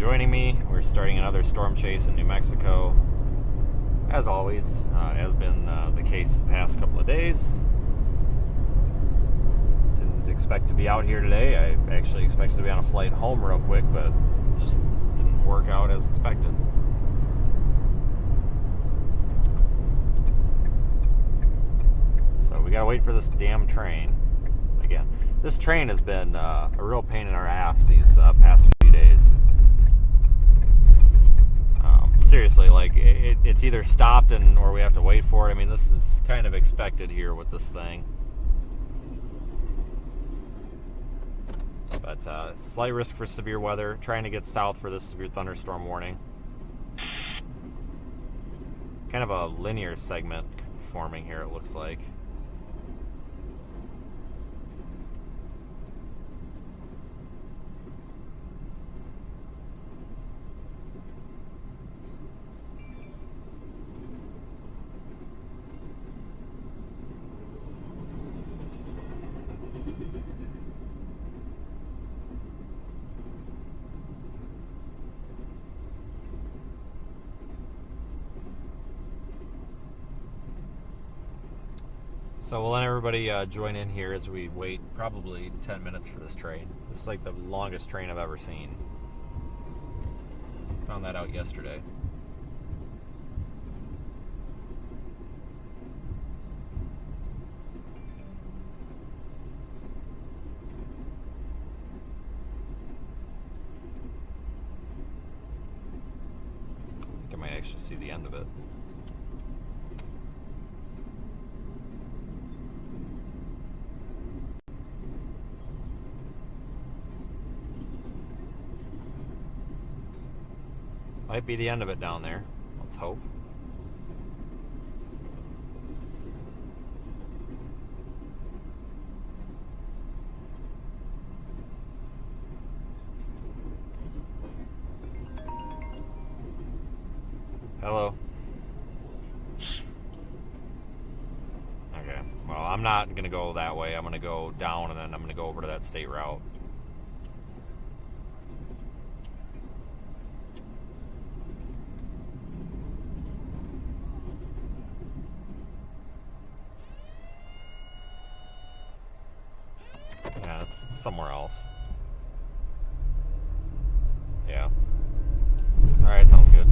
joining me. We're starting another storm chase in New Mexico. As always, has been the case the past couple of days. Didn't expect to be out here today. I actually expected to be on a flight home real quick, but just didn't work out as expected. So we gotta wait for this damn train. Again, this train has been a real pain in our ass these past few days. Seriously, like it's either stopped or we have to wait for it. I mean, this is kind of expected here with this thing. But slight risk for severe weather. Trying to get south for this severe thunderstorm warning. Kind of a linear segment forming here, it looks like. So we'll let everybody join in here as we wait probably 10 minutes for this train. This is like the longest train I've ever seen. Found that out yesterday. I think I might actually see the end of it. Might be the end of it down there. Let's hope. Hello. Okay. Well, I'm not going to go that way. I'm going to go down and then I'm going to go over to that state route. Yeah, it's somewhere else. Yeah. Alright, sounds good.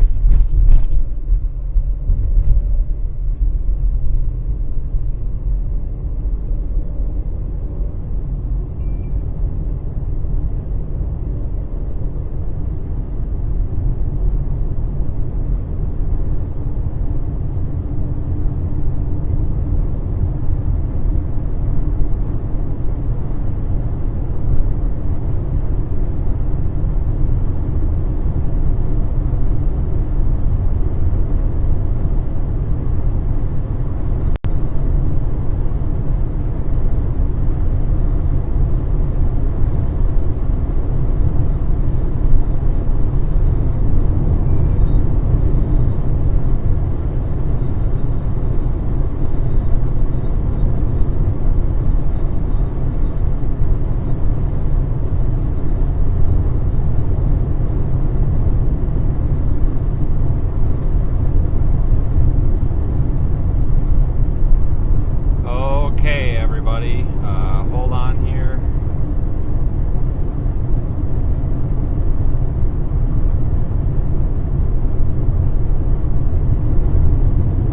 Hold on here.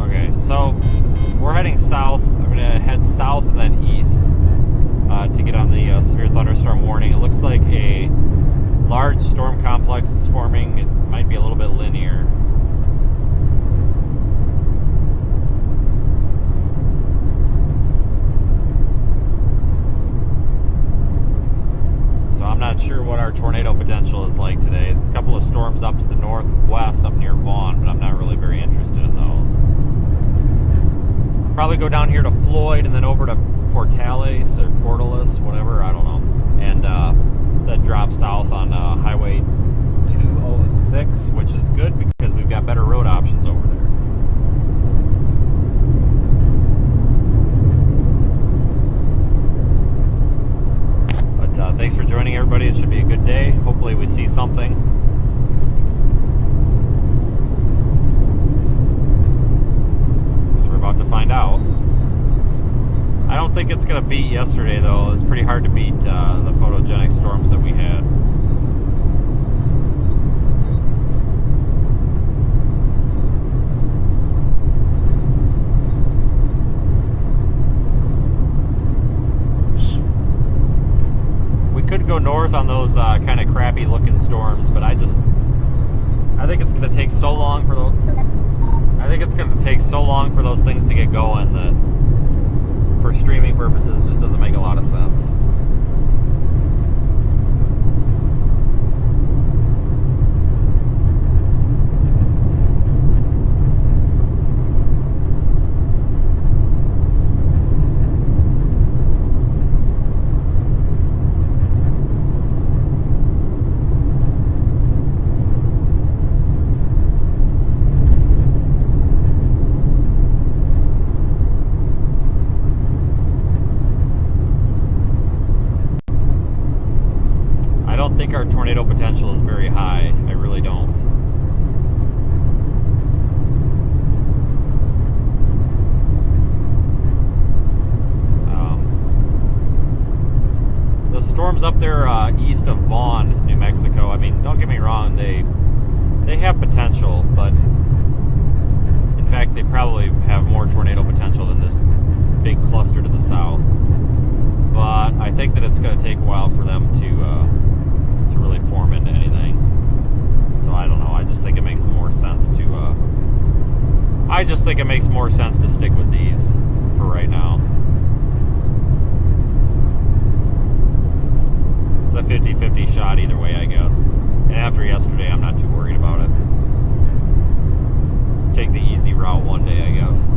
Okay, so we're heading south. I'm going to head south and then east to get on the severe thunderstorm warning. It looks like a large storm complex is forming. It might be a little bit linear. So I'm not sure what our tornado potential is like today. There's a couple of storms up to the northwest up near Vaughn, but I'm not really very interested in those. Probably go down here to Floyd and then over to Portales or Portales, whatever, I don't know. And then drop south on Highway 206, which is good because we've got better road options over there. Thanks for joining, everybody. It should be a good day. Hopefully we see something. don't think it's going to beat yesterday, though. It's pretty hard to beat the photogenic storms that we had. We could go north on those kind of crappy looking storms, but I think it's going to take so long for those. I think it's going to take so long for those things to get going that, for streaming purposes, it just doesn't make a lot of sense. Our tornado potential is very high. I really don't. The storms up there east of Vaughn, New Mexico, I mean, don't get me wrong, they have potential, but in fact they probably have more tornado potential than this big cluster to the south. But I think that it's going to take a while for them to really form into anything. So I don't know. I just think it makes more sense to stick with these for right now. It's a 50-50 shot either way, I guess. And after yesterday, I'm not too worried about it. Take the easy route one day, I guess.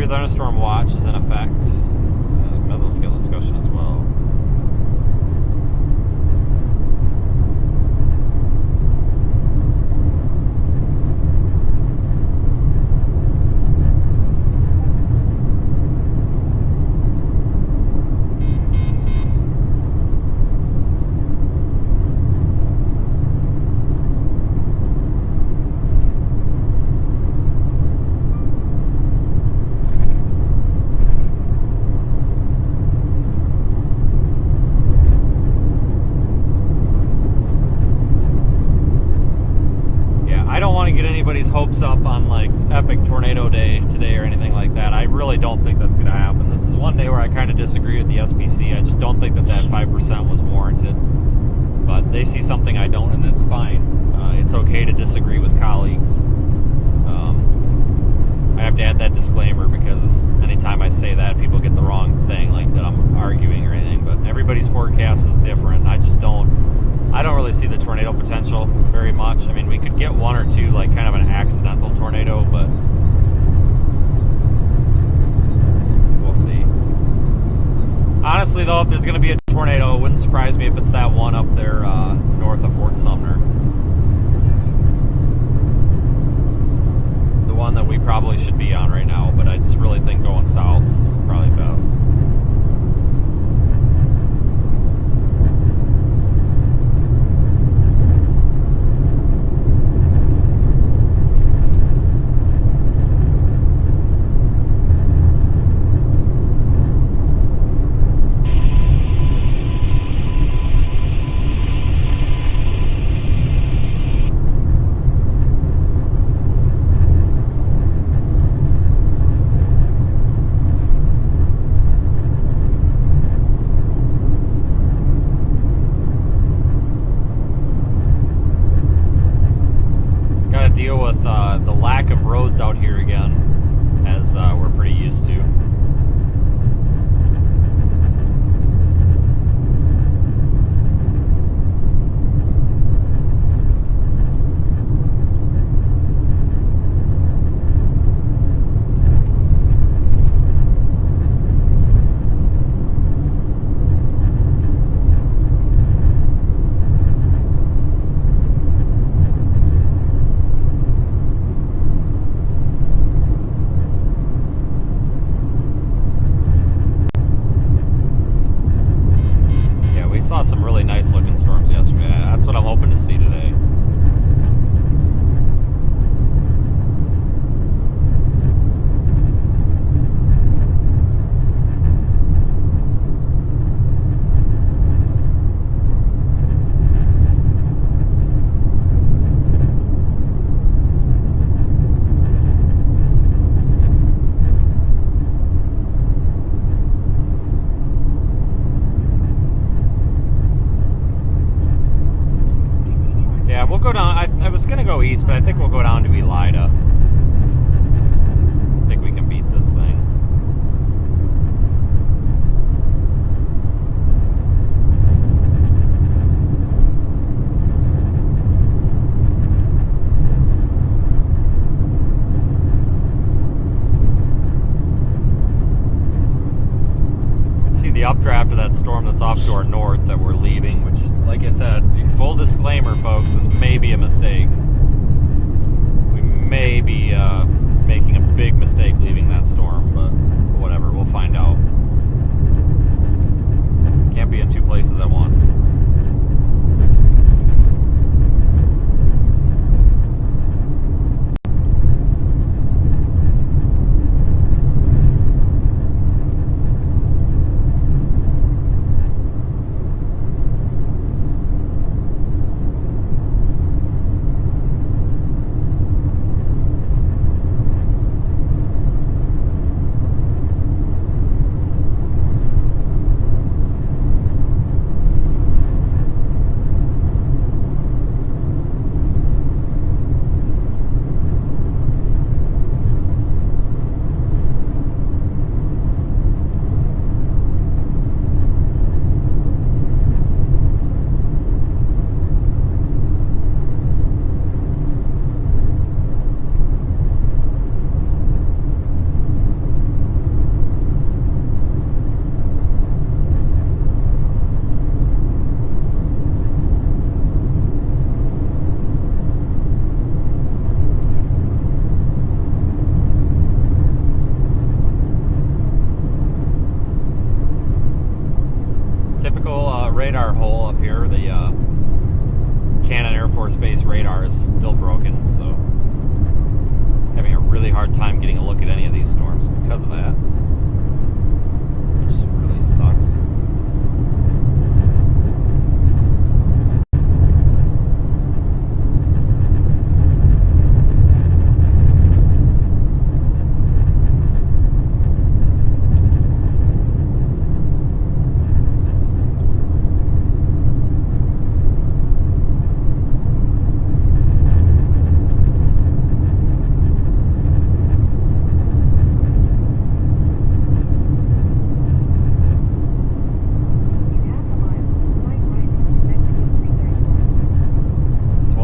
Thunderstorm watch is in effect. Mesoscale discussion as well. Anybody's hopes up on like epic tornado day today or anything like that. I really don't think that's going to happen. This is one day where I kind of disagree with the SPC. I just don't think that 5% was warranted. But they see something I don't, and that's fine. It's okay to disagree with colleagues. I have to add that disclaimer because anytime I say that, people get the wrong thing, like that I'm arguing or anything. But everybody's forecast is different. I don't really see the tornado potential very much. I mean, we could get one or two, like kind of an accidental tornado, but we'll see. Honestly, though, if there's going to be a tornado, it wouldn't surprise me if it's that one up there north of Fort Sumner. The one that we probably should be on right now, but I just really think going south is probably best. Deal with the lack of roads out here again, as we're pretty used to. saw some really nice looking storms yesterday. That's what I'm hoping to see today. We'll go down. I was going to go east, but I think we'll go down to Elida. I think we can beat this thing. See the updraft of that storm that's off to our north that we're leaving, which, like I said, full disclaimer, folks, this may be a mistake. We may be making a big mistake leaving that storm, but whatever, we'll find out. Can't be in two places at once. Radar hole up here, the Cannon Air Force Base radar is still broken, so having a really hard time getting a look at any of these storms because of that, which really sucks.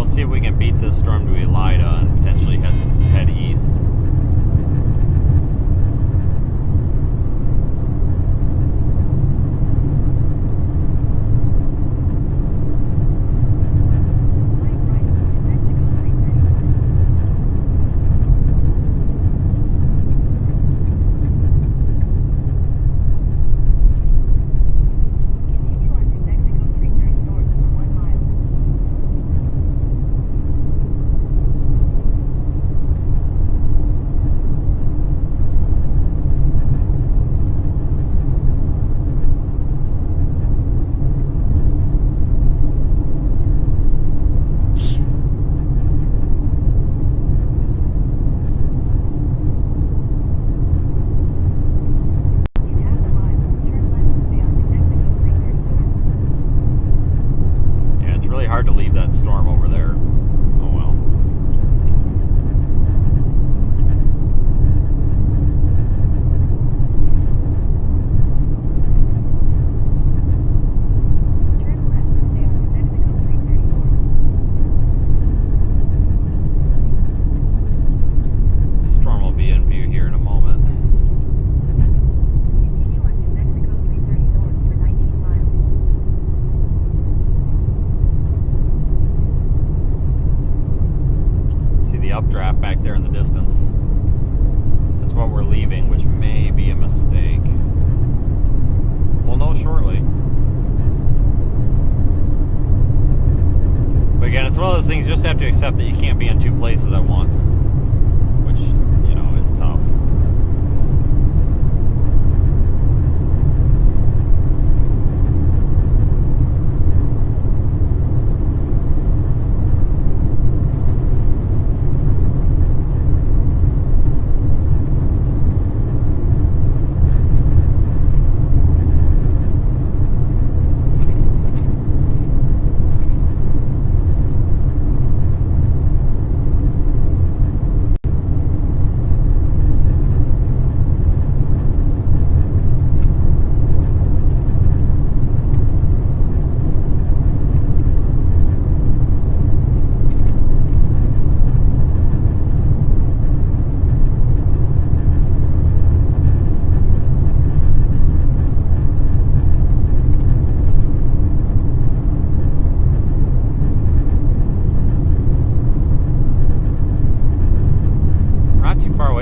See if we can beat this storm to Elida and potentially head east. Hard to leave that storm over there. Oh well. Turn left to stay on New Mexico 334. Storm will be in view here in a moment. Continue on New Mexico 330 north for 19 miles. See the updraft back there in the distance. That's what we're leaving, which may be a mistake. We'll know shortly. one of those things you just have to accept that you can't be in two places at once, which, you know, is tough.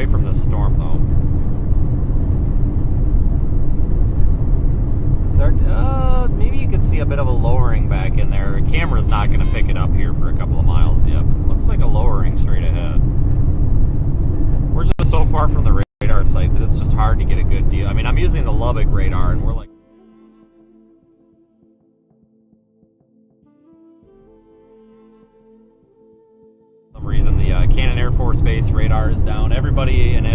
From this storm, though. Maybe you could see a bit of a lowering back in there. The camera's not going to pick it up here for a couple of miles yet, but it looks like a lowering straight ahead. We're just so far from the radar site that it's just hard to get a good deal. I mean, I'm using the Lubbock radar, and we're like... For some reason, the Cannon Air Force Base radar is down. Everybody and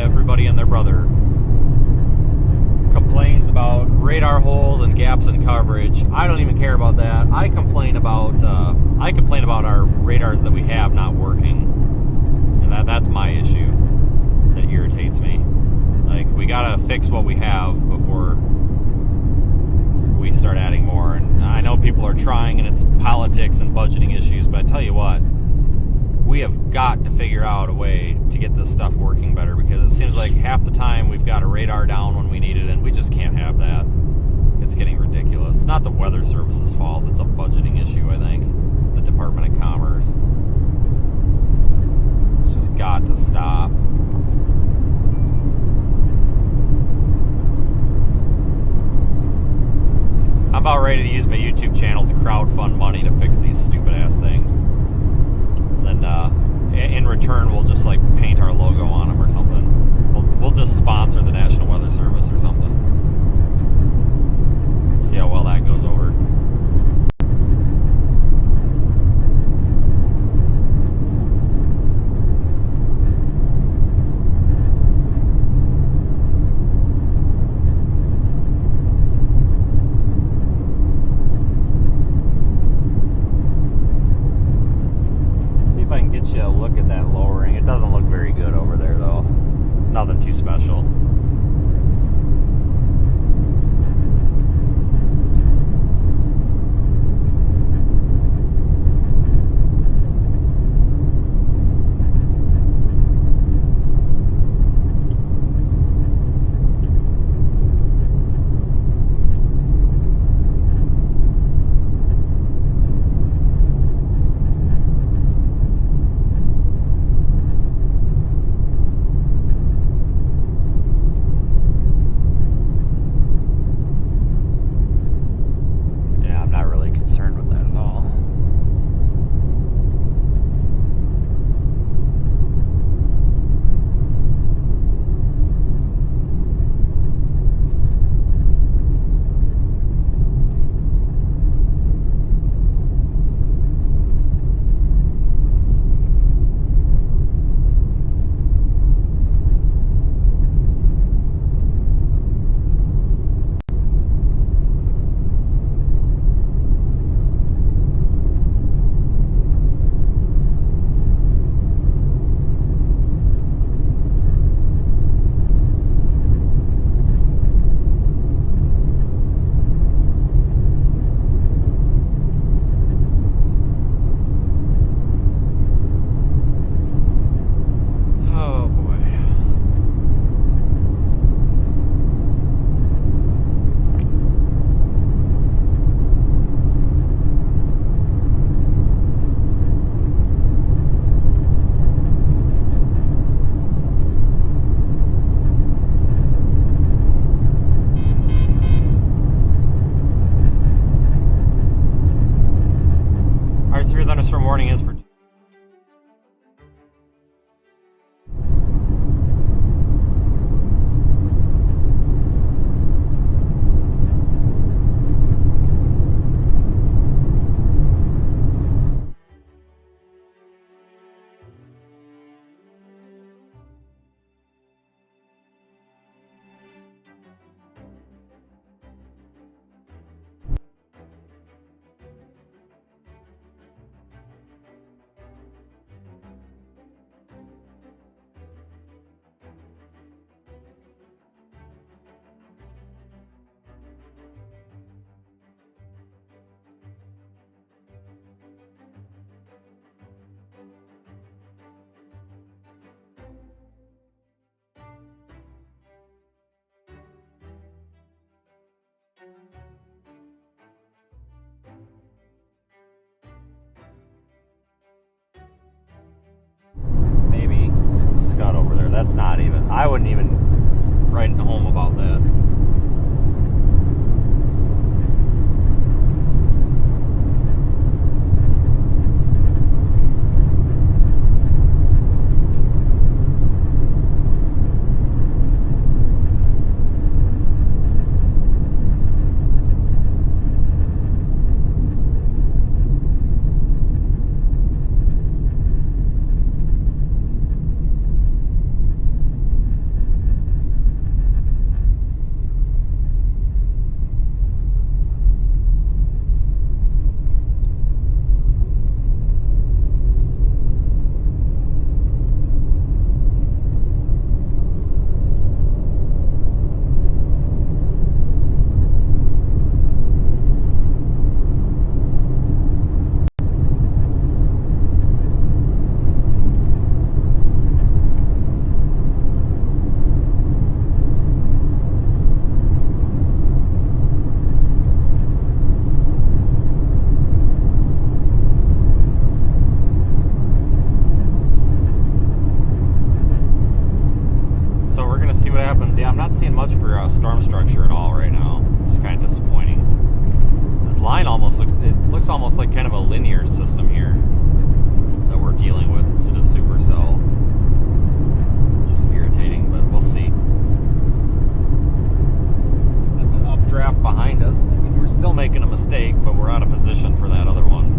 their brother complains about radar holes and gaps in coverage. I don't even care about that. I complain about our radars that we have not working, and that's my issue. That irritates me. Like, we gotta fix what we have before we start adding more. And I know people are trying, and it's politics and budgeting issues, but I tell you what, we have got to figure out a way to get this stuff working better, because it seems like half the time we've got a radar down when we need it, and we just can't have that. It's getting ridiculous. It's not the Weather Service's fault. It's a budgeting issue, I think. The Department of Commerce. It's just got to stop. I'm about ready to use my YouTube channel to crowdfund money to fix these stupid-ass things. Then in return, we'll just like paint our logo on them or something. We'll just sponsor the National Weather Service or something. See how well that goes over. Look at that lowering. It doesn't look very good over there, though. It's nothing too special. Thunderstorm warning is for Maybe some scud over there. That's not even. I wouldn't even write home about that. Yeah, I'm not seeing much for storm structure at all right now. It's kind of disappointing. This line almost looks almost like kind of a linear system here that we're dealing with instead of supercells. Which is irritating, but we'll see. An updraft behind us. I mean, we're still making a mistake, but we're out of position for that other one.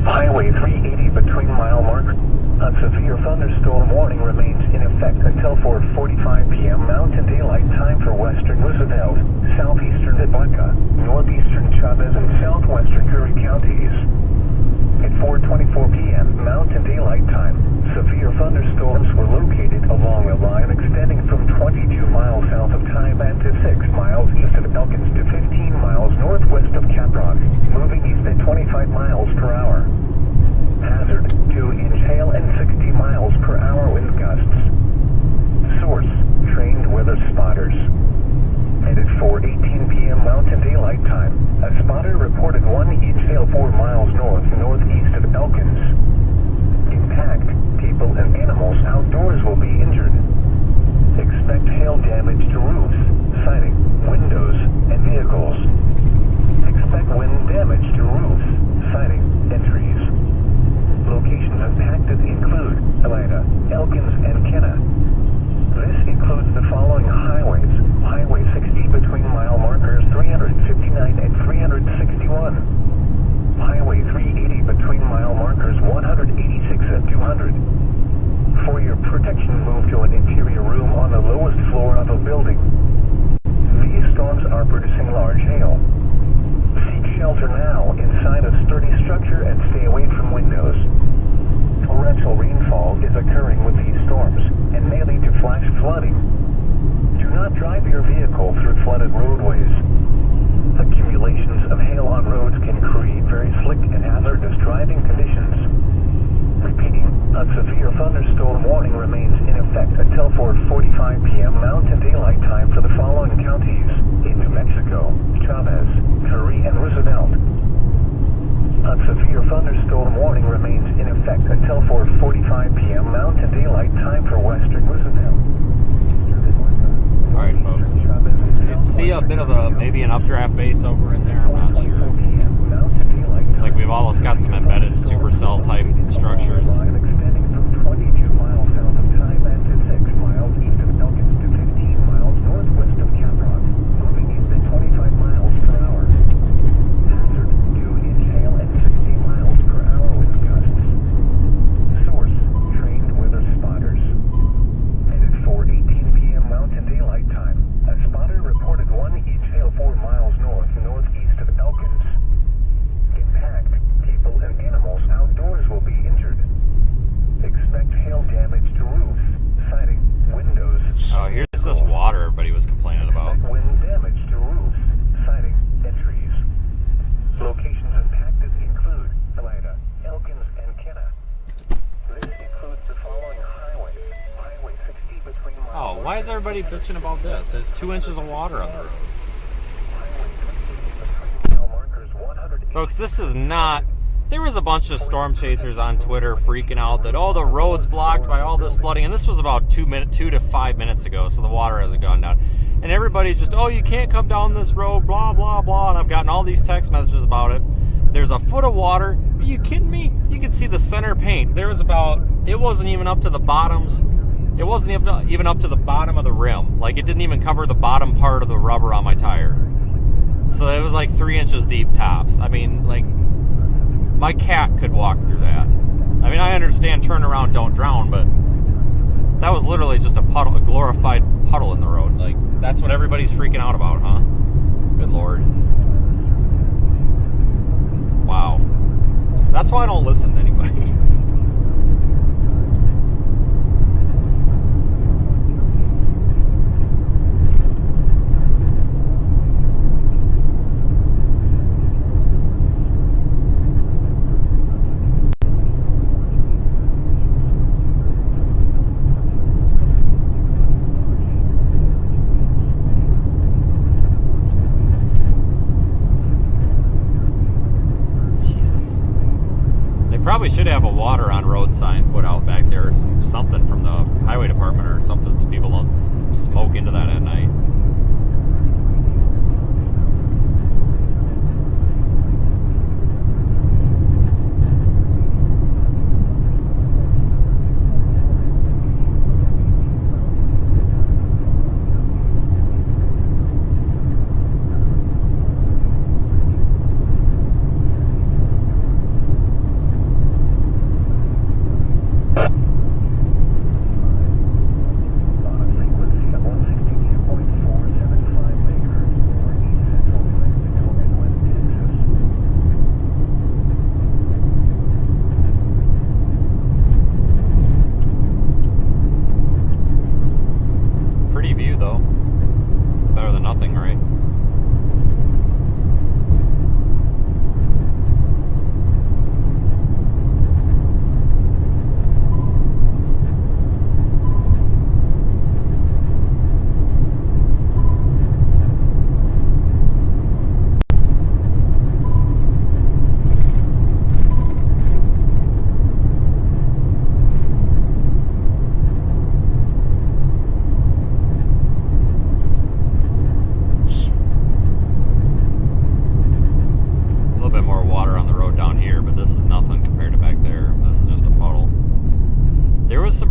Highway 380 between mile mark. A severe thunderstorm warning remains in effect until 4:45 p.m. Mountain Daylight Time for western Roosevelt, southeastern Nebraska, northeastern Chavez, and southwestern Curry counties. At 4:24 p.m. Mountain Daylight Time, severe thunderstorms were located along a line extending from 22 miles south of Tybant to 6 miles east of Elkins to 15 miles northwest of Caprock, moving east at 25 miles per hour. Hazard, 2-inch hail and 60 miles per hour wind gusts. Source, trained weather spotters. And at 4:18 p.m. Mountain Daylight Time, a spotter reported 1-inch hail 4 miles northeast of Elkins. Impact, people and animals outdoors will be injured. Expect hail damage to roofs, siding, windows, and vehicles. Expect wind damage to roofs, siding, and trees. Locations impacted include Elida, Elkins, and Kenna. This includes the following highways. Highway 60 between mile markers 359 and 361. Highway 380 between mile markers 186 and 200. For your protection, move to an interior room on the lowest floor of a building. These storms are producing large hail. Seek shelter now inside a sturdy structure and stay away from windows. Torrential rainfall is occurring with these storms and may lead to flash flooding. Do not drive your vehicle through flooded roadways. Accumulations of hail on roads can create very slick and hazardous driving conditions. Repeating, a severe thunderstorm warning remains in effect until 4:45 p.m. Mountain Daylight Time for the following counties in New Mexico, Chavez, Curry, and Roosevelt. A severe thunderstorm warning remains in effect until 4:45 p.m. Mountain Daylight Time for western Roosevelt. Alright folks, you can see a bit of maybe an updraft base over in there, I'm not sure. It's like we've almost got some embedded supercell type structures. Extending from 22 miles south of Tybant to 6 miles east of Elkins to 15 miles northwest of Caprock, moving east at 25 miles per hour. Hazard, 2-inch hail and 60 miles Why is everybody bitching about this? There's 2 inches of water on the road. Folks, this is not... There was a bunch of storm chasers on Twitter freaking out that, oh, the road's blocked by all this flooding. And this was about 2 to 5 minutes ago, so the water hasn't gone down. And everybody's just, oh, you can't come down this road, blah, blah, blah. And I've gotten all these text messages about it. There's a foot of water. Are you kidding me? You can see the center paint. There was about... It wasn't even up to the bottoms. It wasn't even up to the bottom of the rim. Like, it didn't even cover the bottom part of the rubber on my tire. So it was like 3 inches deep tops. I mean, like, my cat could walk through that. I mean, I understand turn around, don't drown, but that was literally just a puddle, a glorified puddle in the road. Like, that's what everybody's freaking out about, huh? Good Lord. Wow. That's why I don't listen to anybody. Probably should have a water on road sign put out back there, or something from the highway department or something, so people don't smoke into that at night.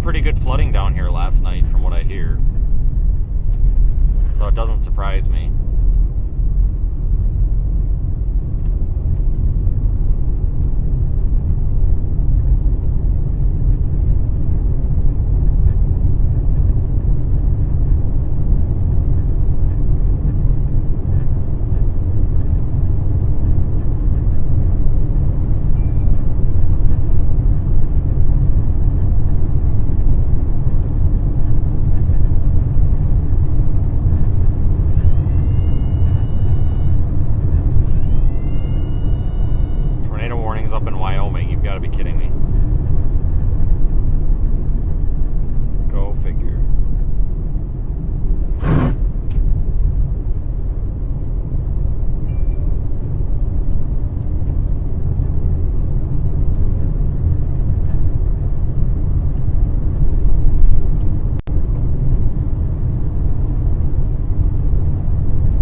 Pretty good flooding down here last night from what I hear, so it doesn't surprise me. Up in Wyoming, you've got to be kidding me. Go figure.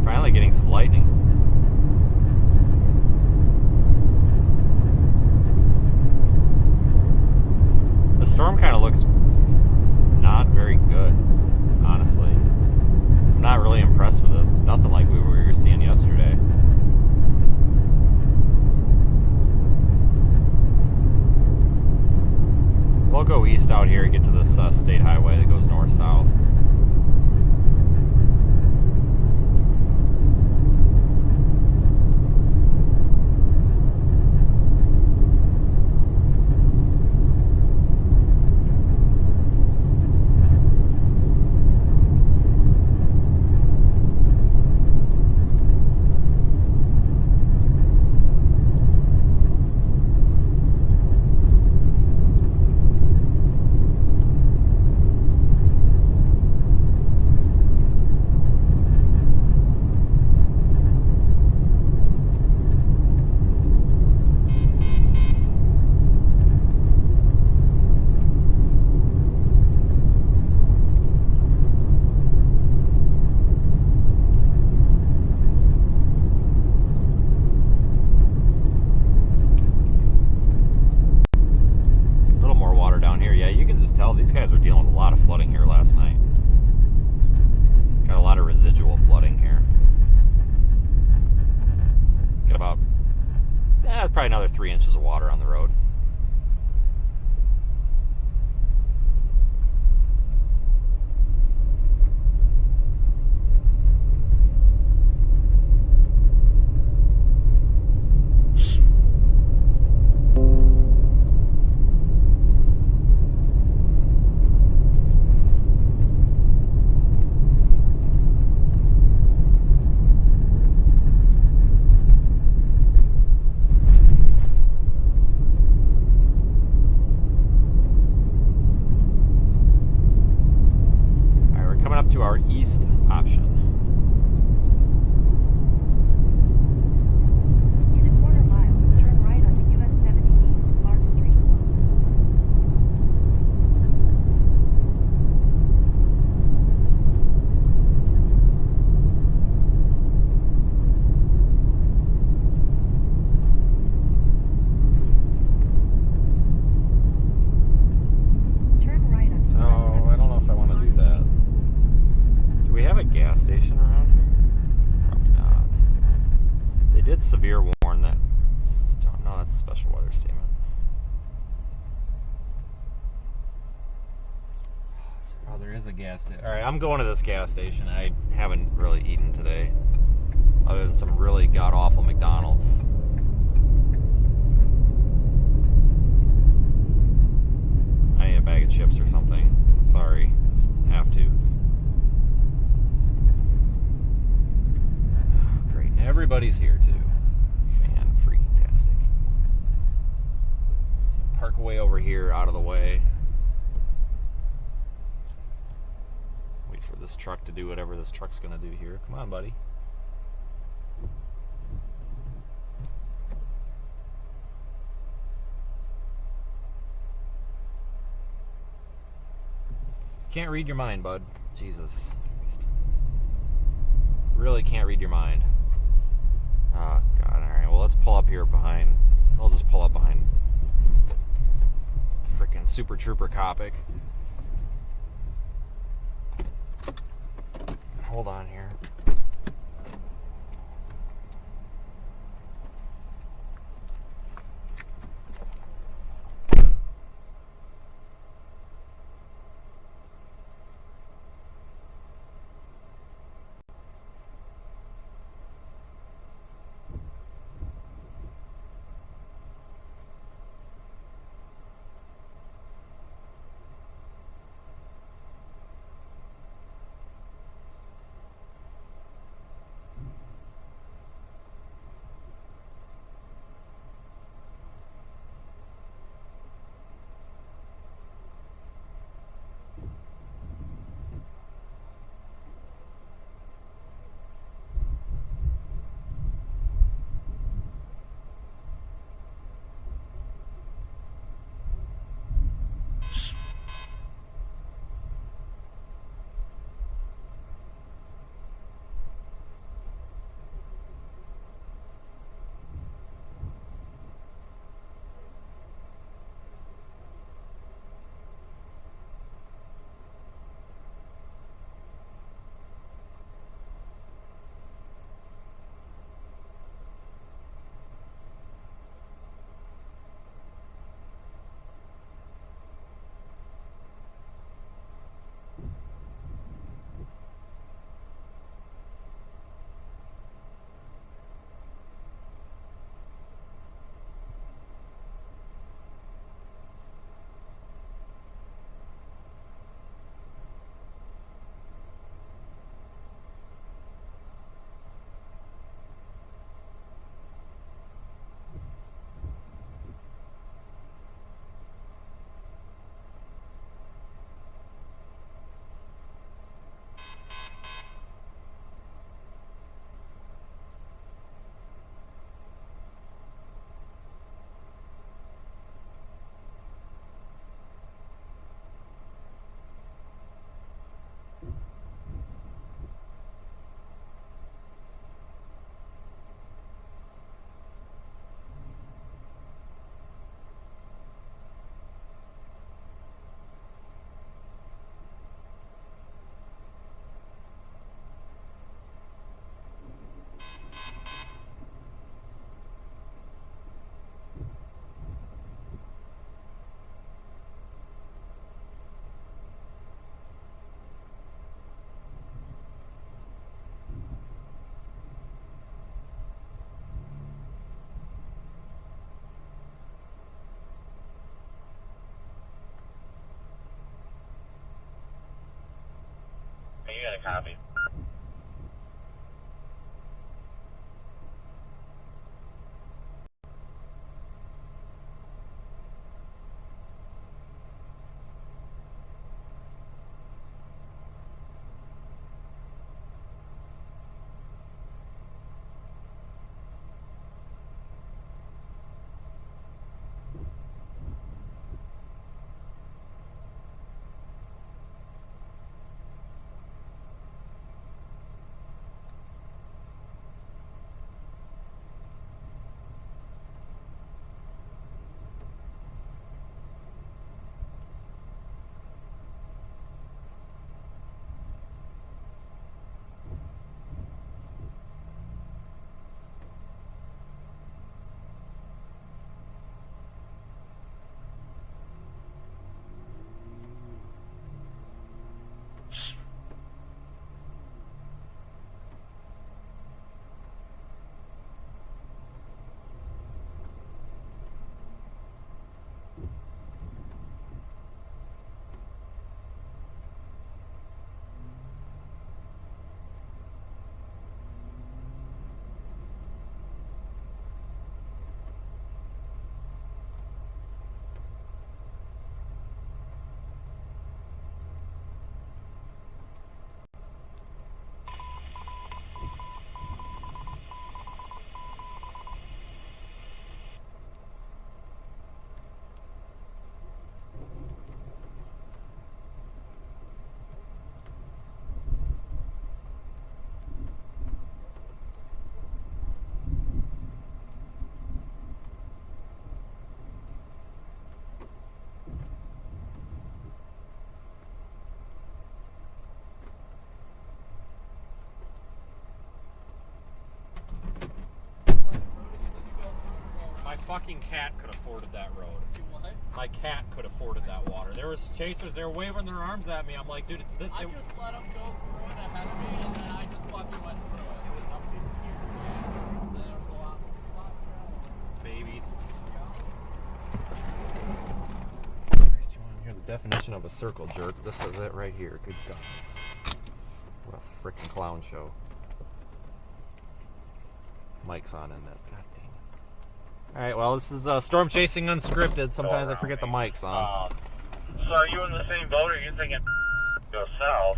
Finally getting some lightning. The storm kind of looks not very good, honestly. I'm not really impressed with this. Nothing like we were seeing yesterday. We'll go east out here and get to this state highway that goes north-south. these guys were dealing with a lot of flooding here last night. Got a lot of residual flooding here. Got about, probably another 3 inches of water on the road. To our east option. In a quarter mile, turn right onto US 70 East Clark Street. Turn right onto US 70 Oh, I don't know if I want to do that. Do we have a gas station around here? Probably not. They did severe warn that. Don't know, that's a special weather statement. Oh, there is a gas station. Alright, I'm going to this gas station. I haven't really eaten today, other than some really god-awful McDonald's. I need a bag of chips or something. Sorry, just have to. Great, and everybody's here too. Fan-freaking-tastic. Park away over here, out of the way. Wait for this truck to do whatever this truck's gonna do here. Come on, buddy. Can't read your mind, bud. Jesus. Really can't read your mind. Oh, God. Alright, well, let's pull up here behind. I'll just pull up behind frickin' Super Trooper Copic. Hold on here. You got a copy. My fucking cat could have forded that road. What? My cat could have forded that water. There was chasers, they were waving their arms at me. I'm like, dude, it's this. I just let them go through it ahead of me, and then I just fucking went through it. It was up to here. And then there was a lot of Babies. Christ, you want to hear the definition of a circle jerk? This is it right here. Good God. What a freaking clown show. Mike's on in that. God dang it. Alright, well, this is Storm Chasing Unscripted. Sometimes I forget the mic's on. So are you in the same boat, or are you thinking go south?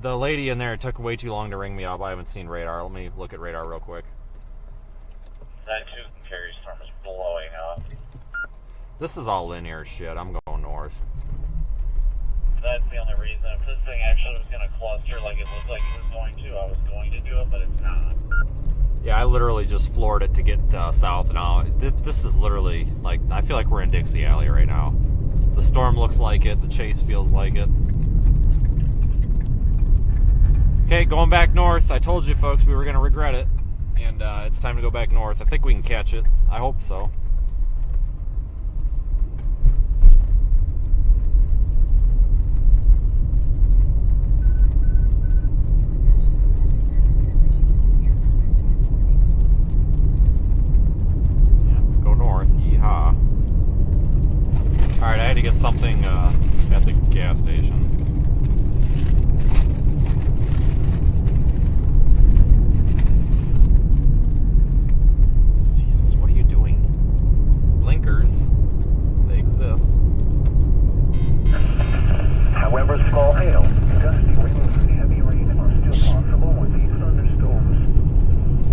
The lady in there took way too long to ring me up. I haven't seen radar. Let me look at radar real quick. That tooth and carry storm is blowing up. This is all linear shit. I'm going north. That's the only reason. If this thing actually was going to cluster like it looked like it was going to, I was going to do it, but it's not. Yeah, I literally just floored it to get south now. This is literally, like, I feel like we're in Dixie Alley right now. The storm looks like it. The chase feels like it. Okay, going back north. I told you, folks, we were going to regret it. And it's time to go back north. I think we can catch it. I hope so. Alright, I had to get something at the gas station. Jesus, what are you doing? Blinkers. They exist. However, small hail, gusty winds, and heavy rain are still possible with these thunderstorms.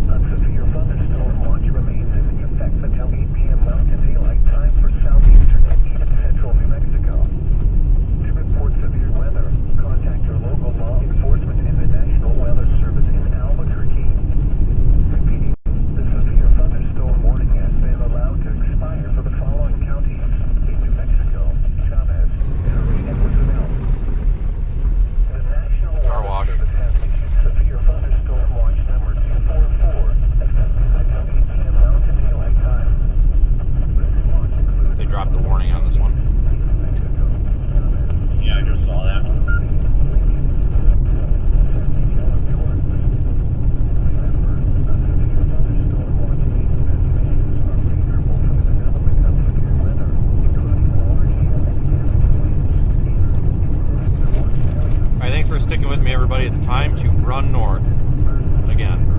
A severe thunderstorm watch remains in effect until 8 p.m. Mountain Daylight Time for southeastern and central New Mexico. To report severe weather, contact your local law enforcement and the National Weather Service in Albuquerque. Repeating, the severe thunderstorm warning has been allowed to expire for the following counties in New Mexico: Chavez, and Roosevelt. The National Weather Service has issued severe thunderstorm watch number 244, effective until 8 p.m. Mountain Daylight Time. This watch includes They dropped the warning on this one. Yeah, I just saw that. everybody, it's time to run north again.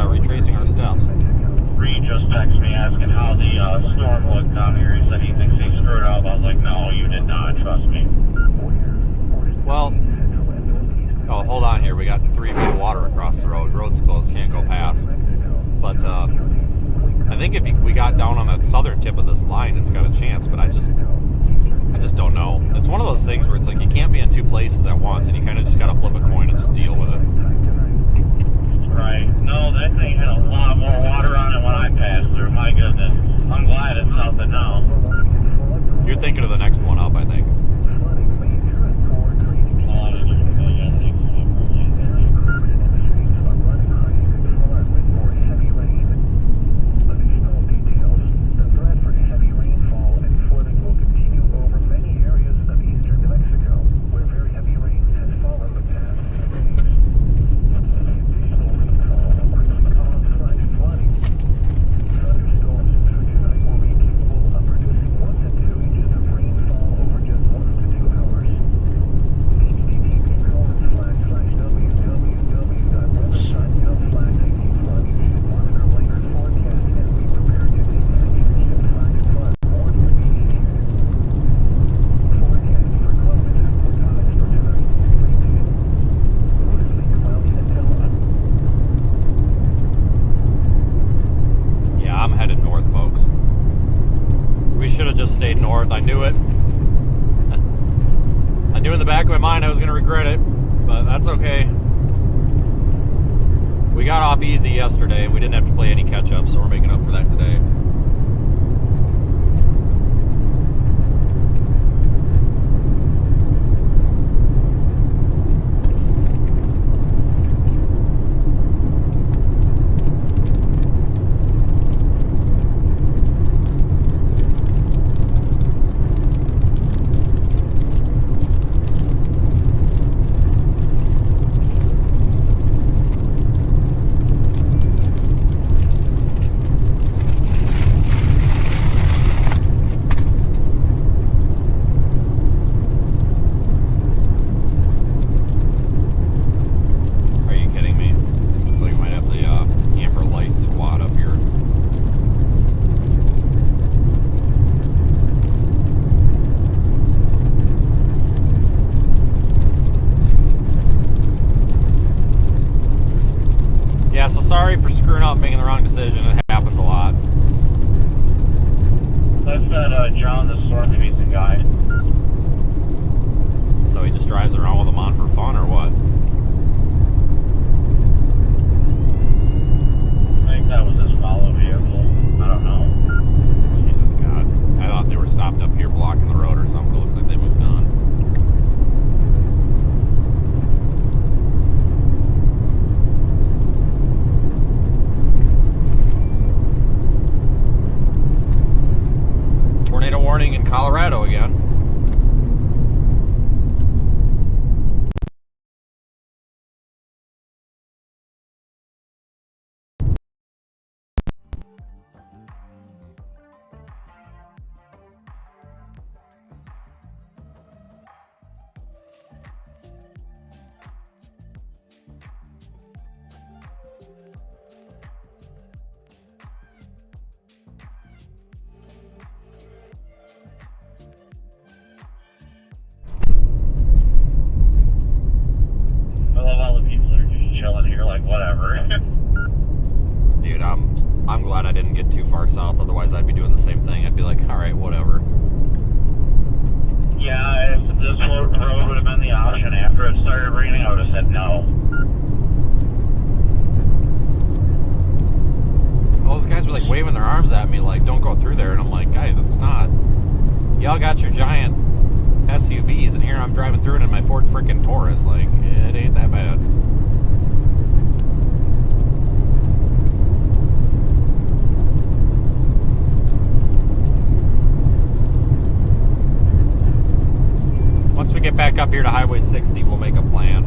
Retracing our steps. Reed just texted me asking how the storm looked down here. He said he thinks he screwed up. I was like, no, you did not. Trust me. Well, oh, hold on here. We got 3 feet of water across the road. Road's closed. Can't go past. But I think if we got down on that southern tip of this line, it's got a chance. But I just don't know. It's one of those things where it's like you can't be in 2 places at once, and you kind of just got to flip a coin and just deal with it. Right. No, that thing had a lot more water on it when I passed through. My goodness. I'm glad it's nothing now. You're thinking of the next one up, I think. Stayed north. I knew it. I knew in the back of my mind I was going to regret it, but that's okay. We got off easy yesterday. We didn't have to play any catch up, so we're making up for that today. Sorry for screwing up, making the wrong decision. It happens a lot. That's that John, the storm chasing guy. So he just drives around with them on for fun, or what? I think that was his follow vehicle. I don't know. Jesus God. I thought they were stopped up here blocking the road or something, but it looks like they moved on. Tornado warning in Colorado again. Dude, I'm glad I didn't get too far south, otherwise I'd be doing the same thing. I'd be like, alright, whatever. Yeah, if this road would have been the option after it started raining, I would have said no. All those guys were like waving their arms at me like, don't go through there. And I'm like, guys, it's not. Y'all got your giant SUVs, and here I'm driving through it in my Ford frickin' Taurus. Like, it ain't that bad. Once we get back up here to Highway 60, we'll make a plan.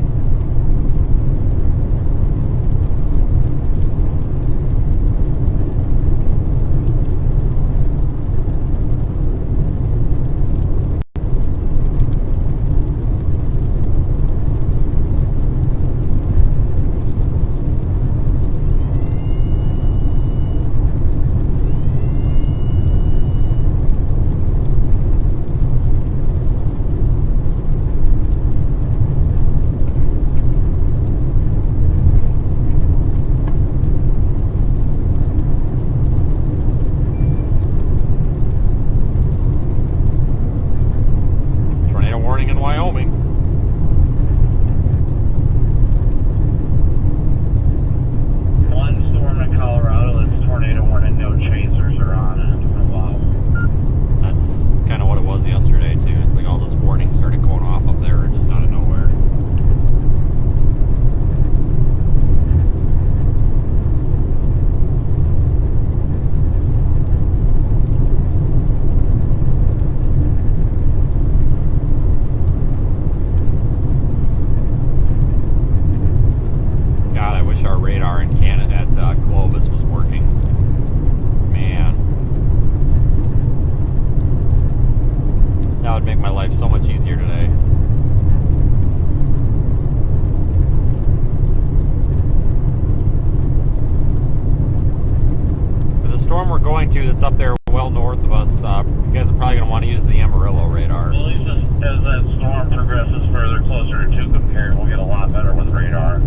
That's up there well north of us, you guys are probably going to want to use the Amarillo radar. Well, at least as that storm progresses further closer to Tucumcari, we'll get a lot better with radar.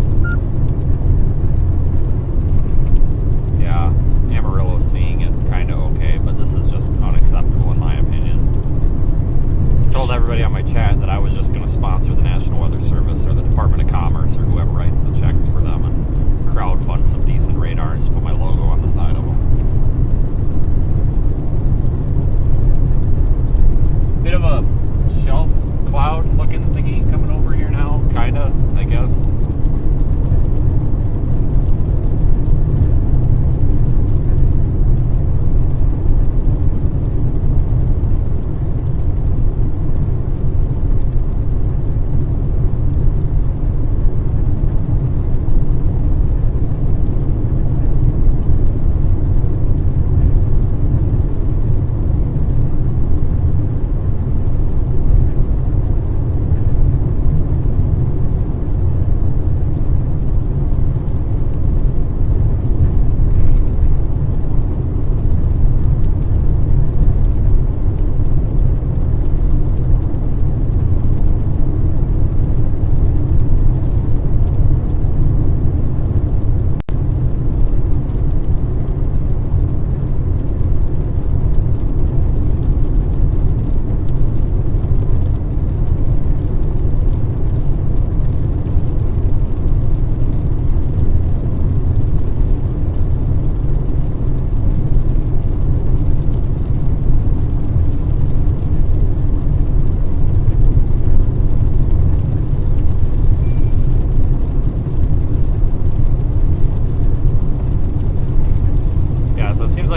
Yeah, Amarillo's seeing it kind of okay, but this is just unacceptable in my opinion. I told everybody on my chat that I was just going to sponsor the National Weather Service or the Department of Commerce or whoever writes the checks for them and crowdfund some decent radar and just put my logo on the side of them. Bit of a shelf cloud looking thingy coming over here now, kinda, I guess.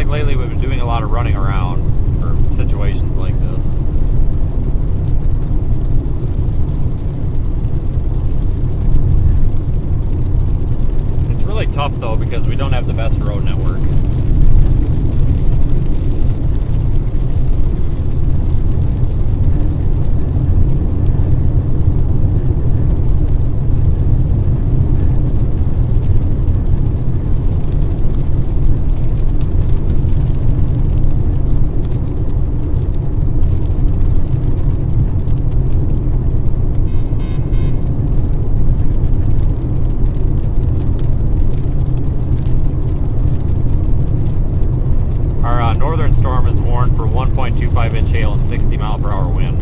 Lately we've been doing a lot of running around for situations like this. It's really tough though because we don't have the best road network. Northern storm is warned for 1.25 inch hail and 60 mile per hour wind.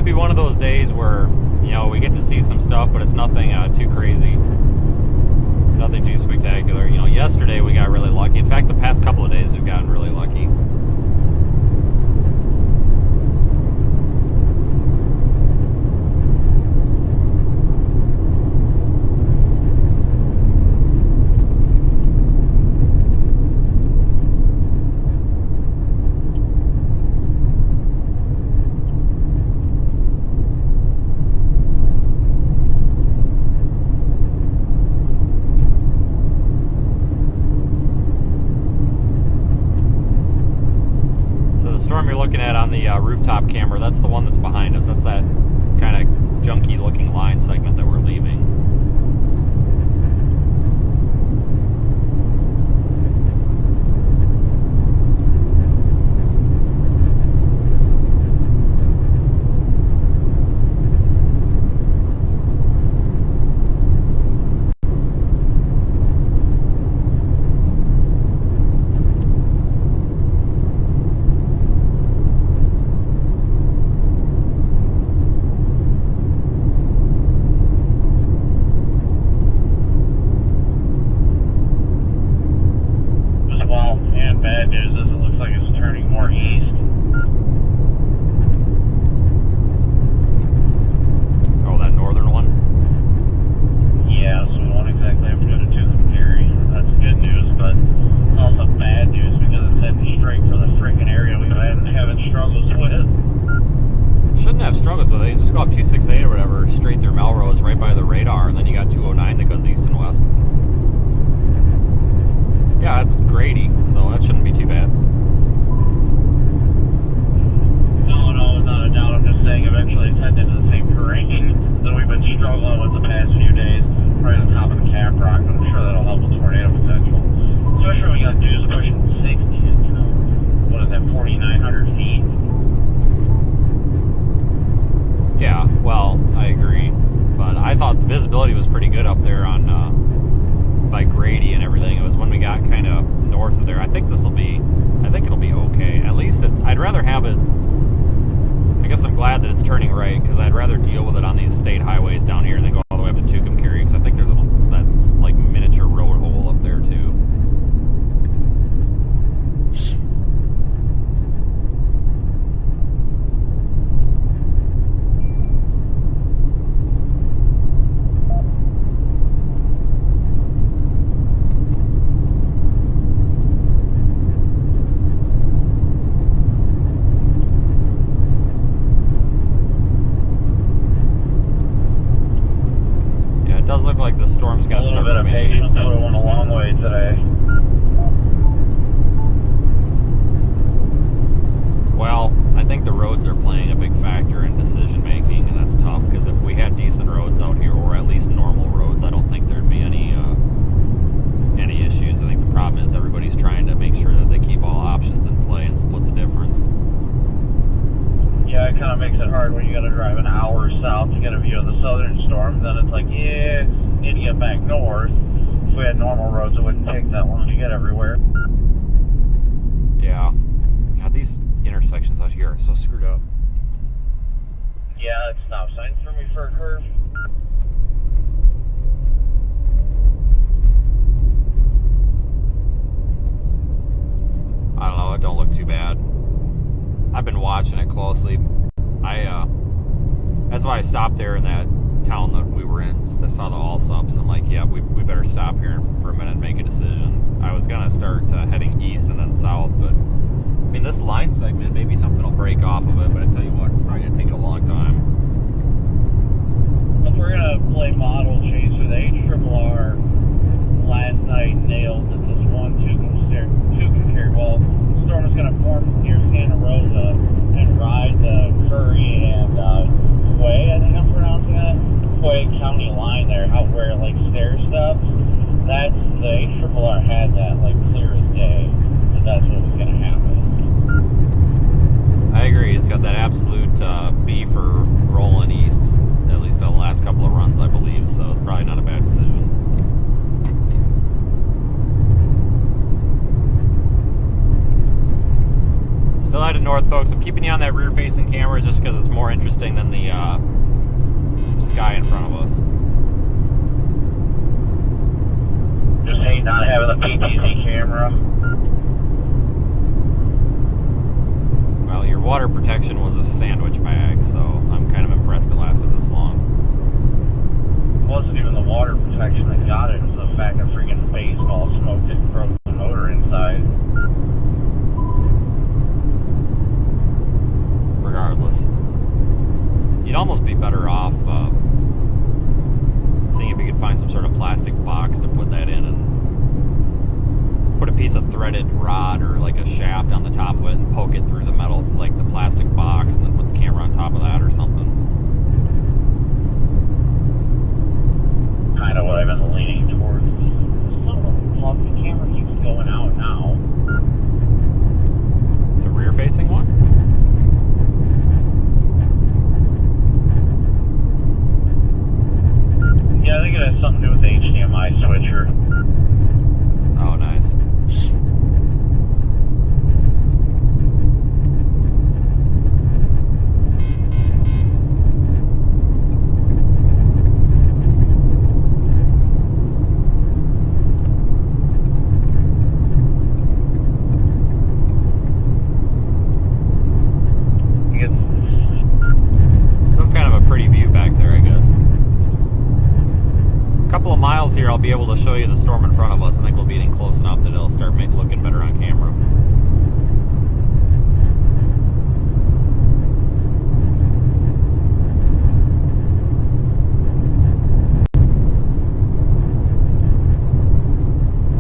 might be one of those days where, you know, we get to see some stuff, but it's nothing too crazy. Nothing too spectacular. You know, yesterday we got really lucky. In fact, the past couple of days we've gotten really lucky. Looking at on the rooftop camera, that's the one that's behind us. That's that kind of junky looking line segment that we're leaving. Bad news is it looks like it's turning more east. Oh, that northern one? Yeah, so we won't exactly have to go to Tucumcari. That's good news, but also bad news because it's heading straight for the freaking area we've been having struggles with. Shouldn't have struggles with it. You just go up 268 or whatever, straight through Melrose, right by the radar, and then you got 209 that goes east and west. Yeah, that's Grady, so that shouldn't be too bad. No, without a doubt. I'm just saying eventually it's heading into the same terrain that we've been struggling with the past few days, right on top of the Cap Rock. I'm sure that'll help with tornado potential. Especially when we got dudes pushing 60 and, you know, what is that, 4,900 feet? Yeah, well, I agree. But I thought the visibility was pretty good up there on by Grady and everything. It was when we got kind of north of there. I think it'll be okay. At least I'd rather have it. I guess I'm glad that it's turning right, because I'd rather deal with it on these state highways down here than go all the way up to Tucumcari, because I think there's that like miniature road hole up there too. Does look like the storm's going to start moving east. We went a long way today. Well, I think the roads are playing a big factor in decision making, and that's tough, because if we had decent roads out here, or at least normal roads, I don't think there'd be any issues. I think the problem is everybody's trying to make sure that they keep all options in play and split the difference. Yeah, it kind of makes it hard when you got to drive an hour south to get a view of the southern storm. Then it's like, yeah, need to get back north. If we had normal roads, it wouldn't take that long to get everywhere. Yeah. God, these intersections out here are so screwed up. Yeah, it's stop sign for me for a curve. I don't know, it don't look too bad. I've been watching it closely. That's why I stopped there in that town that we were in. Just I saw the all subs. I'm like, yeah, we better stop here for a minute and make a decision. I was gonna start heading east and then south, but I mean, this line segment, maybe something will break off of it. But I tell you what, it's probably gonna take it a long time. If we're gonna play model chaser, the HRRR last night nailed that this one Tucumcari. Well, the storm is gonna form near Santa Rosa and ride the Curry and Quay, I think I'm pronouncing it, Quay County line there, out where like stair steps. That's the HRRR had that like clear as day, that's what was gonna happen. I agree. It's got that absolute B for rolling east, at least on the last couple of runs, I believe. So it's probably not a bad decision. Still headed north, folks. I'm keeping you on that rear-facing camera just because it's more interesting than the sky in front of us. Just hate not having the PTZ camera. Well, your water protection was a sandwich bag, so I'm kind of impressed it lasted this long. It wasn't even the water protection that got it. It was the fact that freaking baseball smoke didn't broke the motor inside. Regardless, you'd almost be better off seeing if you could find some sort of plastic box to put that in and put a piece of threaded rod or like a shaft on the top of it and poke it through the metal, like the plastic box, and then put the camera on top of that or something. Kind of what I've been leaning towards. The camera keeps going out now. The rear-facing one? Yeah, I think it has something to do with the HDMI switcher. Oh, nice. Still kind of a pretty view back there, I guess. Couple of miles here, I'll be able to show you the storm in front of us. I think we'll be getting close enough that it'll start looking better on camera.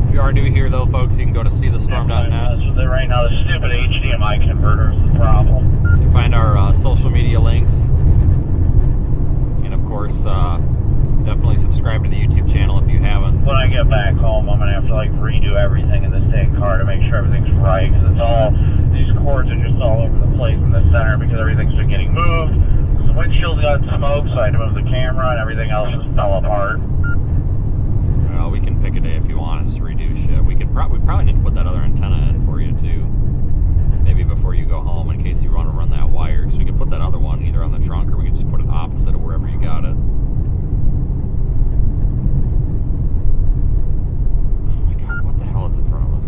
If you are new here, though, folks, you can go to seethestorm.net. Right now, the stupid HDMI converter is the problem. You find our social media links. And, of course, definitely subscribe to the YouTube channel if you haven't. When I get back home, I'm gonna have to like redo everything in this dang car to make sure everything's right. Because it's all, these cords are just all over the place in the center because everything's been getting moved. The windshield's got smoke, so I had to move the camera, and everything else just fell apart. Well, we can pick a day if you want and just redo shit. We probably need to put that other antenna in for you too. Maybe before you go home, in case you want to run that wire. Because we could put that other one either on the trunk or we could just put it opposite of wherever you got it. In front of us.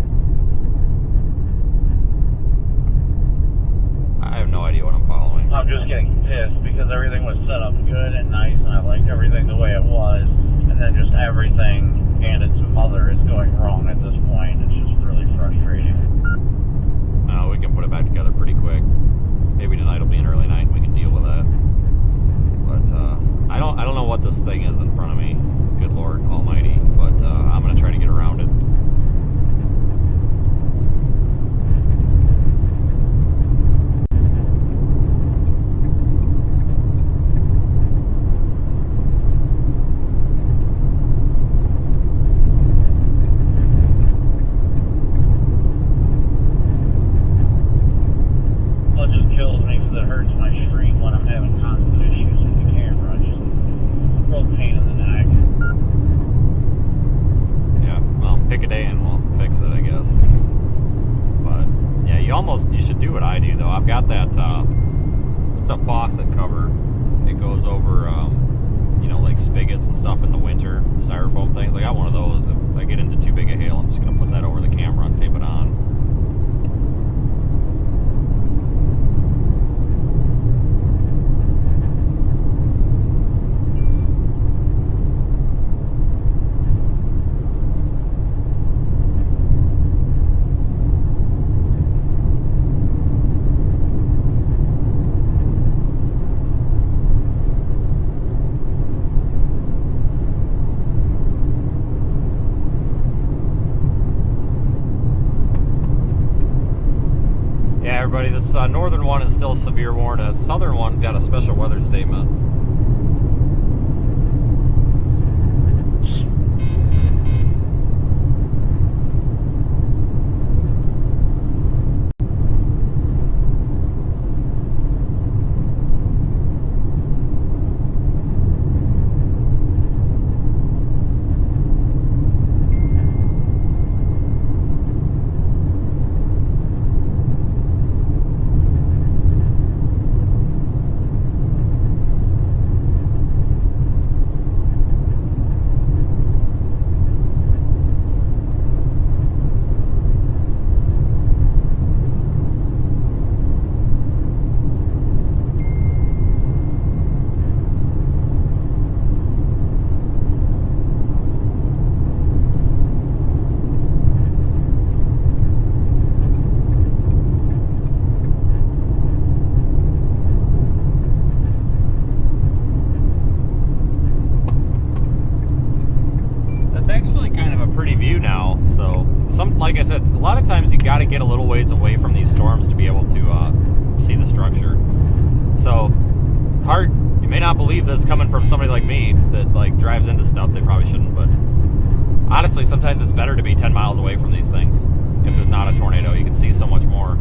I have no idea what I'm following. I'm just getting pissed because everything was set up good and nice, and I liked everything the way it was, and then just everything and its mother is going wrong at this point. It's just really frustrating. We can put it back together pretty quick. Maybe tonight will be an early night and we can deal with that. But I don't know what this thing is in front of me. Good Lord Almighty. But I'm gonna try to get around it. You should do what I do though. I've got that it's a faucet cover. It goes over you know, like spigots and stuff in the winter, styrofoam things. I got one of those. If I get into too big a hail, I'm just gonna put that over the camera and tape it on. This northern one is still severe warned. The southern one's got a special weather statement. got to get a little ways away from these storms to be able to see the structure. So it's hard. You may not believe this coming from somebody like me that like drives into stuff they probably shouldn't, but honestly, sometimes it's better to be 10 miles away from these things. If there's not a tornado, you can see so much more.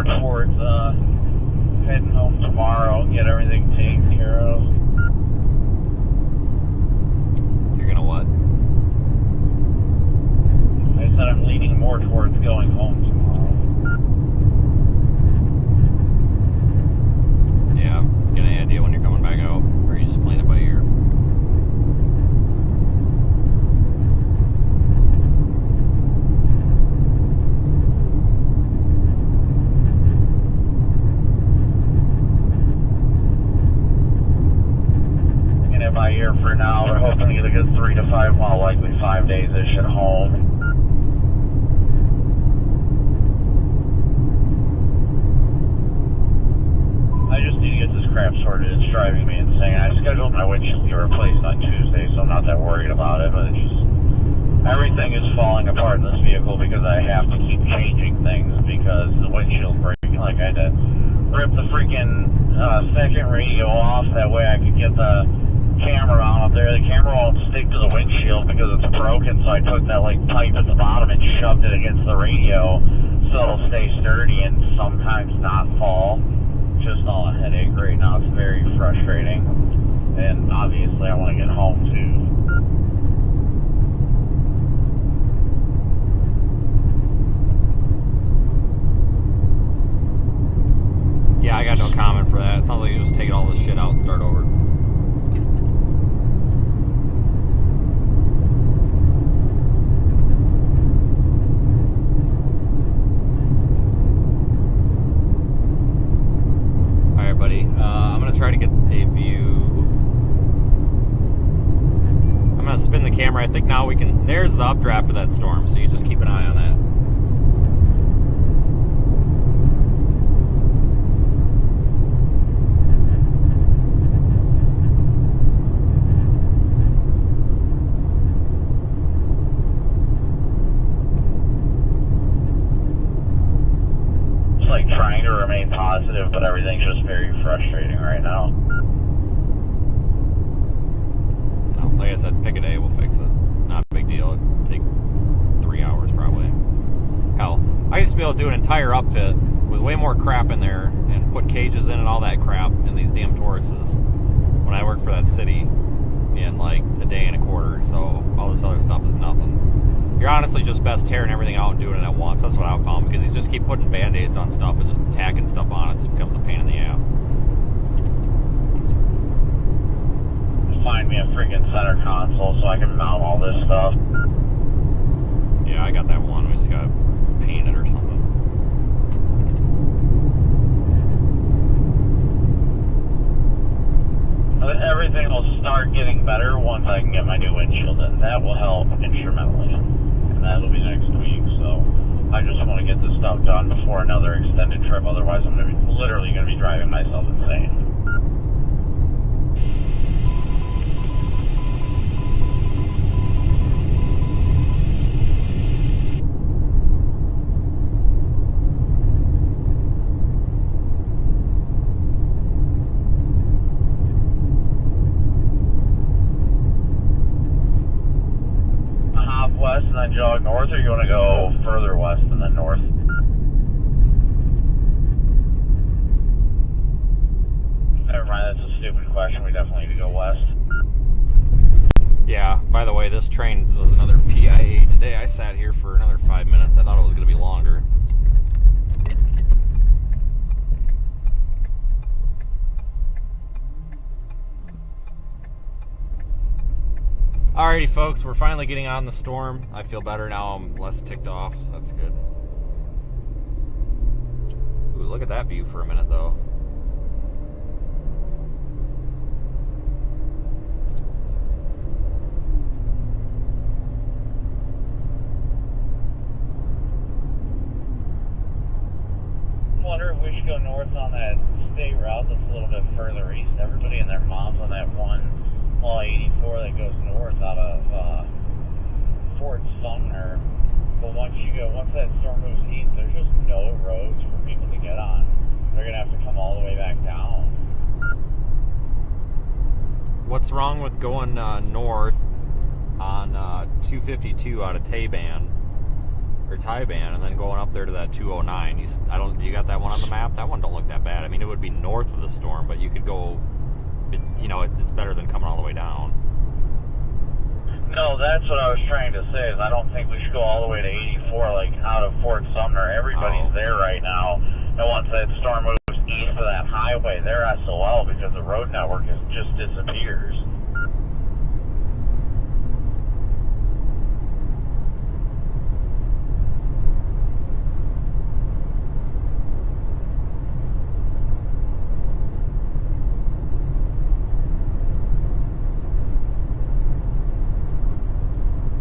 Towards heading home tomorrow and get everything taken care of. You're gonna what? I said I'm leaning more towards going home tomorrow. Yeah, get any idea when you're coming back out, or are you just playing it by ear? My year for now. We're hoping to get a good 3 to 5, well, likely 5 days-ish at home. I just need to get this crap sorted. It's driving me insane. I scheduled my windshield to get replaced on Tuesday, so I'm not that worried about it, but it's just, everything is falling apart in this vehicle because I have to keep changing things because the windshield's breaking. Like I had to rip the freaking second radio off, that way I could get the camera on up there. The camera won't stick to the windshield because it's broken, so I took that like pipe at the bottom and shoved it against the radio so it'll stay sturdy and sometimes not fall. Just all a headache right now. It's very frustrating, and obviously I want to get home too. Yeah, I got no comment for that. It sounds like you're just taking all this shit out and start over. I'm going to try to get a view. I'm going to spin the camera. I think now we can... There's the updraft of that storm, so you just keep an eye on that. Like trying to remain positive, but everything's just very frustrating right now. No, like I said, pick a day, we'll fix it. Not a big deal. It'll take 3 hours probably. Hell, I used to be able to do an entire upfit with way more crap in there and put cages in and all that crap in these damn Tauruses when I worked for that city in like a day and a quarter, so all this other stuff is nothing. You're honestly just best tearing everything out and doing it at once. That's what I've found, because you just keep putting band-aids on stuff and just tacking stuff on. It just becomes a pain in the ass. Find me a freaking center console so I can mount all this stuff. Yeah, I got that one. We just gotta paint it or something. Everything will start getting better once I can get my new windshield in. That will help instrumentally. And that'll be next week, so I just want to get this stuff done before another extended trip. Otherwise, I'm literally going to be driving myself insane. West and then jog north, or you want to go further west and then north? Never mind, that's a stupid question. We definitely need to go west. Yeah, by the way, this train was another PIA today. I sat here for another 5 minutes. I thought it was going to be longer. Alrighty, folks, we're finally getting on the storm. I feel better now. I'm less ticked off, so that's good. Ooh, look at that view for a minute, though. I wonder if we should go north on that state route that's a little bit further east. Everybody and their moms on that one, well, 84 that goes north out of Fort Sumner. But once that storm moves east, there's just no roads for people to get on. They're going to have to come all the way back down. What's wrong with going north on 252 out of Taiban and then going up there to that 209? You got that one on the map? That one don't look that bad. I mean, it would be north of the storm, but you could go. It's better than coming all the way down. No, that's what I was trying to say. Is I don't think we should go all the way to 84, like out of Fort Sumner. Everybody's there right now, and once that storm moves east of that highway, they're SOL because the road network just disappears.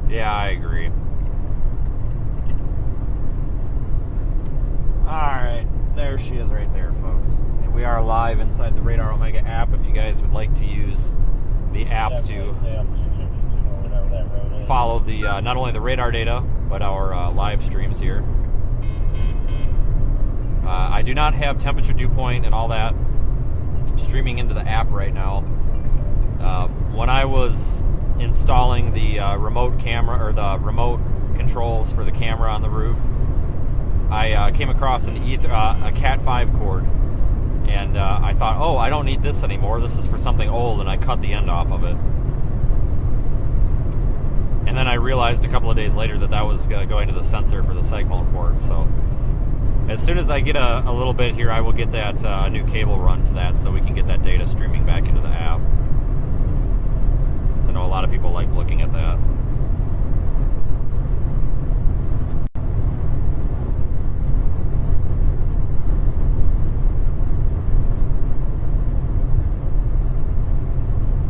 Yeah, I agree. Alright, there she is right there, folks. And we are live inside the Radar Omega app if you guys would like to use the app to follow the not only the radar data, but our live streams here. I do not have temperature dew point and all that streaming into the app right now. When I was installing the remote camera or the remote controls for the camera on the roof, I came across a Cat 5 cord, and I thought, oh, I don't need this anymore. This is for something old, and I cut the end off of it. And then I realized a couple of days later that was going to the sensor for the cyclone port. So as soon as I get a little bit here, I will get that new cable run to that so we can get that data streaming back into the app. I know a lot of people like looking at that.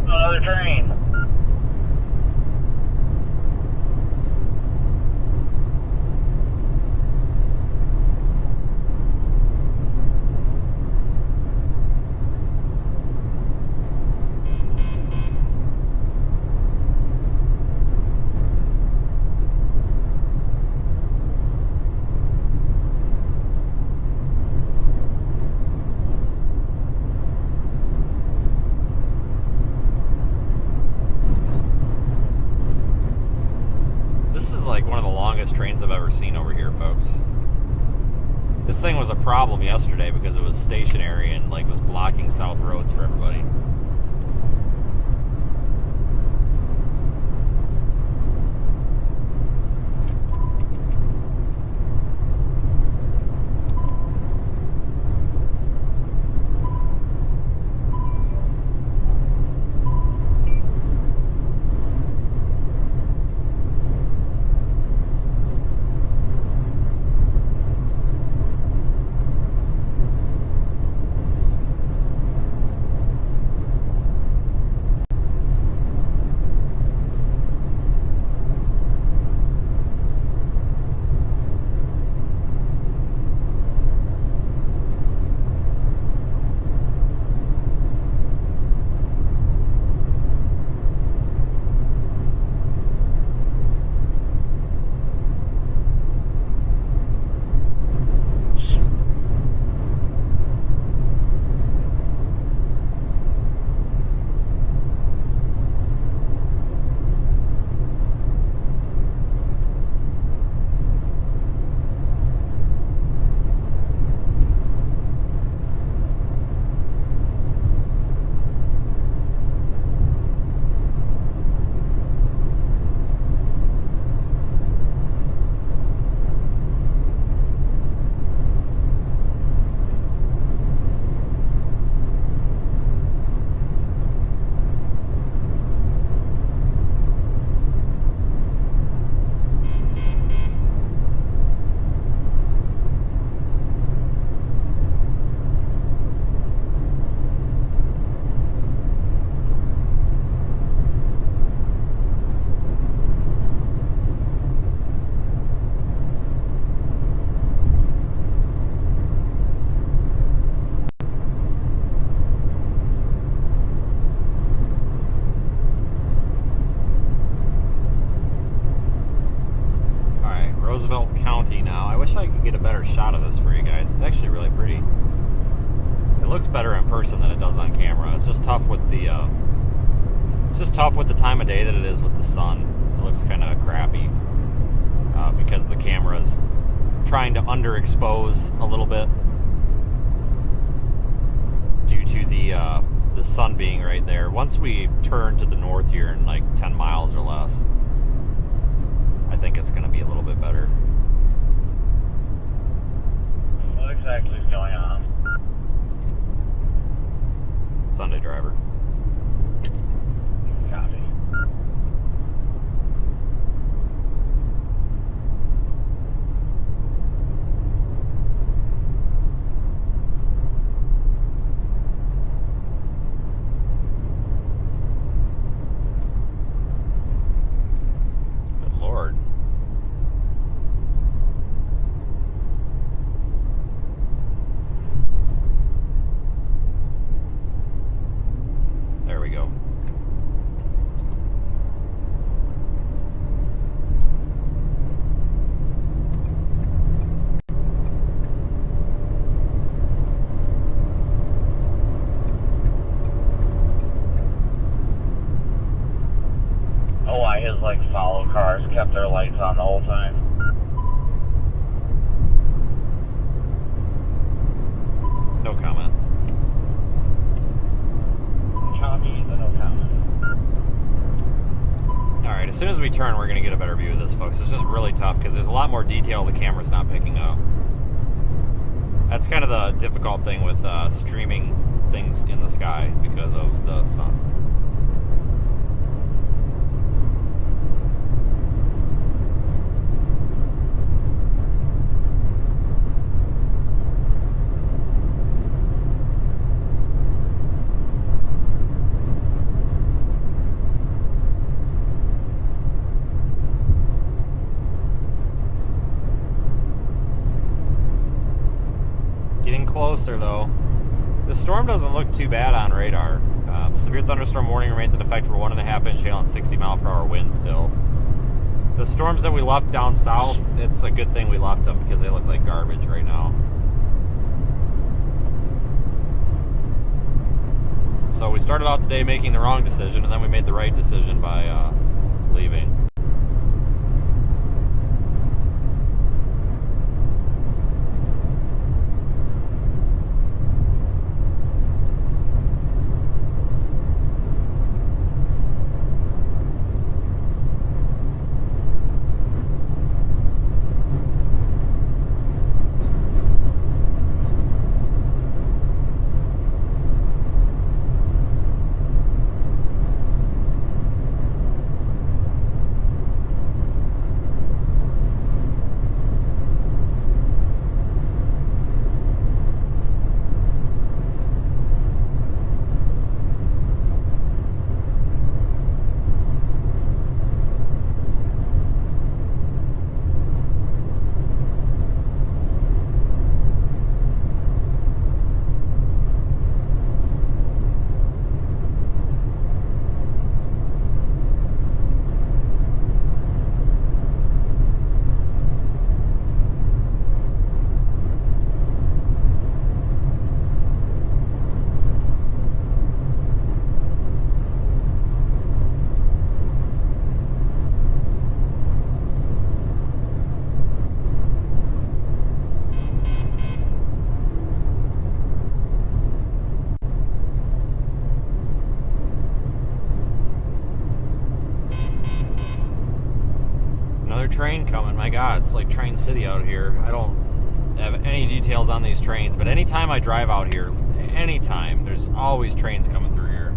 Another train. Trains I've ever seen over here, folks. This thing was a problem yesterday because it was stationary and was blocking south roads for everybody. Roosevelt County now. I wish I could get a better shot of this for you guys. It's actually really pretty. It looks better in person than it does on camera. It's just tough with the time of day that it is with the sun. It looks kind of crappy because the camera's trying to underexpose a little bit due to the sun being right there. Once we turn to the north here in like 10 miles or less, I think it's going to be a little bit better. What exactly is going on? Sunday driver. Copy. Good Lord. There we go. Oh, why his like follow cars kept their lights on the whole time? No comment. Copy, the no comment. Alright, as soon as we turn, we're going to get a better view of this, folks. It's just really tough because there's a lot more detail the camera's not picking up. That's kind of the difficult thing with streaming things in the sky because of the sun. Getting closer, though. The storm doesn't look too bad on radar. Severe thunderstorm warning remains in effect for 1.5 inch hail and 60 mile per hour wind still. The storms that we left down south, it's a good thing we left them because they look like garbage right now. So we started out the day making the wrong decision, and then we made the right decision by leaving. Train coming. My God, it's like Train City out here. I don't have any details on these trains, but anytime I drive out here, anytime, there's always trains coming through here.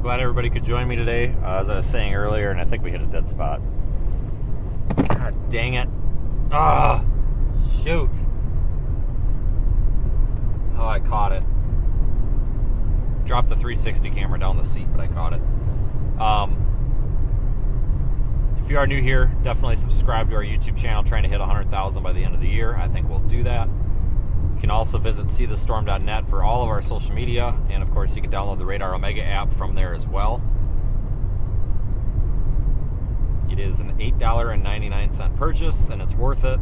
Glad everybody could join me today. As I was saying earlier, and I think we hit a dead spot. God dang it. Ah, shoot. Oh, I caught it. dropped the 360 camera down the seat, but I caught it. If you are new here, definitely subscribe to our YouTube channel, trying to hit 100,000 by the end of the year. I think we'll do that. You can also visit seethestorm.net for all of our social media, and of course you can download the Radar Omega app from there as well. It is an $8.99 purchase, and it's worth it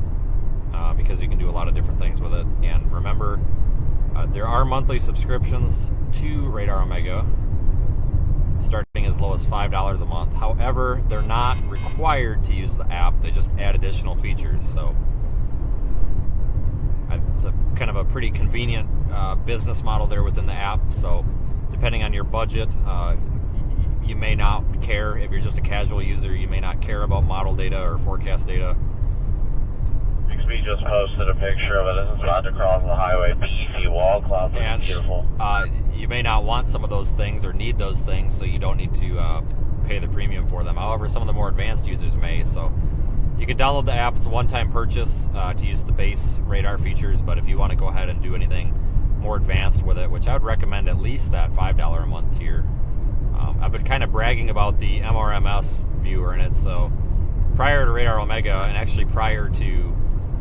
because you can do a lot of different things with it. And remember, there are monthly subscriptions to Radar Omega, starting as low as $5 a month. However, they're not required to use the app. They just add additional features. So it's a kind of a pretty convenient business model there within the app. So depending on your budget, you may not care. If you're just a casual user, you may not care about model data or forecast data. XB just posted a picture of it. This is about to cross the highway. Beefy wall clouds. And beautiful. You may not want some of those things or need those things, so you don't need to pay the premium for them. However, some of the more advanced users may. So you can download the app. It's a one-time purchase to use the base radar features, but if you want to go ahead and do anything more advanced with it, which I would recommend at least that $5 a month tier. I've been kind of bragging about the MRMS viewer in it. So prior to Radar Omega, and actually prior to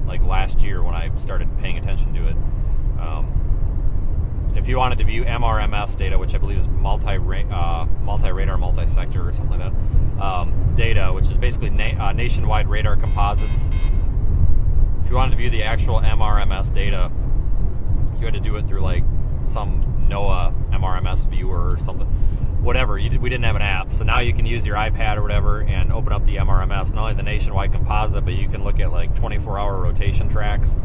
like last year when I started paying attention to it, if you wanted to view MRMS data, which I believe is multi-radar, multi-sector or something like that, data, which is basically nationwide radar composites. If you wanted to view the actual MRMS data, you had to do it through like some NOAA MRMS viewer or something. Whatever, we didn't have an app, so now you can use your iPad or whatever and open up the MRMS, not only the nationwide composite, but you can look at like 24-hour rotation tracks.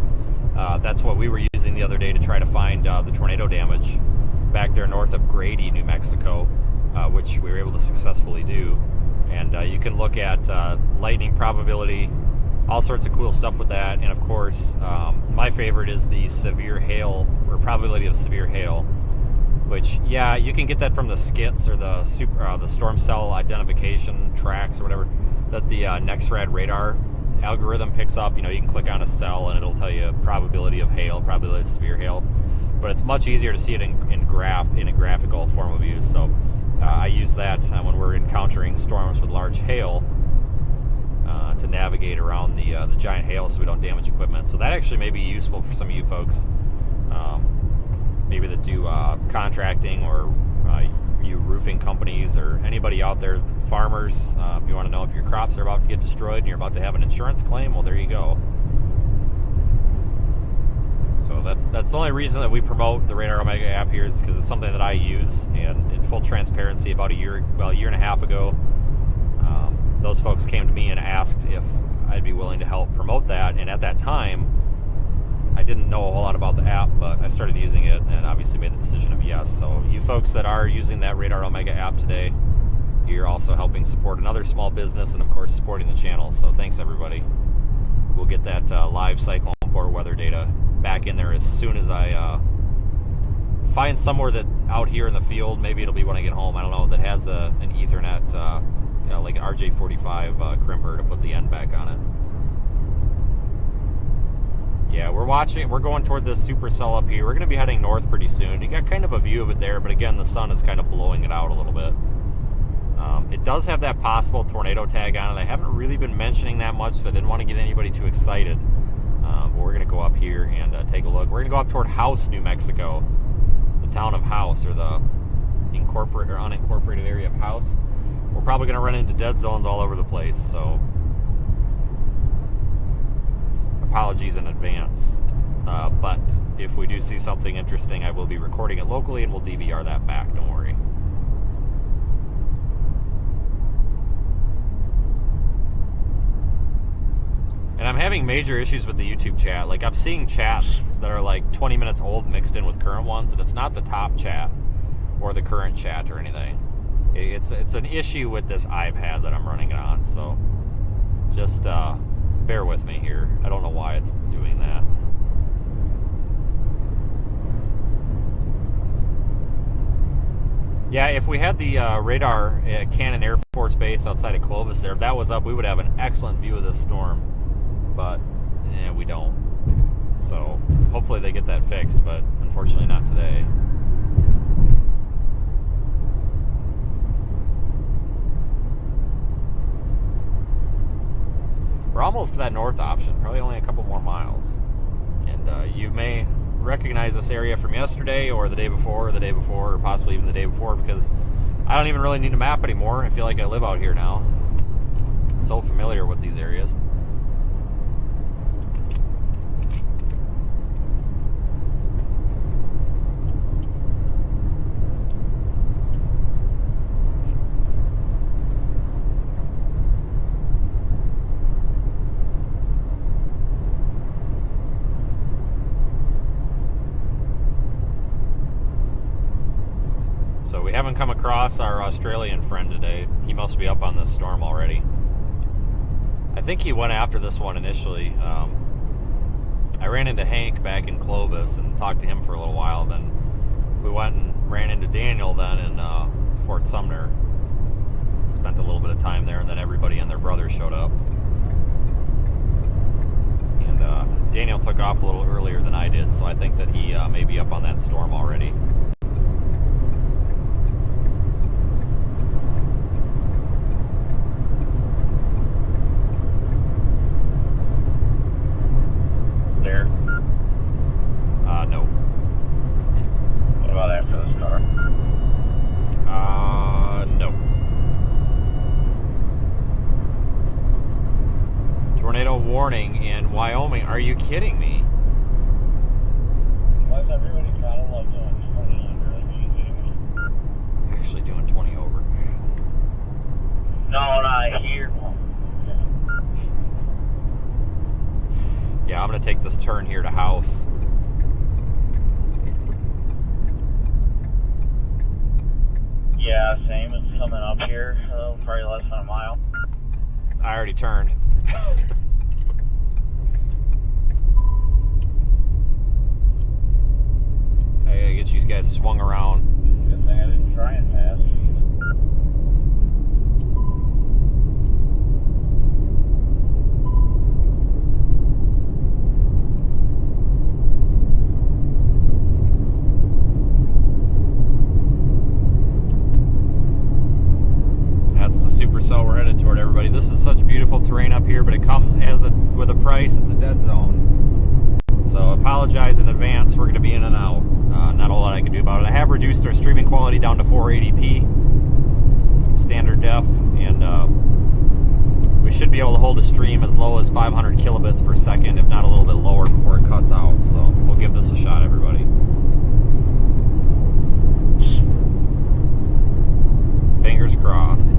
That's what we were using the other day to try to find the tornado damage back there north of Grady, New Mexico, which we were able to successfully do. And you can look at lightning probability, all sorts of cool stuff with that. And of course, my favorite is the severe hail, or probability of severe hail, which, yeah, you can get that from the skits or the storm cell identification tracks or whatever that the NexRad radar algorithm picks up. You know, you can click on a cell and it'll tell you probability of hail, probability of severe hail. But it's much easier to see it in a graphical form of use. So I use that when we're encountering storms with large hail to navigate around the giant hail so we don't damage equipment. So that actually may be useful for some of you folks. Maybe that do contracting, or you roofing companies, or anybody out there, farmers. If you want to know if your crops are about to get destroyed and you're about to have an insurance claim, well, there you go. So that's the only reason that we promote the Radar Omega app here, is because it's something that I use. And in full transparency, about a year and a half ago, those folks came to me and asked if I'd be willing to help promote that. And at that time, I didn't know a whole lot about the app, but I started using it and obviously made the decision of yes. So you folks that are using that Radar Omega app today, you're also helping support another small business and of course supporting the channel. So thanks everybody. We'll get that live cyclone polar weather data back in there as soon as I find somewhere that out here in the field, maybe it'll be when I get home, I don't know, that has an Ethernet, like an RJ45 crimper to put the end back on it. Yeah, we're going toward this supercell up here. We're going to be heading north pretty soon. You got kind of a view of it there, but again, the sun is kind of blowing it out a little bit. It does have that possible tornado tag on it. I haven't really been mentioning that much, so I didn't want to get anybody too excited. But we're going to go up here and take a look. We're going to go up toward House, New Mexico, the town of House, or the incorporated or unincorporated area of House. We're probably going to run into dead zones all over the place, so apologies in advance. But if we do see something interesting, I will be recording it locally and we'll DVR that back, don't worry. And I'm having major issues with the YouTube chat. Like, I'm seeing chats that are like 20 minutes old mixed in with current ones, and it's not the top chat or the current chat or anything. It's an issue with this iPad that I'm running it on, so just bear with me here. I don't know why it's doing that. Yeah, if we had the radar at Cannon Air Force Base outside of Clovis there, if that was up, we would have an excellent view of this storm. But we don't. So hopefully they get that fixed, but unfortunately not today. almost to that north option, probably only a couple more miles. And you may recognize this area from yesterday or the day before or the day before or possibly even the day before, because I don't even really need a map anymore. I feel like I live out here now. So familiar with these areas. So we haven't come across our Australian friend today. He must be up on this storm already. I think he went after this one initially. I ran into Hank back in Clovis and talked to him for a little while. Then we went and ran into Daniel then in Fort Sumner. Spent a little bit of time there, and then everybody and their brother showed up. And Daniel took off a little earlier than I did, so I think that he may be up on that storm already. There. No. What about after this car? No. Tornado warning in Wyoming. Are you kidding me? Why is everybody gotta love doing 20 under? Like, are you kidding me? I'm actually doing 20 over. No, not here. Yeah, I'm going to take this turn here to House. Yeah, same. It's coming up here. Probably less than a mile. I already turned. I gotta get you guys swung around. Good thing I didn't try and pass. That's the supercell we're headed toward, everybody. This is such beautiful terrain up here, but it comes with a price. It's a dead zone. So apologize in advance. We're going to be in and out. Not a whole lot I can do about it. I have reduced our streaming quality down to 480p standard def, and we should be able to hold a stream as low as 500 kilobits per second, if not a little bit lower, before it cuts out. So we'll give this a shot, everybody. Fingers crossed.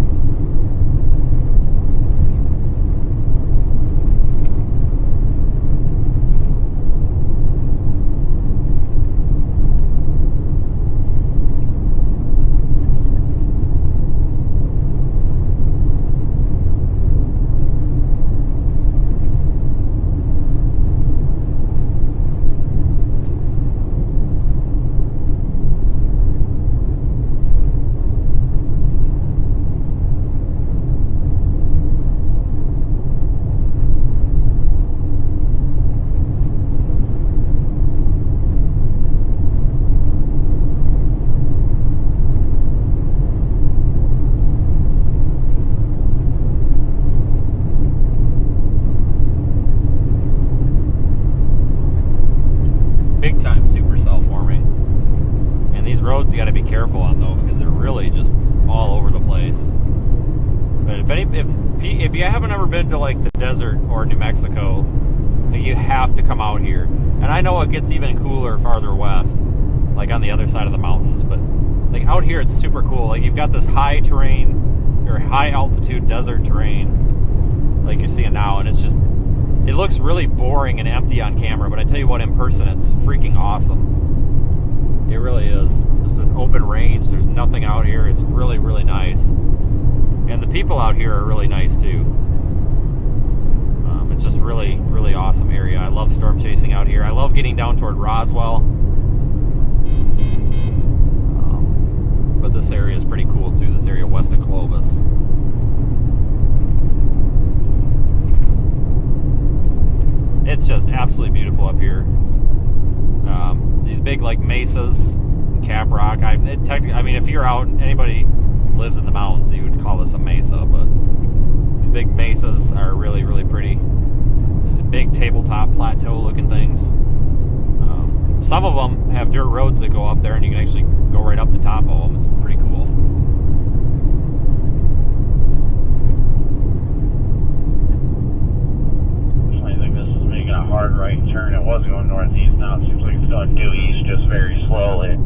Big time supercell forming. And these roads you got to be careful on though, because they're really just all over the place. But if you haven't ever been to like the desert or New Mexico, you have to come out here. And I know it gets even cooler farther west, like on the other side of the mountains, but like out here it's super cool. Like you've got this high terrain or high altitude desert terrain like you're seeing now, and it's just, it looks really boring and empty on camera, but I tell you what, in person, it's freaking awesome. It really is. This is open range. There's nothing out here. It's really, really nice. And the people out here are really nice, too. It's just really, really awesome area. I love storm chasing out here. I love getting down toward Roswell. But this area is pretty cool, too. This area west of Clovis. It's just absolutely beautiful up here. These big like mesas, Cap Rock. I mean, if you're out, anybody lives in the mountains, you would call this a mesa. But these big mesas are really, really pretty. These big tabletop plateau looking things. Some of them have dirt roads that go up there, and you can actually go right up the top of them. It's pretty cool. I think this is making a hard right turn. It was going northeast, now it seems like it's going due east just very slowly.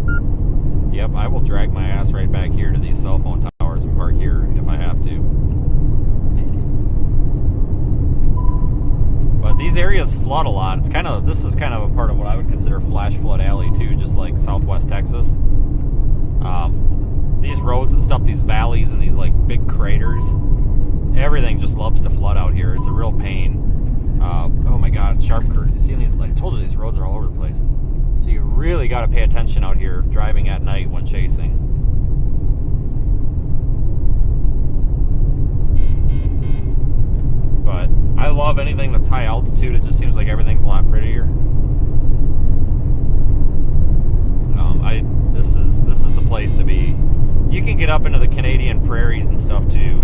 Yep, I will drag my ass right back here to these cell phone towers and park here if I have to. But these areas flood a lot. This is kind of a part of what I would consider flash flood alley too, just like Southwest Texas. These roads and stuff, these valleys and these like big craters, everything just loves to flood out here. It's a real pain. Oh my God, sharp curve. You see these? Like I told you, these roads are all over the place. So you really got to pay attention out here driving at night when chasing. But I love anything that's high altitude. It just seems like everything's a lot prettier. This is the place to be. You can get up into the Canadian prairies and stuff too.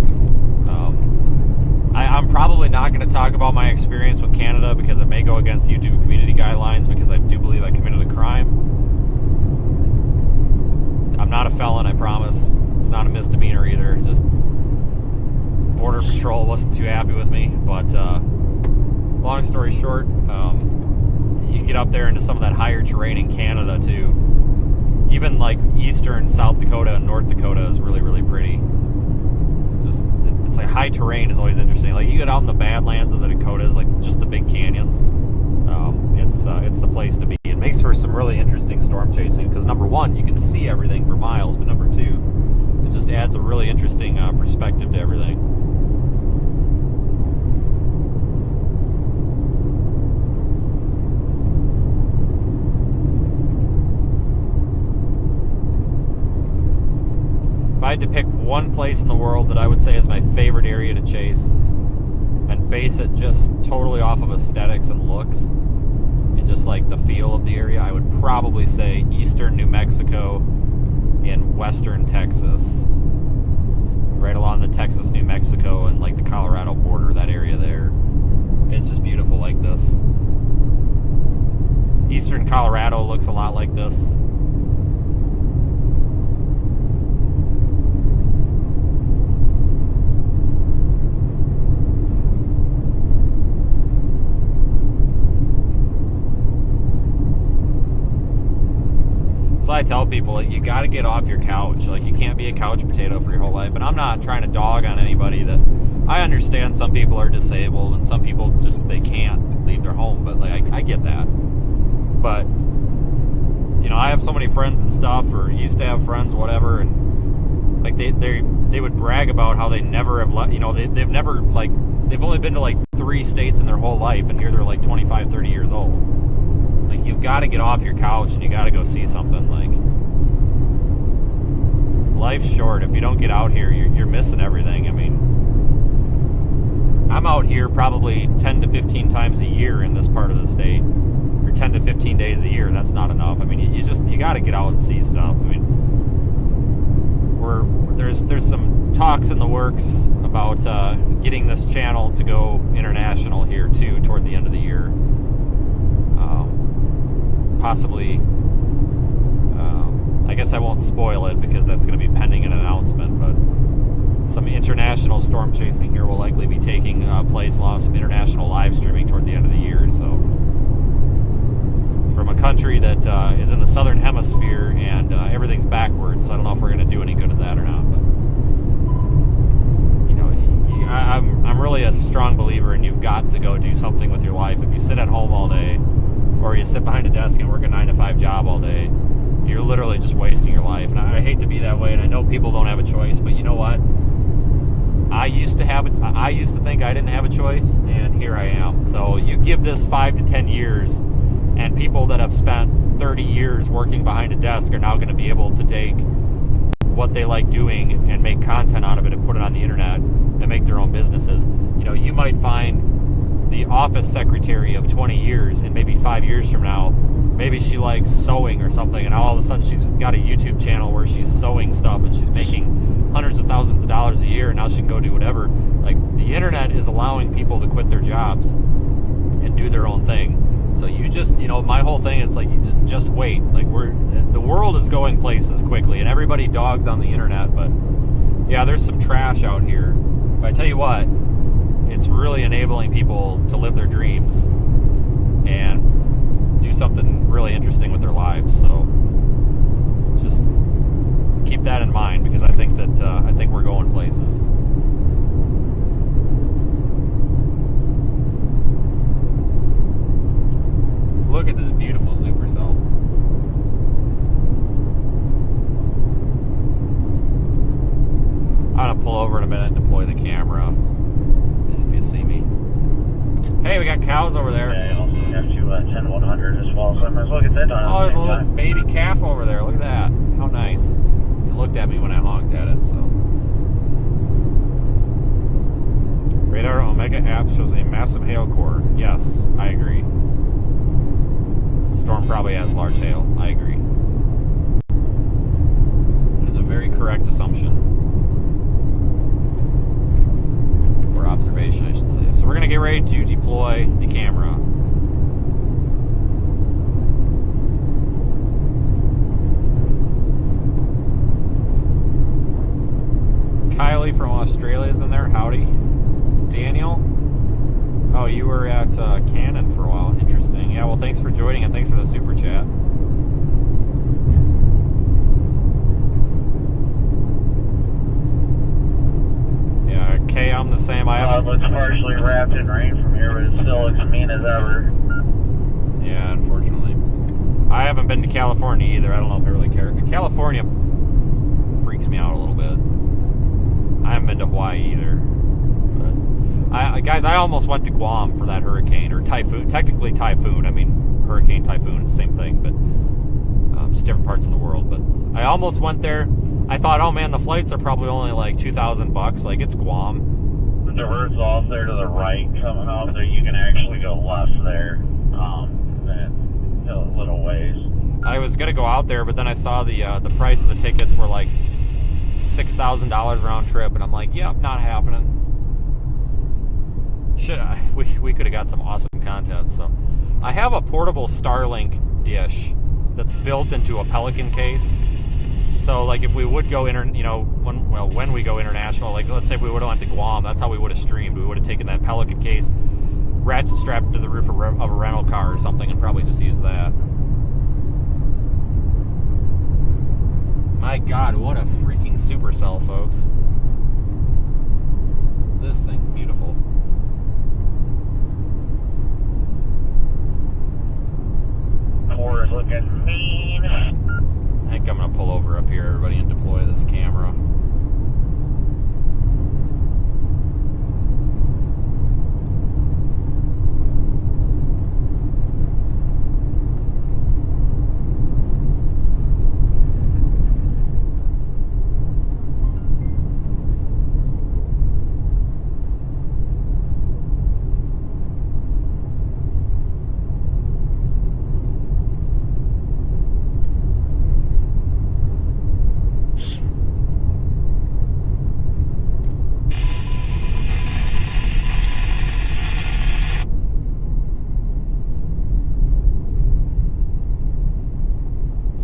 I'm probably not going to talk about my experience with Canada because it may go against YouTube community guidelines, because I do believe I committed a crime. I'm not a felon, I promise. It's not a misdemeanor either. Just Border Patrol wasn't too happy with me. But long story short, you get up there into some of that higher terrain in Canada too. Even like eastern South Dakota and North Dakota is really, really pretty. It's like high terrain is always interesting. Like you get out in the Badlands of the Dakotas, like just the big canyons. It's the place to be. It makes for some really interesting storm chasing because number one, you can see everything for miles, but number two, it just adds a really interesting perspective to everything. If I had to pick one place in the world that I would say is my favorite area to chase and base it just totally off of aesthetics and looks and just like the feel of the area, I would probably say eastern New Mexico and western Texas. Right along the Texas, New Mexico, and like the Colorado border, that area there. It's just beautiful like this. Eastern Colorado looks a lot like this. So I tell people, like, you got to get off your couch. Like, you can't be a couch potato for your whole life. And I'm not trying to dog on anybody. That I understand some people are disabled and some people just, they can't leave their home. But like, I get that. But you know, I have so many friends and stuff, or used to have friends, whatever, and like they would brag about how they never have left. You know, they've never, like, they've only been to like 3 states in their whole life, and here they're like 25, 30 years old. Like, you've got to get off your couch and you got to go see something. Like, life's short. If you don't get out here, you're missing everything. I mean, I'm out here probably 10 to 15 times a year in this part of the state, or 10 to 15 days a year. That's not enough. I mean, you got to get out and see stuff. I mean, there's some talks in the works about getting this channel to go international here too toward the end of the year. Possibly, I guess I won't spoil it because that's going to be pending an announcement, but some international storm chasing here will likely be taking place along with some international live streaming toward the end of the year. So from a country that is in the southern hemisphere and everything's backwards, so I don't know if we're going to do any good at that or not. But you know, I'm really a strong believer in you've got to go do something with your life. If you sit at home all day, or you sit behind a desk and work a 9-to-5 job all day, you're literally just wasting your life. And I hate to be that way, and I know people don't have a choice, but you know what? I used to think I didn't have a choice, and here I am. So you give this 5 to 10 years, and people that have spent 30 years working behind a desk are now going to be able to take what they like doing and make content out of it and put it on the internet and make their own businesses. You know, you might find the office secretary of 20 years, and maybe 5 years from now, maybe she likes sewing or something, and all of a sudden she's got a YouTube channel where she's sewing stuff and she's making hundreds of thousands of dollars a year, and now she can go do whatever. Like, the internet is allowing people to quit their jobs. and do their own thing. So you just, my whole thing is like, you just wait. Like the world is going places quickly, and everybody dogs on the internet, but yeah, there's some trash out here. But I tell you what, it's really enabling people to live their dreams and do something really interesting with their lives. So just keep that in mind, because I think we're going places. Look at this beautiful supercell. I'm gonna pull over in a minute and deploy the camera. If you see me. Hey, we got cows over there. Okay, also have to 10-100 as well, so I might as well get that done. Oh, there's a little baby calf over there. Look at that. How nice. It looked at me when I honked at it, so. Radar Omega app shows a massive hail core. Yes, I agree. Storm probably has large hail. I agree. It is a very correct assumption. Or observation, I should say. So we're going to get ready to deploy the camera. Kylie from Australia is in there. Howdy. Daniel. Oh, you were at Canon for a while. Interesting. Yeah, well, thanks for joining and thanks for the super chat. Yeah, Kay, I'm the same. It looks partially wrapped in rain from here, but it still looks mean as ever. Yeah, unfortunately. I haven't been to California either. I don't know if I really care. California freaks me out a little bit. I haven't been to Hawaii either. Guys, I almost went to Guam for that hurricane, or typhoon. Technically typhoon. I mean, hurricane, typhoon, same thing, but just different parts of the world. But I almost went there. I thought, oh man, the flights are probably only like $2,000. Like, it's Guam. The divert's off there to the right, coming off there. You can actually go left there, and a little ways. I was gonna go out there, but then I saw the price of the tickets were like $6,000 round trip, and I'm like, yep, not happening. We could have got some awesome content. So I have a portable Starlink dish that's built into a Pelican case. So like if we would go when we go international, like let's say if we would have went to Guam, that's how we would have streamed. We would have taken that Pelican case, ratchet strapped it to the roof of a rental car or something, and probably just used that. My God, what a freaking supercell, folks. This thing's beautiful. Core is looking mean. I think I'm going to pull over up here, everybody, and deploy this camera.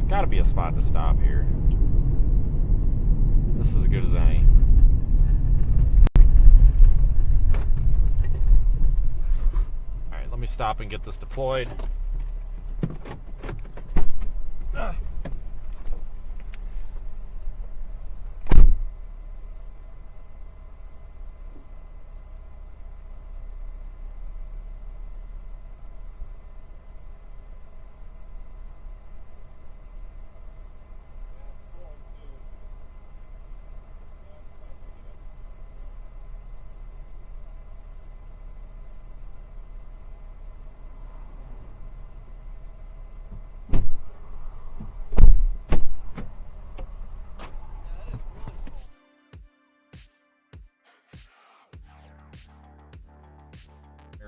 Got to be a spot to stop here. This is as good as any. Alright, let me stop and get this deployed.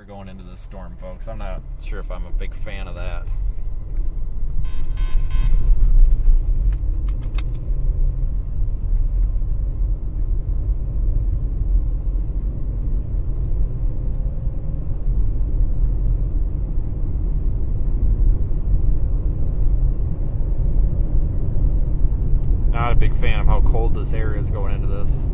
Going into this storm, folks. I'm not sure if I'm a big fan of that. cold this area is going into this.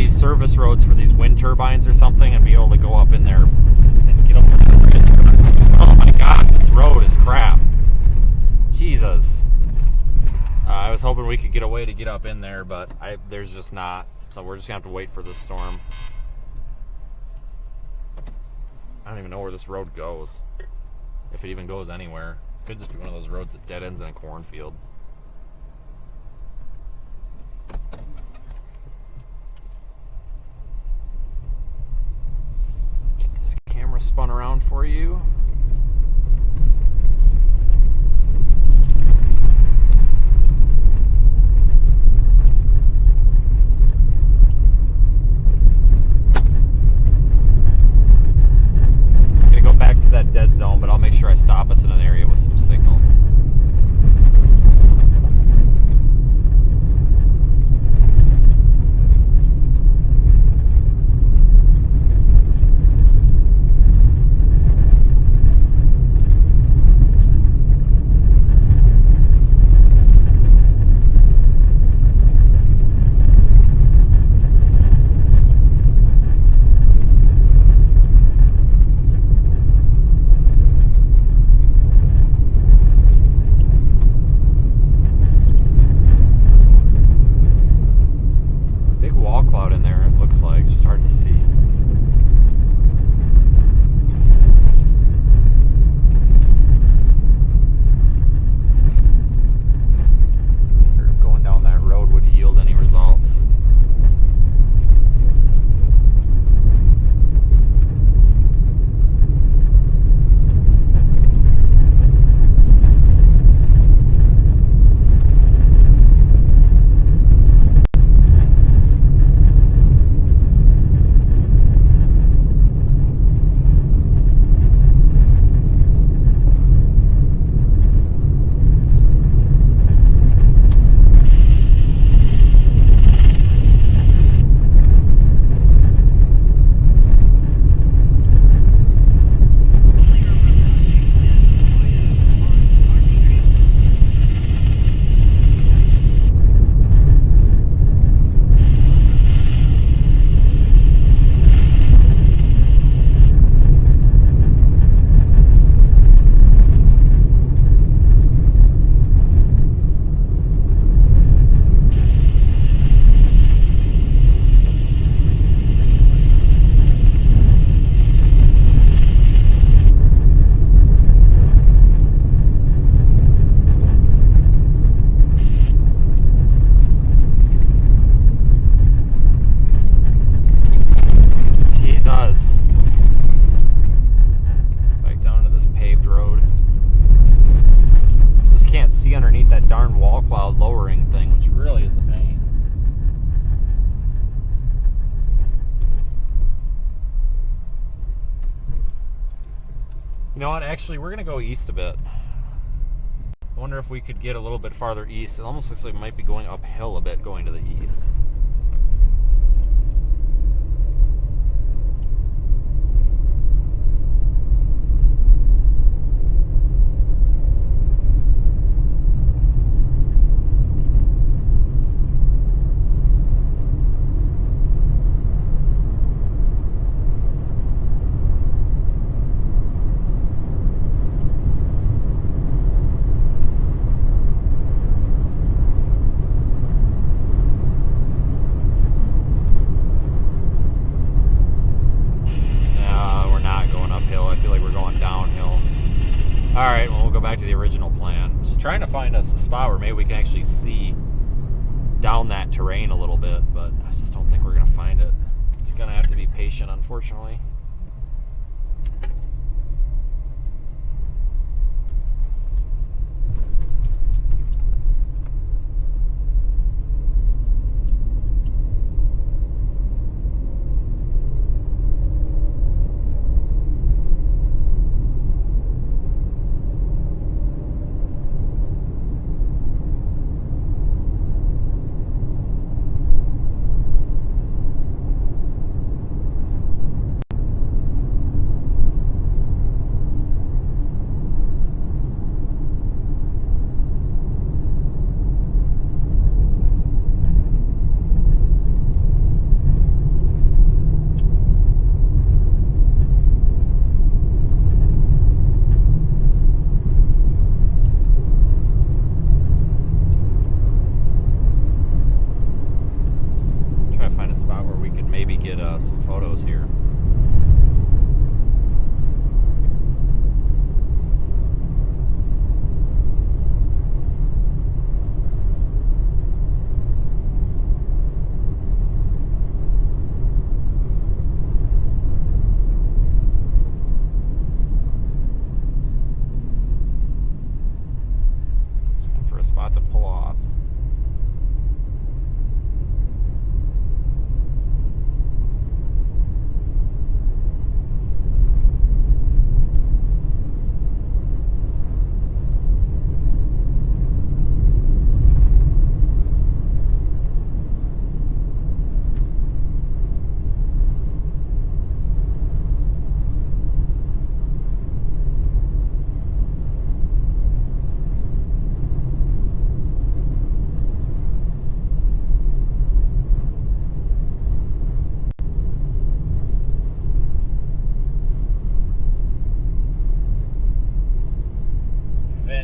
Service roads for these wind turbines or something and be able to go up in there and get over that bridge. Oh my god, this road is crap. Jesus. I was hoping we could get a way to get up in there, but there's just not. So we're just gonna have to wait for this storm. I don't even know where this road goes. If it even goes anywhere. Could just be one of those roads that dead ends in a cornfield. Spun around for you. Gonna go back to that dead zone, but I'll make sure I stop us in an area with some signal. know what? Actually, we're gonna go east a bit. I wonder if we could get a little bit farther east. It almost looks like we might be going uphill a bit going to the east. Alright, well, we'll go back to the original plan. Just trying to find us a spot where maybe we can actually see down that terrain a little bit, but I just don't think we're going to find it. It's going to have to be patient, unfortunately. Some photos here. Just looking for a spot to pull off.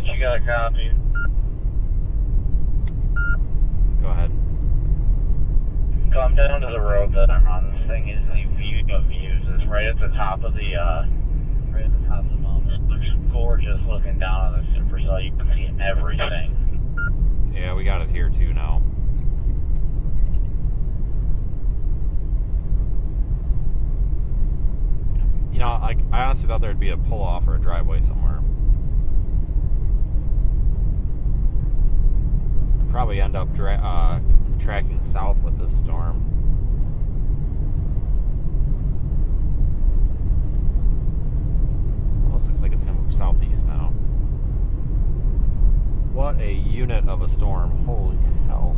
You got a copy. Go ahead. Come down to the road that I'm on. This thing is the view of views. It's right at the top of the mountain. It's gorgeous looking down on the supercell. You can see everything. Yeah, we got it here too now. You know, I honestly thought there'd be a pull-off or a driveway somewhere. Probably end up tracking south with this storm. Almost looks like it's going to move southeast now. What a unit of a storm. Holy hell.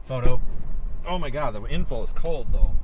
Photo. Oh my god, the info is cold though.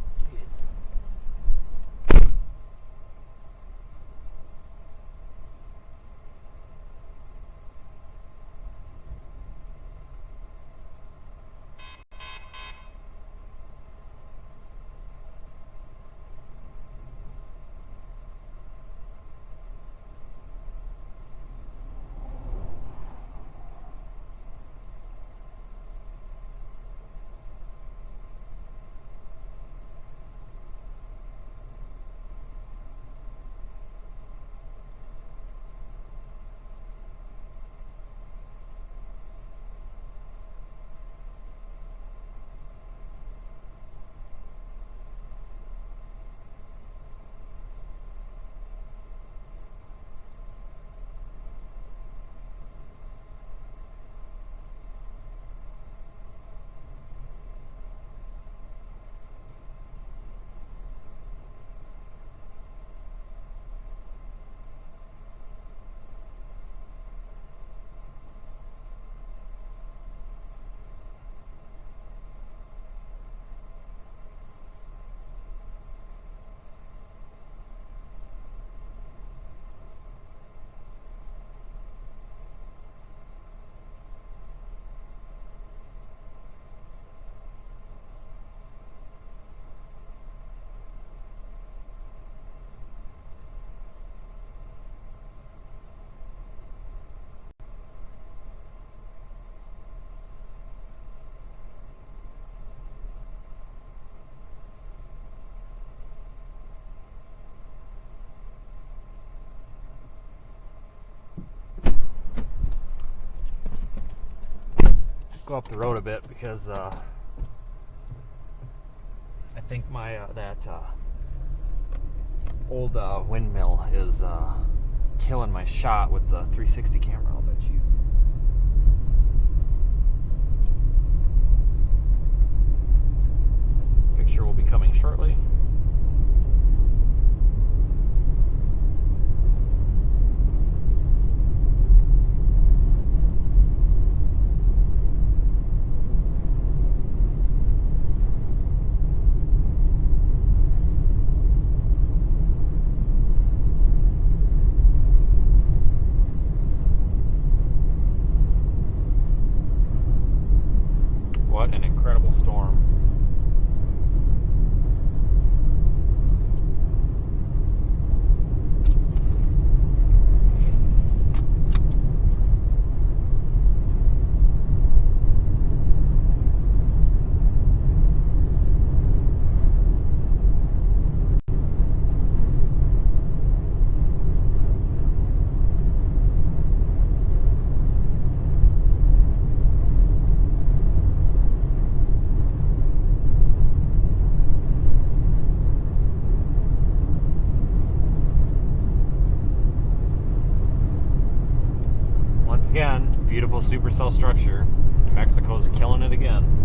go up the road a bit because I think my that old windmill is killing my shot with the 360 camera, I'll bet you. Picture will be coming shortly. What an incredible storm. Once again, beautiful supercell structure. New Mexico's killing it again.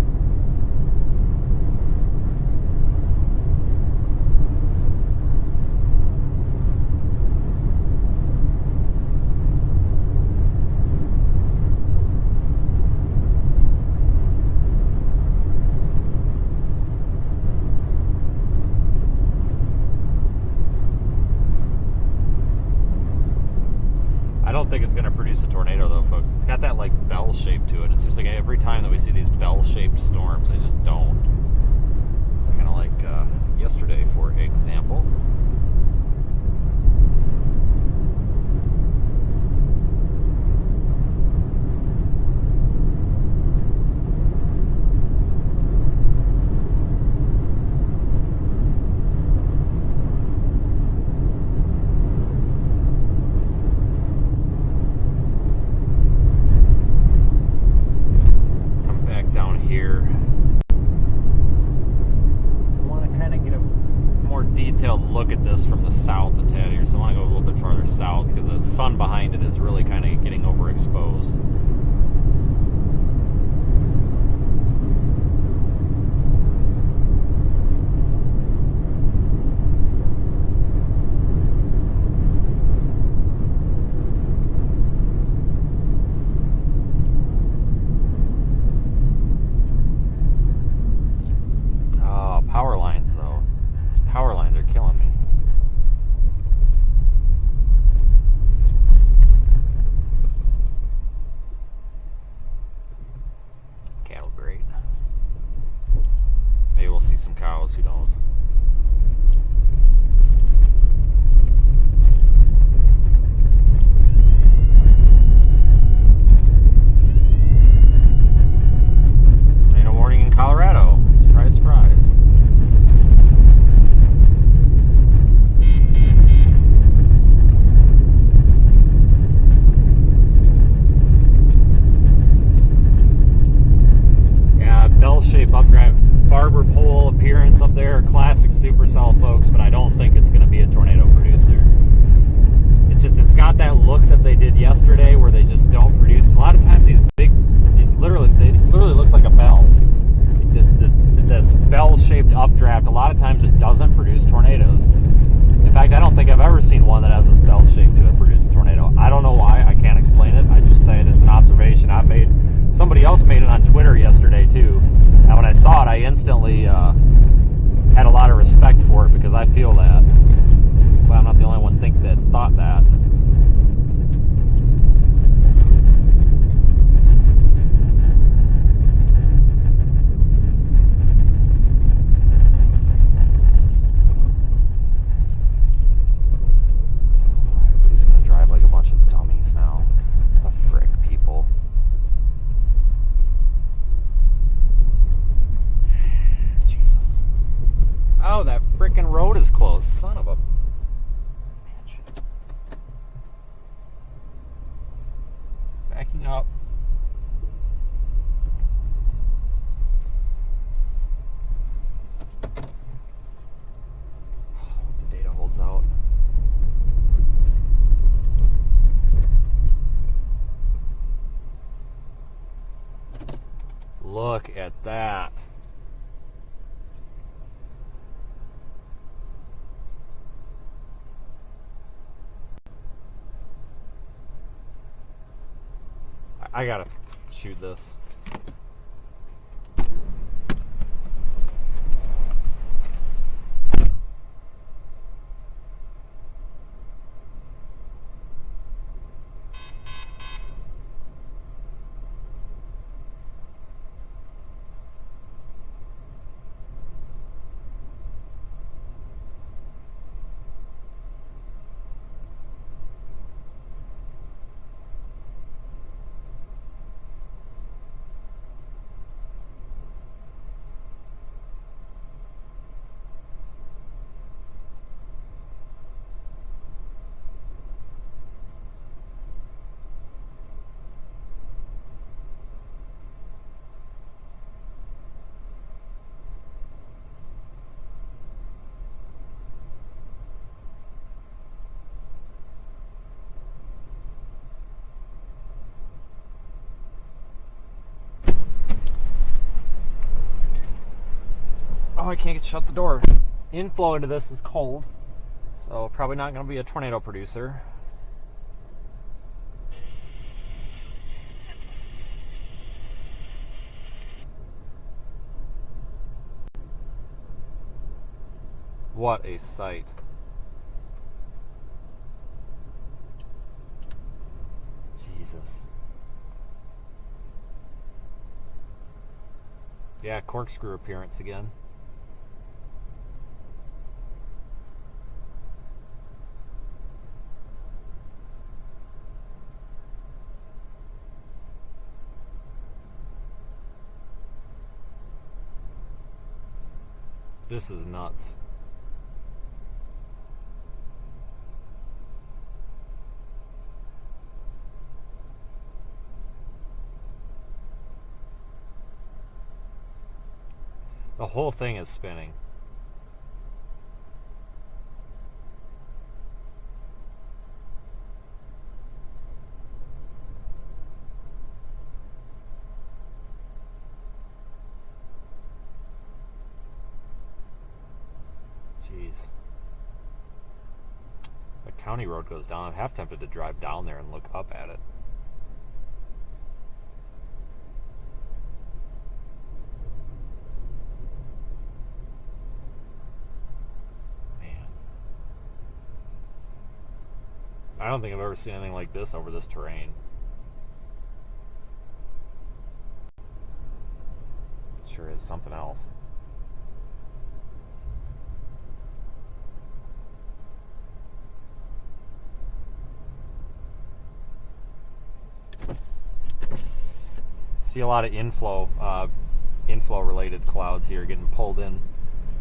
I don't think it's going to produce a tornado though, folks. It's got that like bell shape to it. It seems like every time that we see these bell-shaped storms, they just don't. Kind of like yesterday, for example. Look at this from the south a tad here, so I want to go a little bit farther south because the sun behind it is really kind of getting overexposed. Oh, power lines though. These power lines are killing me. Cattle great. Maybe we'll see some cows, who knows. Tornado warning in Colorado. Surprise, surprise. Bell-shaped updrive, barber pole appearance up there, classic supercell, folks, but I don't think it's going to be a tornado producer. It's just, it's got that look that they did yesterday where they just don't produce. A lot of times these literally looks like a bell. This bell-shaped updraft a lot of times just doesn't produce tornadoes. In fact, I don't think I've ever seen one that has this bell shape to it produce a tornado. I don't know why, I can't explain it. I just say it's an observation I've made. Somebody else made it on Twitter yesterday too, and when I saw it, I instantly had a lot of respect for it because I feel that. Well, I'm not the only one that thought that. Everybody's gonna drive like a bunch of dummies now. What the frick, people? Oh, that frickin' road is closed. Son of a bitch. Backing up. I gotta shoot this. Oh, I can't shut the door. Inflow into this is cold, so probably not going to be a tornado producer. What a sight. Jesus. Yeah, corkscrew appearance again. This is nuts. The whole thing is spinning. Jeez. The county road goes down. I'm half tempted to drive down there and look up at it. Man. I don't think I've ever seen anything like this over this terrain. Sure is something else. See a lot of inflow related clouds here getting pulled in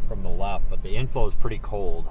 from the left, but the inflow is pretty cold.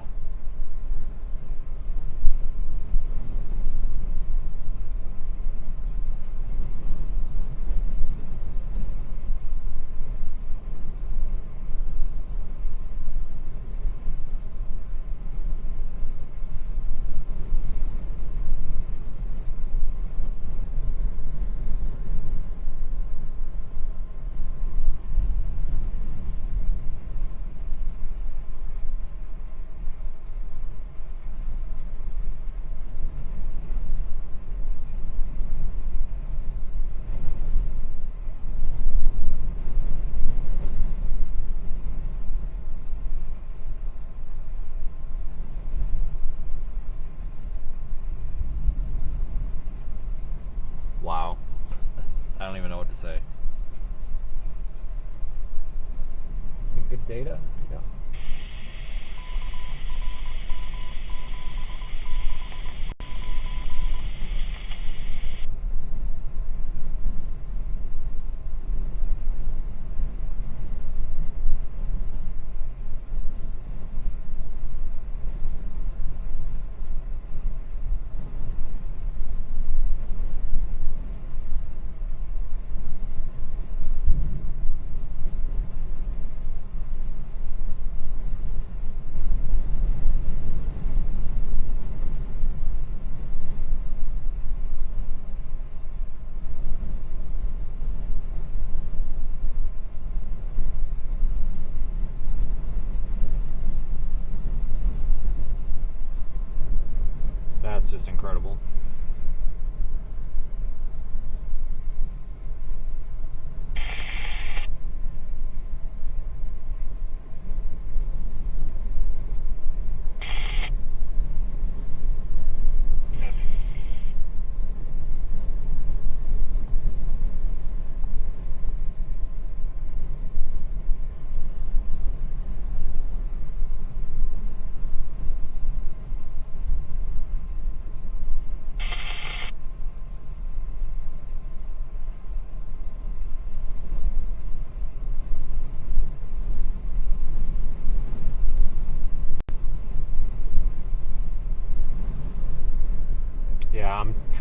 Wow. I don't even know what to say. Good data? Yeah. That's just incredible.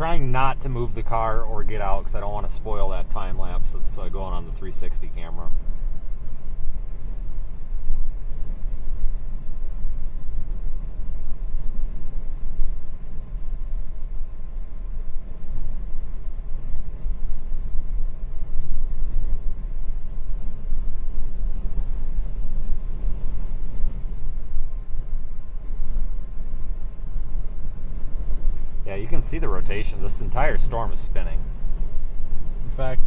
trying not to move the car or get out because I don't want to spoil that time lapse that's going on the 360 camera. Yeah, you can see the rotation. This entire storm is spinning. In fact,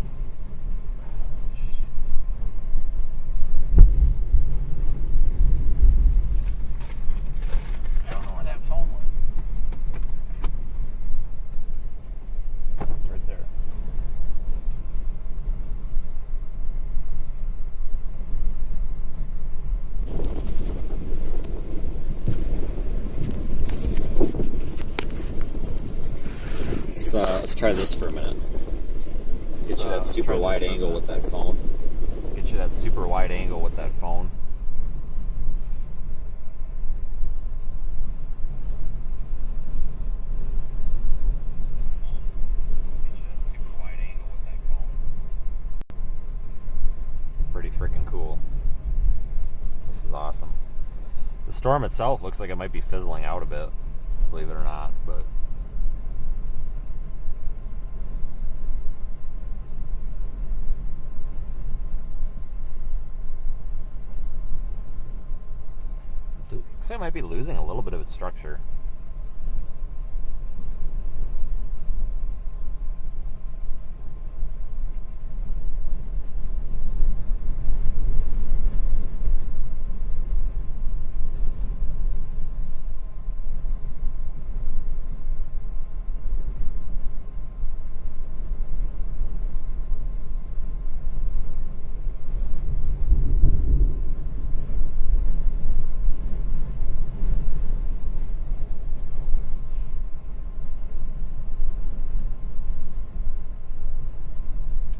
I don't know where that phone went. It's right there. Let's try this for a minute. Get you that super wide angle with that phone. Get you that super wide angle with that phone. Pretty freaking cool. This is awesome. The storm itself looks like it might be fizzling out a bit, believe it or not, but looks like it might be losing a little bit of its structure.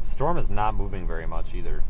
Storm is not moving very much either.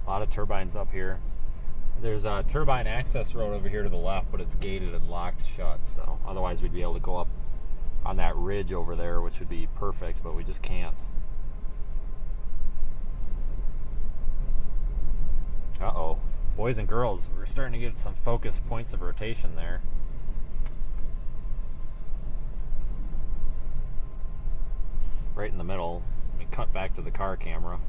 A lot of turbines up here. There's a turbine access road over here to the left, but it's gated and locked shut, so otherwise we'd be able to go up on that ridge over there, which would be perfect, but we just can't. Uh-oh. Boys and girls, we're starting to get some focus points of rotation there. Right in the middle. Let me cut back to the car camera.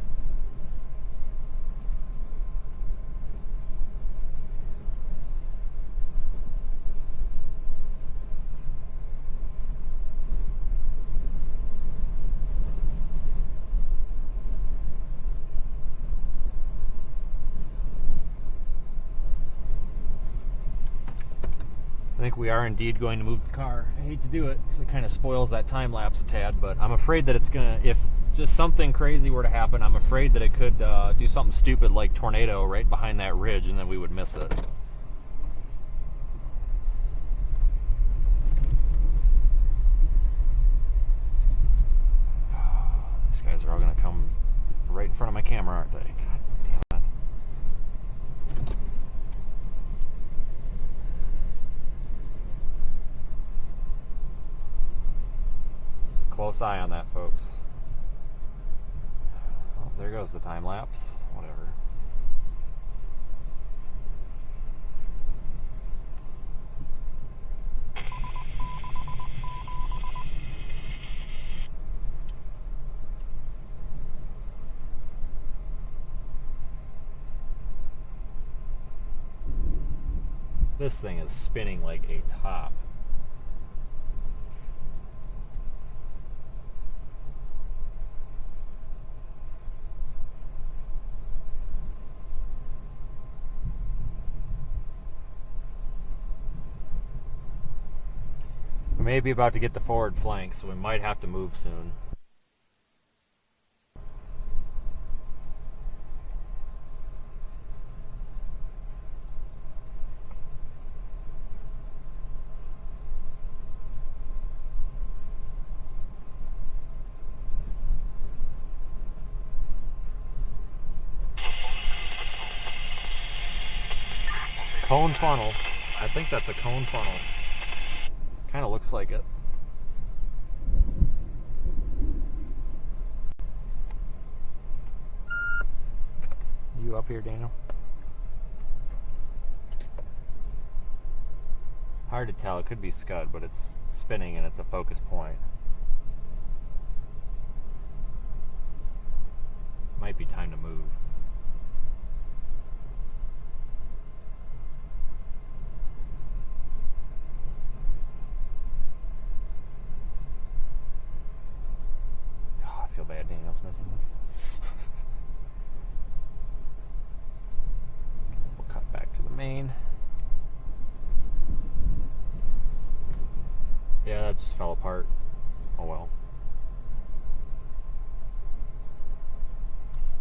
I think we are indeed going to move the car. I hate to do it because it kind of spoils that time lapse a tad, but I'm afraid that it's gonna, if just something crazy were to happen, I'm afraid that it could do something stupid like tornado right behind that ridge, and then we would miss it. These guys are all gonna come right in front of my camera, aren't they? God damn it. Close eye on that, folks. Oh, there goes the time lapse. Whatever. This thing is spinning like a top. may be about to get the forward flank, so we might have to move soon. Cone funnel. I think that's a cone funnel. Kind of looks like it. You up here, Daniel? Hard to tell. It could be Scud, but it's spinning and it's a focus point. Might be time to move. I feel bad Daniel's missing this. We'll cut back to the main. Yeah, that just fell apart. Oh well.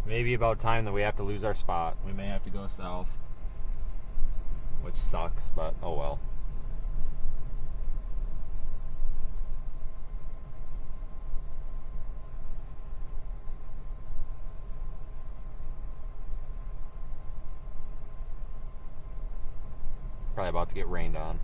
Maybe about time that we have to lose our spot. We may have to go south. Which sucks, but oh well. Probably about to get rained on.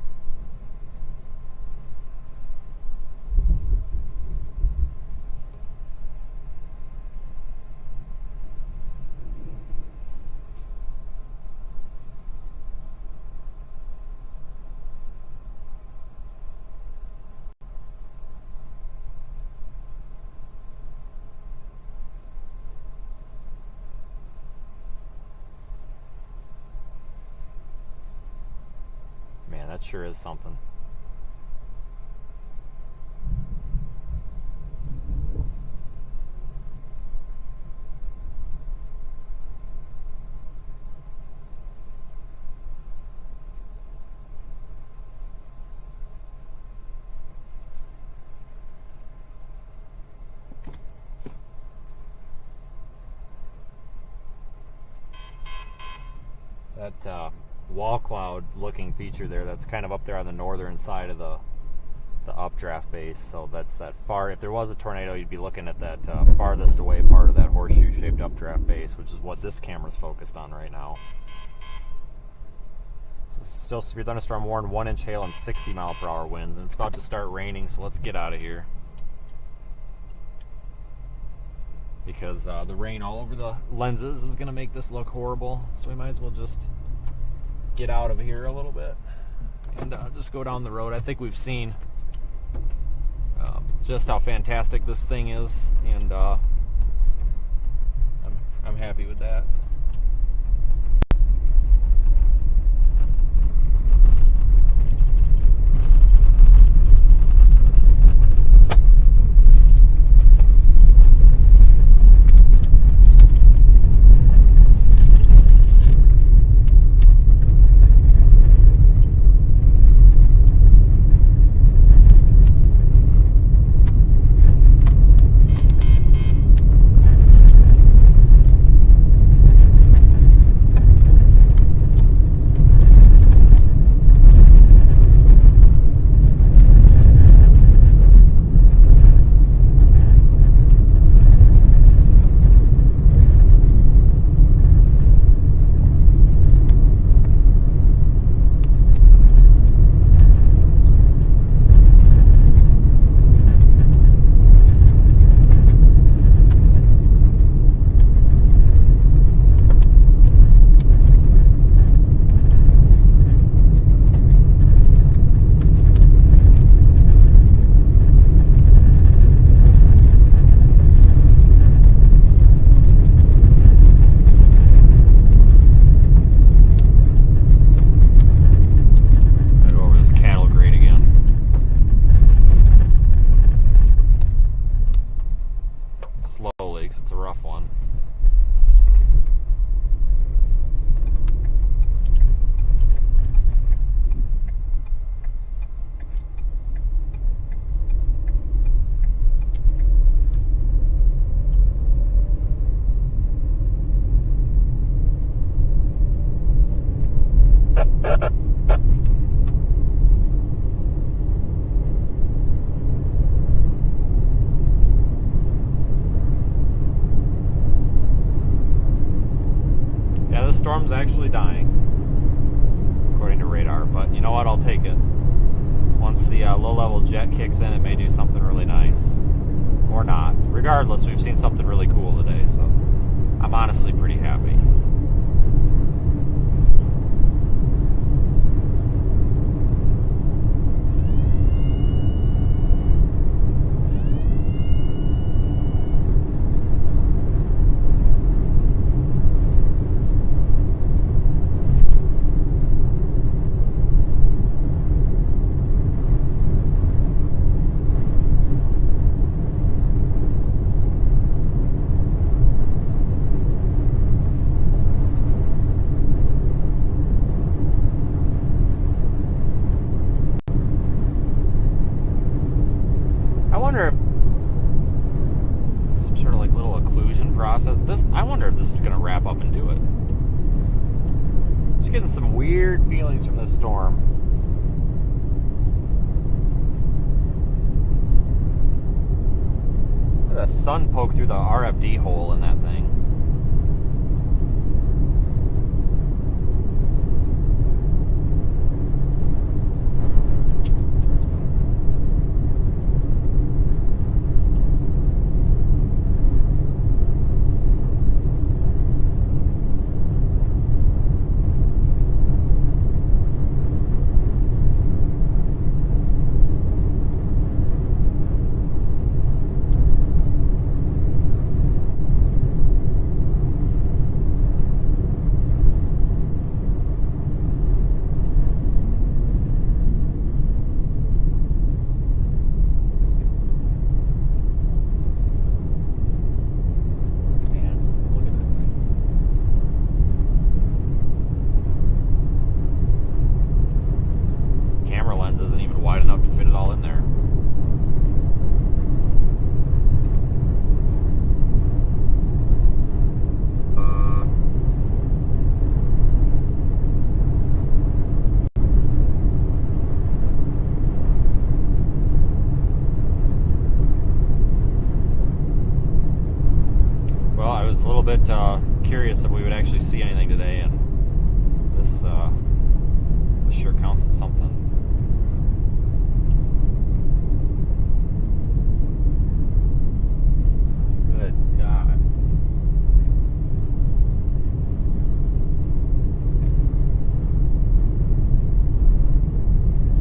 Man, that sure is something. That wall cloud looking feature there, that's kind of up there on the northern side of the updraft base. So that's that far, if there was a tornado, you'd be looking at that farthest away part of that horseshoe shaped updraft base, which is what this camera's focused on right now. So still severe thunderstorm warned, 1-inch hail and 60-mile-per-hour winds, and it's about to start raining, so let's get out of here. Because the rain all over the lenses is going to make this look horrible. So we might as well just get out of here a little bit and just go down the road. I think we've seen just how fantastic this thing is, and I'm happy with that. storm's actually dying, according to radar. But you know what? I'll take it. Once the low-level jet kicks in, it may do something really nice. Or not. Regardless, we've seen something really cool today, so I'm honestly pretty happy. Some sort of like little occlusion process. I wonder if this is going to wrap up and do it. Just getting some weird feelings from this storm. Look at the sun poke through the RFD hole in that thing. Isn't even wide enough to fit it all in there. Well, I was a little bit curious if we would actually see anything today, and this sure counts as something.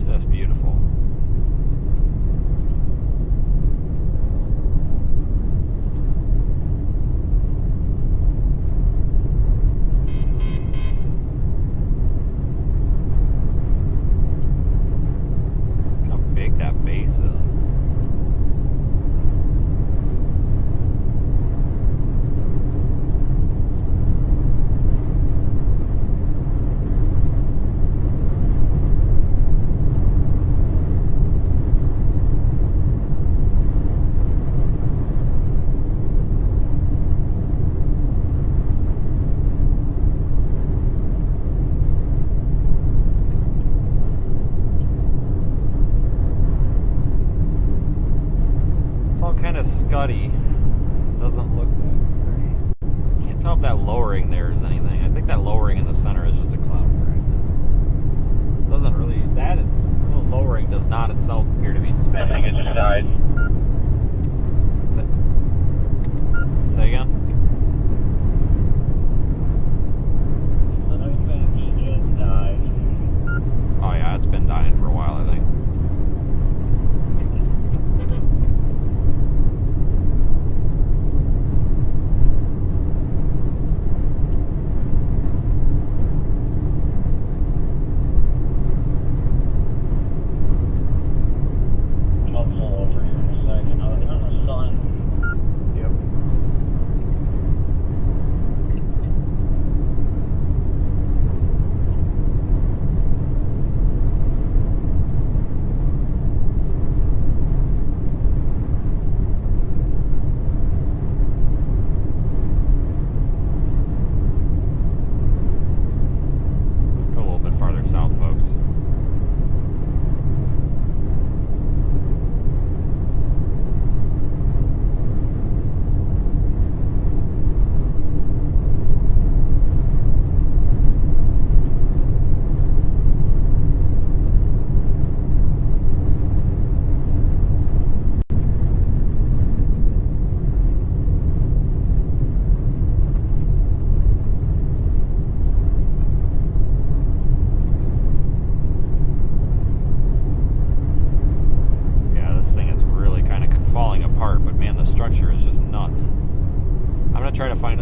Just beautiful. Look how big that base is. Kind of scuddy. Doesn't look that pretty. Can't tell if that lowering there is anything. I think that lowering in the center is just a cloud corrector. Doesn't really. That is little lowering does not itself appear to be I spinning. think it just died. Say again. I think it just died. Oh yeah, it's been dying for a while, I think.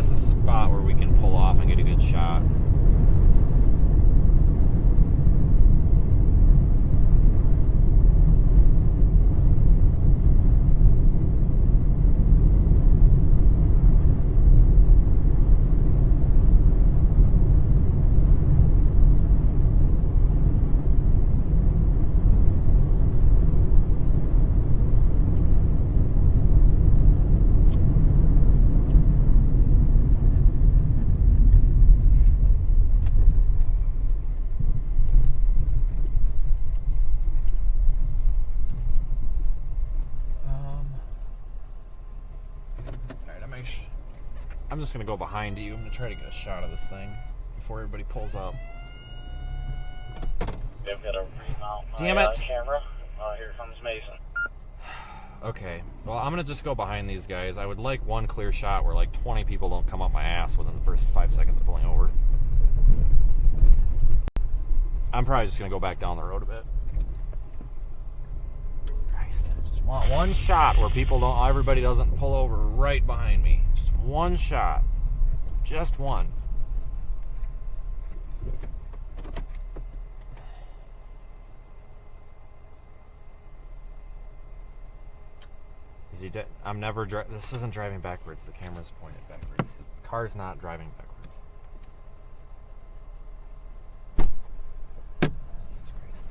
us a spot where we can pull off and get a good shot. I'm just gonna go behind you. I'm gonna try to get a shot of this thing before everybody pulls up. I've got to remount my Damn it. camera. Here comes Mason. Okay, well, I'm gonna just go behind these guys. I would like one clear shot where like 20 people don't come up my ass within the first 5 seconds of pulling over. I'm probably just gonna go back down the road a bit. Christ, I just want one shot where everybody doesn't pull over right behind me. Just one shot. Just one. Is he dead? I'm never this isn't driving backwards. The camera's pointed backwards. The car's not driving backwards. Jesus Christ.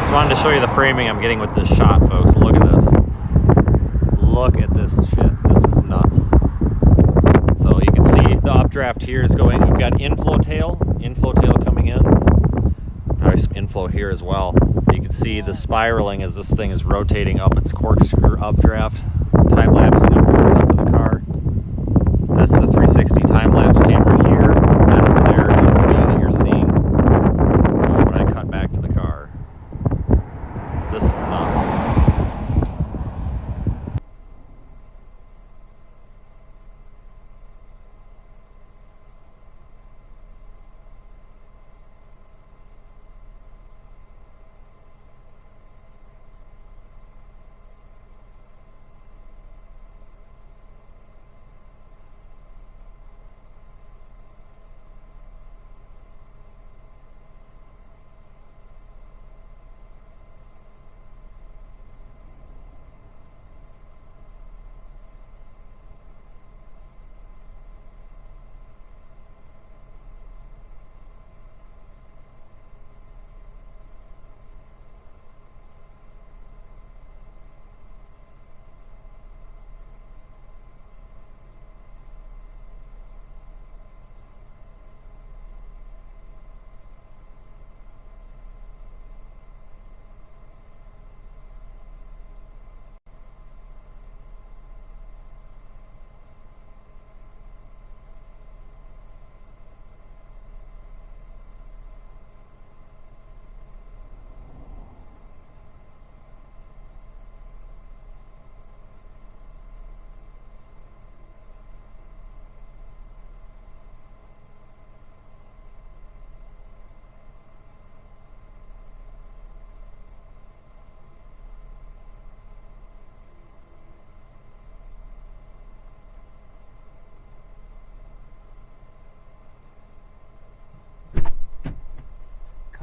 Wanted to show you the framing I'm getting with this shot, folks. Look at this. Look at this shit. This is nuts. So you can see the updraft here is going. We've got inflow tail coming in. Probably some inflow here as well. You can see the spiraling as this thing is rotating up its corkscrew updraft, time lapsing up to the top of the car. That's the 360 time lapse camera here. And over there is the view that you're seeing when I cut back to the car. This is nuts.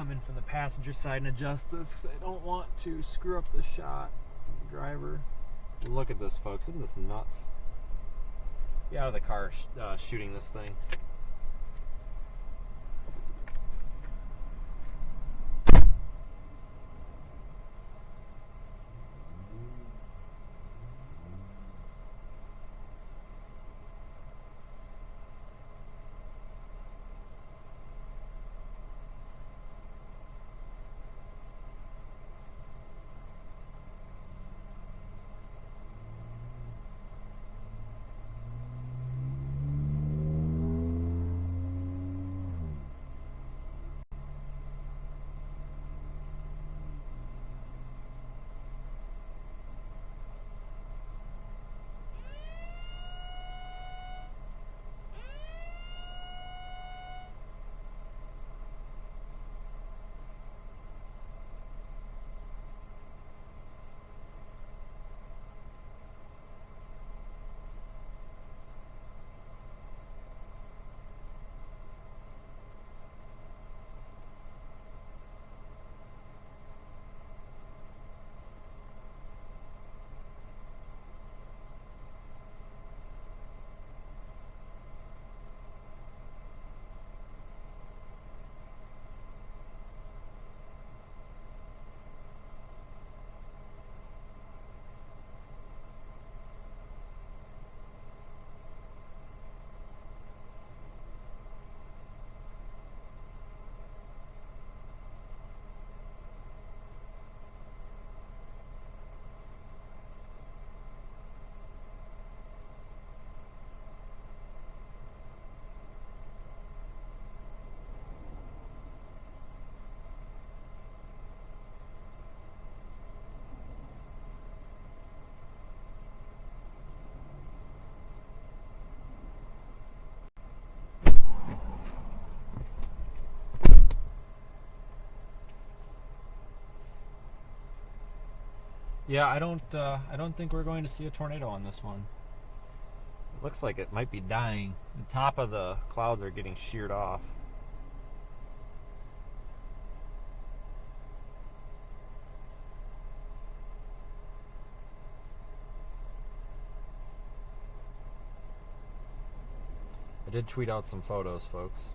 come in from the passenger side and adjust this because I don't want to screw up the shot. Driver. Look at this, folks. Isn't this nuts? Get out of the car shooting this thing. Yeah, I don't think we're going to see a tornado on this one. It looks like it might be dying. The top of the clouds are getting sheared off. I did tweet out some photos, folks.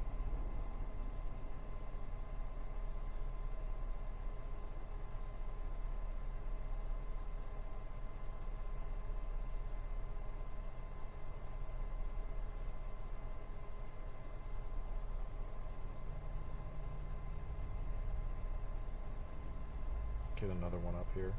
Get another one up here.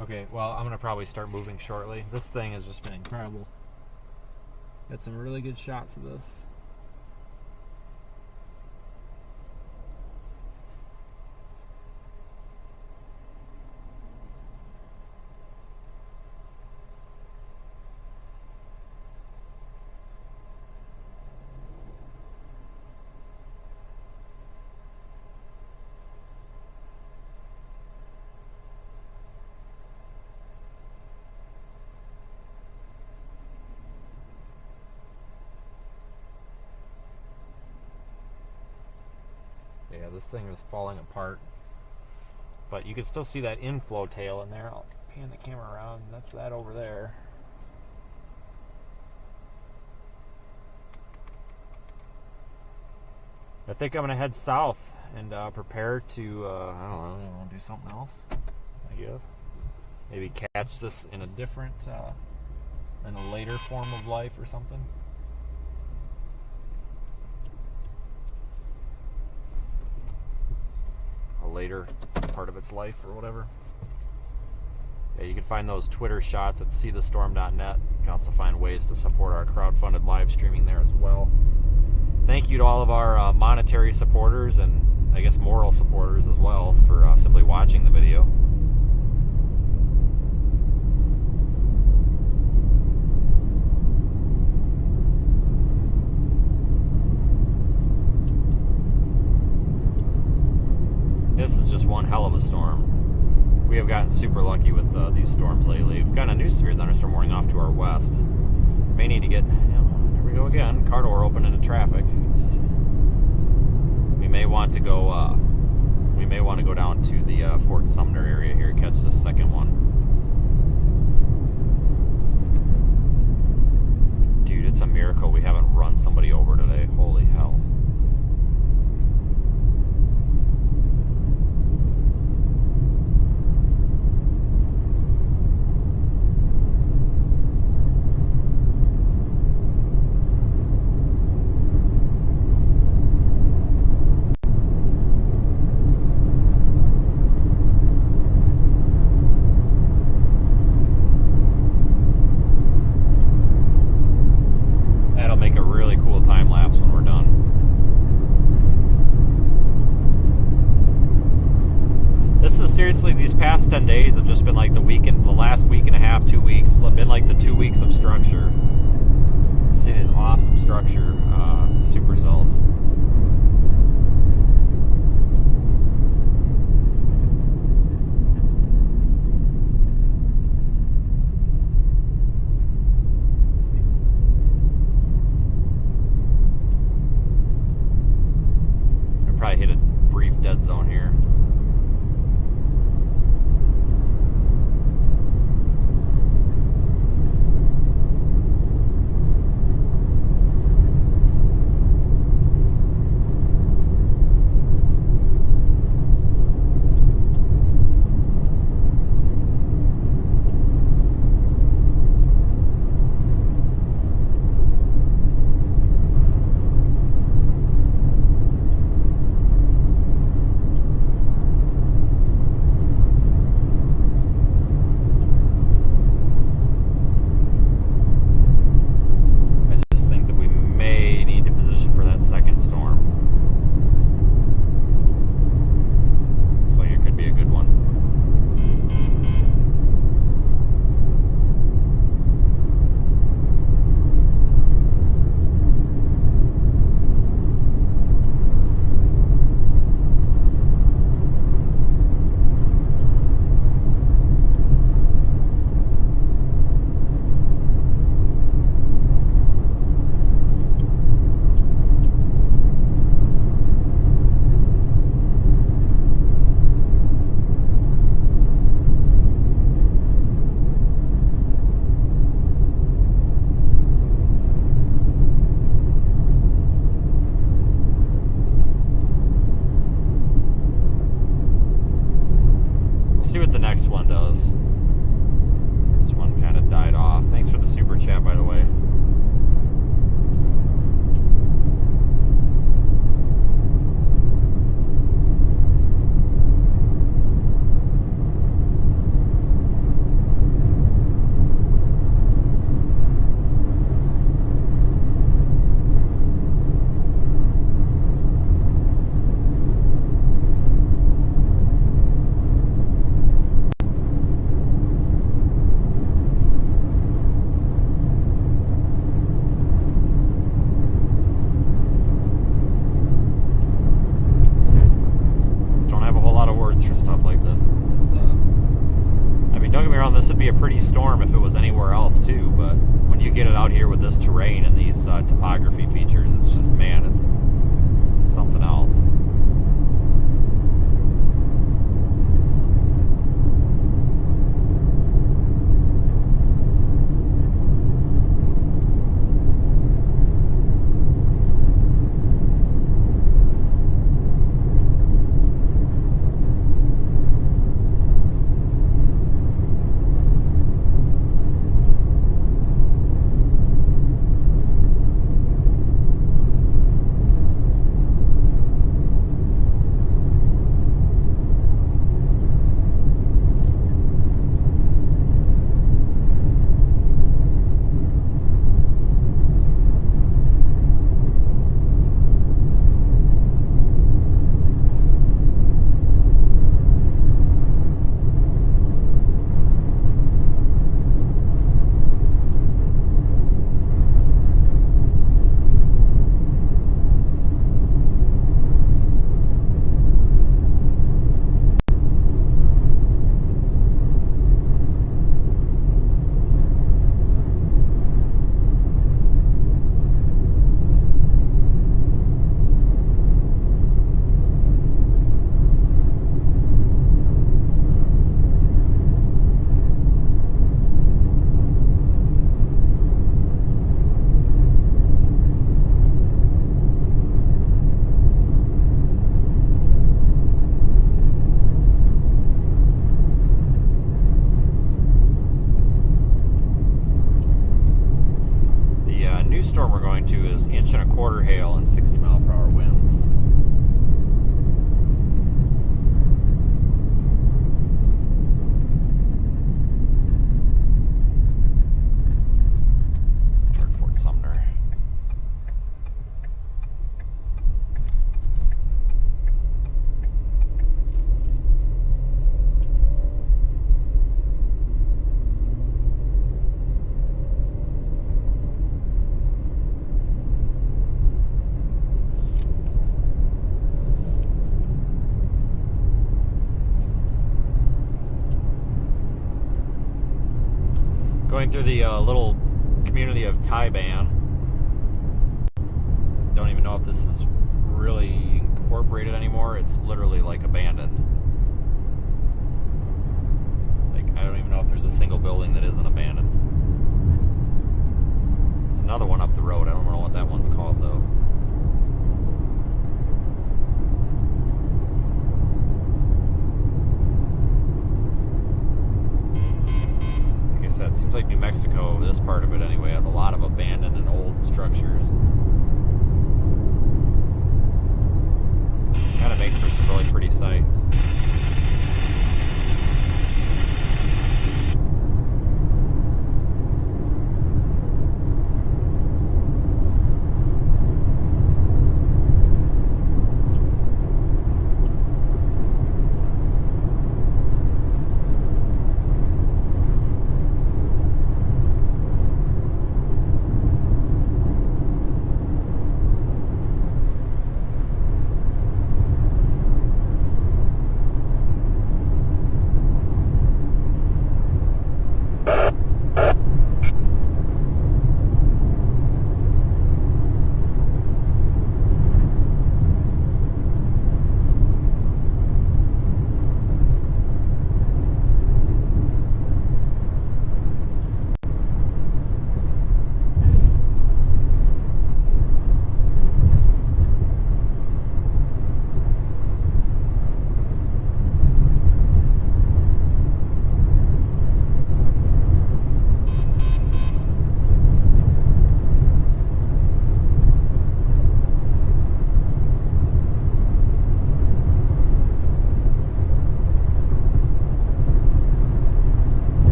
Okay, well, I'm gonna probably start moving shortly. This thing has just been incredible. Got some really good shots of this. Yeah, this thing is falling apart. But you can still see that inflow tail in there. I'll pan the camera around. That's that over there. I think I'm going to head south and prepare to, I don't know, do something else. I guess. Maybe catch this in a different, in a later form of life or something. A later part of its life or whatever. Yeah, you can find those Twitter shots at seethestorm.net. You can also find ways to support our crowdfunded live streaming there as well. Thank you to all of our monetary supporters and I guess moral supporters as well for simply watching the video. This is just one hell of a storm. We have gotten super lucky with these storms lately. We've got a new severe thunderstorm warning off to our west. May need to get, there we go again, car door open into traffic. Jesus. We may want to go down to the Fort Sumner area here, catch this second one. Dude, it's a miracle we haven't run somebody over today. Holy hell. Seriously, these past 10 days have just been like the last week and a half, 2 weeks, been like the 2 weeks of structure. See these awesome structure supercells. I probably hit a brief dead zone here. See what the next one does. This one kind of died off. Thanks for the super chat, by the way. This would be a pretty storm if it was anywhere else too, but when you get it out here with this terrain and these topography features, it's just, man, it's something else. going to is 1.25 inch hail and 60-mile-per-hour winds. Toward Fort Sumner. Going through the little community of Taiban. Don't even know if this is really incorporated anymore. It's literally like abandoned. Like, I don't even know if there's a single building that isn't abandoned. There's another one up the road. I don't know what that one's called though. It seems like New Mexico, this part of it anyway, has a lot of abandoned and old structures. Kind of makes for some really pretty sights.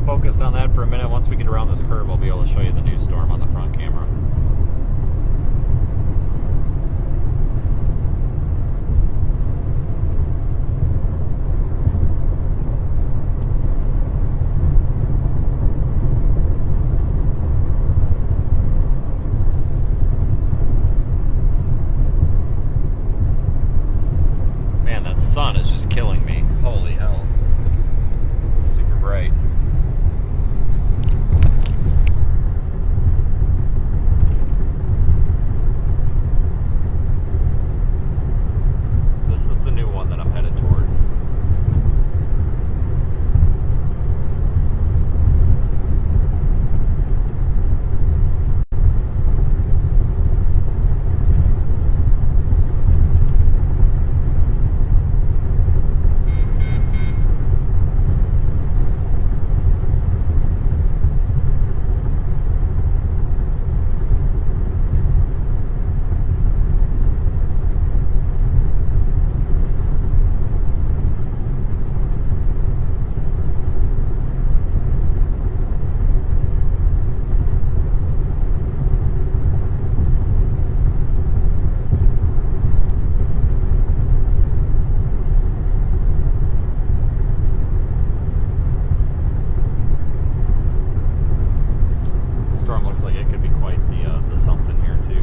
Focused on that for a minute. Once we get around this curve, I'll be able to show you the new storm on the front camera. Man, that sun is just killing me. Holy hell. Super bright. Storm looks like it could be quite the something here too.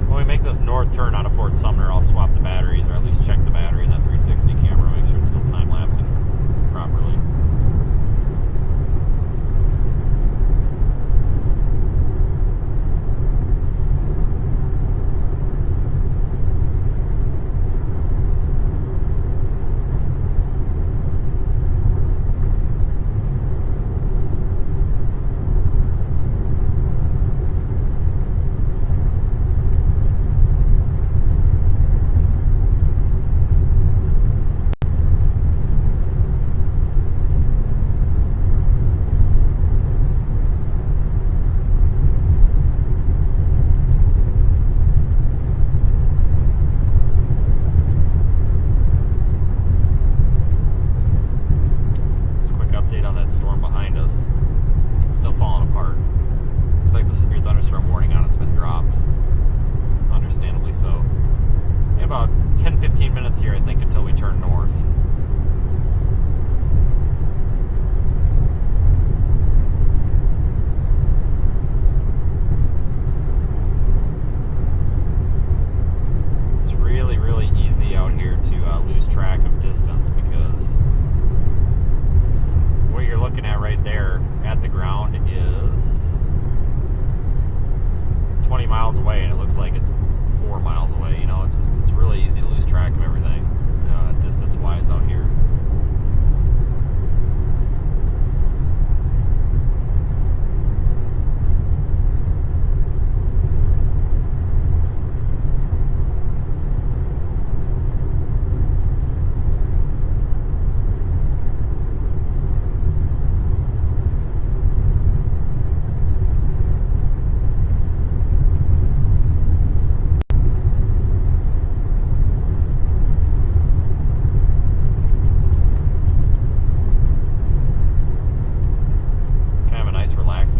When we make this north turn out of Fort Sumner, I'll swap the batteries, or at least check the battery in that 360 camera, make sure it's still time-lapsing properly. that storm behind us. Still falling apart. Looks like the severe thunderstorm warning on it's been dropped. Understandably so. We have about 10-15 minutes here, I think, until we turn north. It's really, really easy out here to lose track of distance because what you're looking at right there at the ground is 20 miles away, and it looks like it's 4 miles away. You know, it's really easy to lose track of everything distance-wise out here.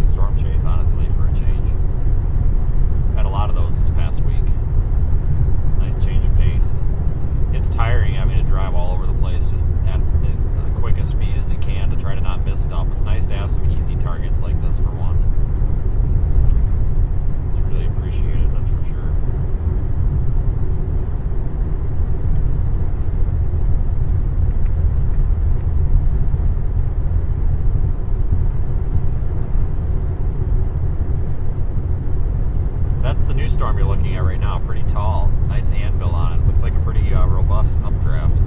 Storm chase, honestly, for a change. Had a lot of those this past week. It's a nice change of pace. It's tiring having to drive all over the place just at as quick a speed as you can to try to not miss stuff. It's nice to have some easy targets like this for once. It's really appreciated, that's for sure. That's the new storm you're looking at right now, pretty tall. Nice anvil on it. Looks like a pretty robust updraft.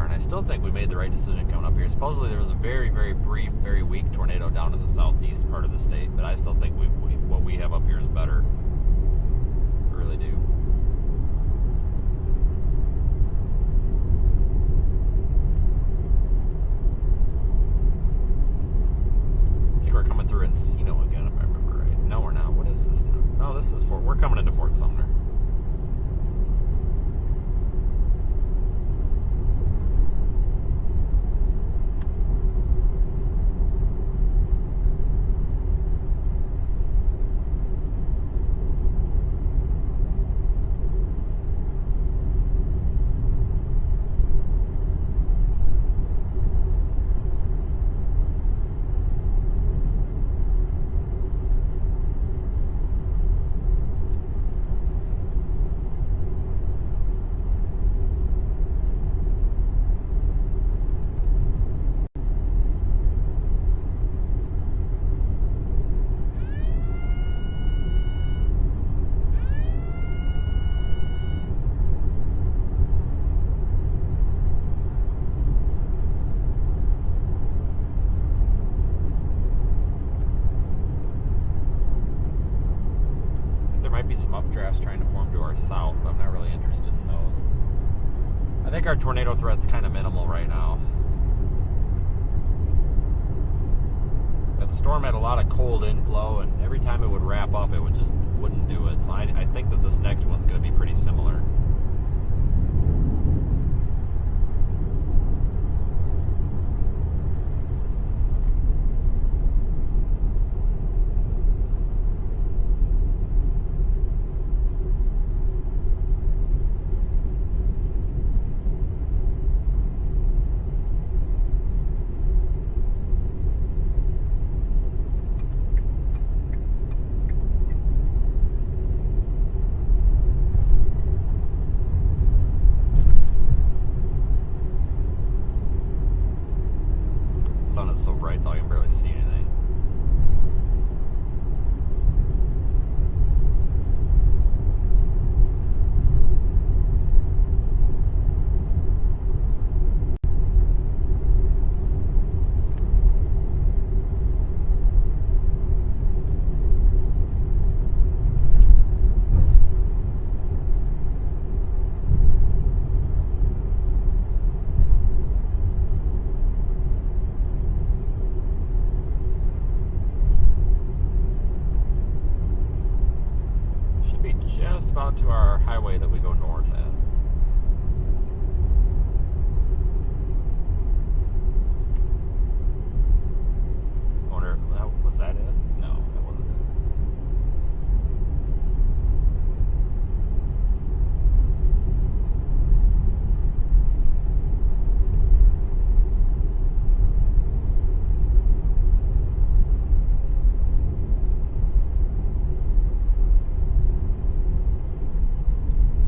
I still think we made the right decision coming up here. Supposedly there was a very, very brief, very weak tornado down in the southeast part of the state, but I still think what we have up here is better. I really do. I think we're coming through Encino again, if I remember right. No, we're not. What is this town? No, this is we're coming into Fort Sumner. downdrafts trying to form to our south, but I'm not really interested in those. I think our tornado threat's kind of minimal right now. That storm had a lot of cold inflow, and every time it would wrap up, it wouldn't do it. So I think that this next one's going to be pretty similar. Sun is so bright though I can barely see anything. Just about to our highway that we go north at. I wonder, was that it? No, that wasn't it.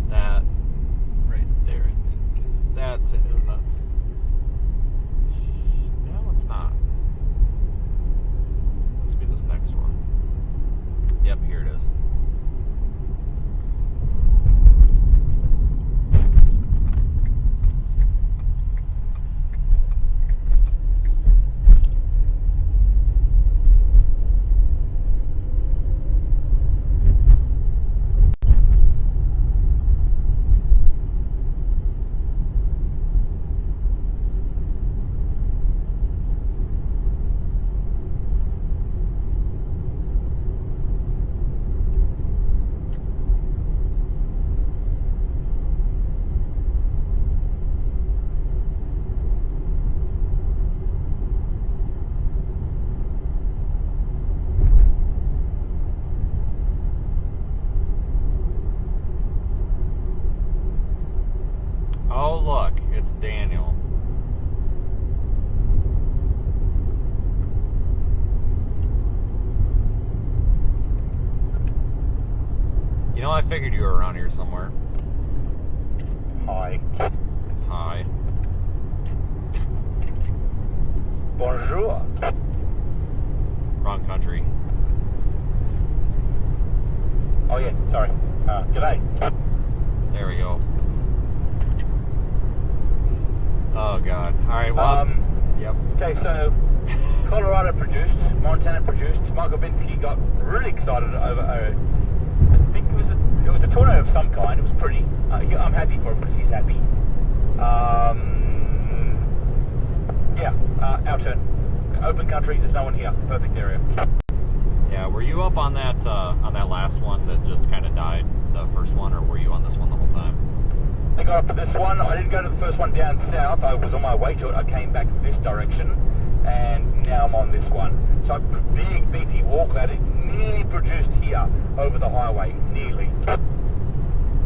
That right there, I think. That's it, isn't it? No, it's not. Must be this next one. Yep, here it is. Oh, look, it's Daniel. You know, I figured you were around here somewhere. Hi. Hi. Bonjour. Wrong country. Oh yeah, sorry. G'day. There we go. Oh, God. All right, well, yep. Okay, so Colorado produced, Montana produced. Michael Binsky got really excited over. I think it was a tornado of some kind. It was pretty. I'm happy for him because he's happy. Yeah, our turn. Open country. There's no one here. Perfect area. Yeah, were you up on that last one that just kind of died, the first one, or were you on this one the whole time? I got up to this one. I didn't go to the first one down south. I was on my way to it. I came back this direction, and now I'm on this one. So a big beefy walk that it nearly produced here over the highway. Nearly.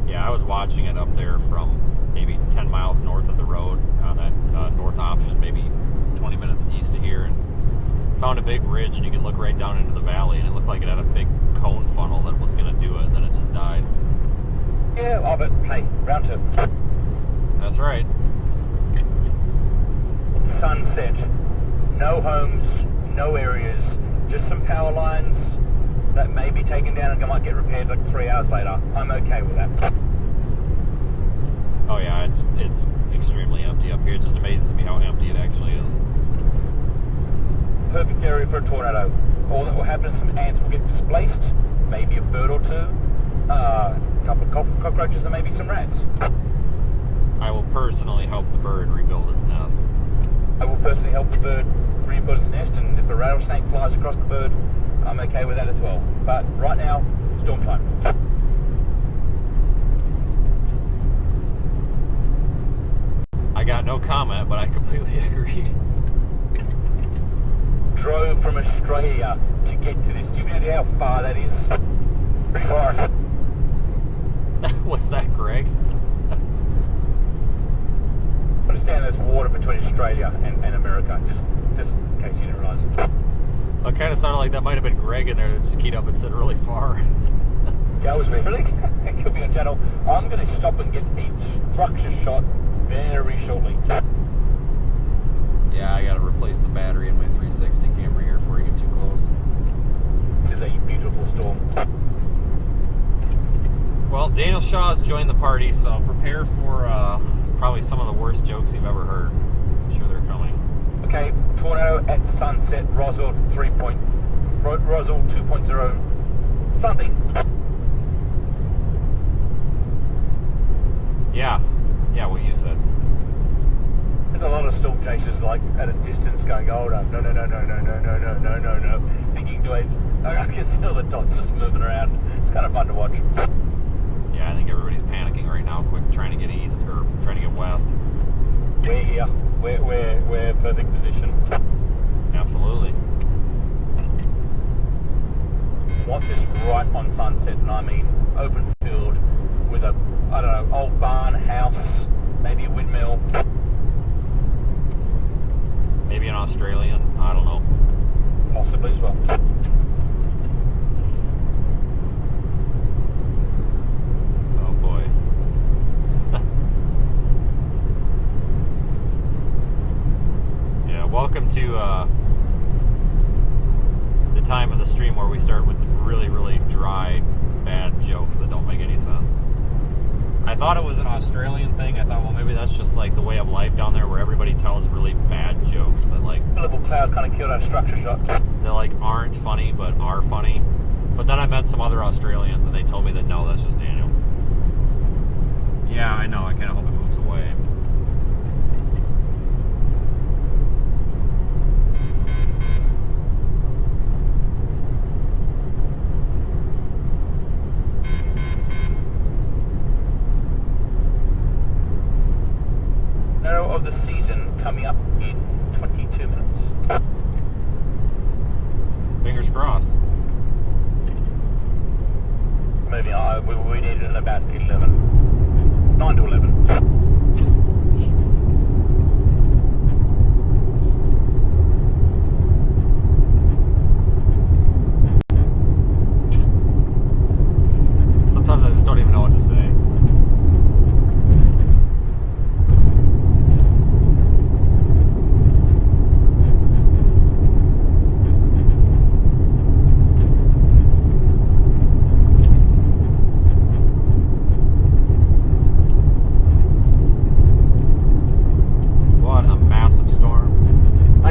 Yeah, I was watching it up there from maybe 10 miles north of the road on that north option, maybe 20 minutes east of here, and found a big ridge, and you could look right down into the valley, and it looked like it had a big cone funnel that was going to do it, and then it just died. Yeah, oh, but hey, round two. That's right. Sunset. No homes, no areas, just some power lines that may be taken down and might get repaired like 3 hours later. I'm okay with that. Oh yeah, it's extremely empty up here. It just amazes me how empty it actually is. Perfect area for a tornado. All that will happen is some ants will get displaced, maybe a bird or two, a couple of cockroaches and maybe some rats. I will personally help the bird rebuild its nest. I will personally help the bird rebuild its nest, and if a rattlesnake flies across the bird, I'm okay with that as well. But right now, storm time. I got no comment, but I completely agree. Drove from Australia to get to this. Do you have any idea how far that is? Pretty far. What's that, Greg? Understand there's water between Australia and America, just in case you didn't realise. It kind of sounded like that might have been Greg in there that just keyed up and said really far. That was me. Really? It could be on channel. I'm going to stop and get a structure shot very shortly. Yeah, I got to replace the battery in my 360 camera here before you get too close. This is a beautiful storm. Well, Daniel Shaw's joined the party, so prepare for probably some of the worst jokes you've ever heard. I'm sure they're coming. Okay, tornado at sunset, Roswell 2.0 something. Yeah, what you said. There's a lot of storm chasers like at a distance going, oh no, no, thinking to it. I can see all the dots just moving around. It's kind of fun to watch. Yeah, I think everybody's panicking right now, quick trying to get east or trying to get west. We're here. We're perfect position. Absolutely. Want this right on sunset, and I mean open field with a, I don't know, old barn, house, maybe a windmill. Maybe an Australian, I don't know. Possibly as well. Oh boy. Yeah, welcome to the time of the stream where we start with really, really dry, bad jokes that don't make any sense. I thought it was an Australian thing. I thought, well, maybe that's just like the way of life down there where everybody tells really bad jokes that like... A little cloud kind of killed our structure shot. That like aren't funny but are funny. But then I met some other Australians and they told me that no, that's just Daniel. Yeah, I know. I kind of hope it moves away. Narrow of the season coming up in 22 minutes. Fingers crossed. Moving on, we need it in about 11. 9 to 11. Sometimes I just don't even know what to say.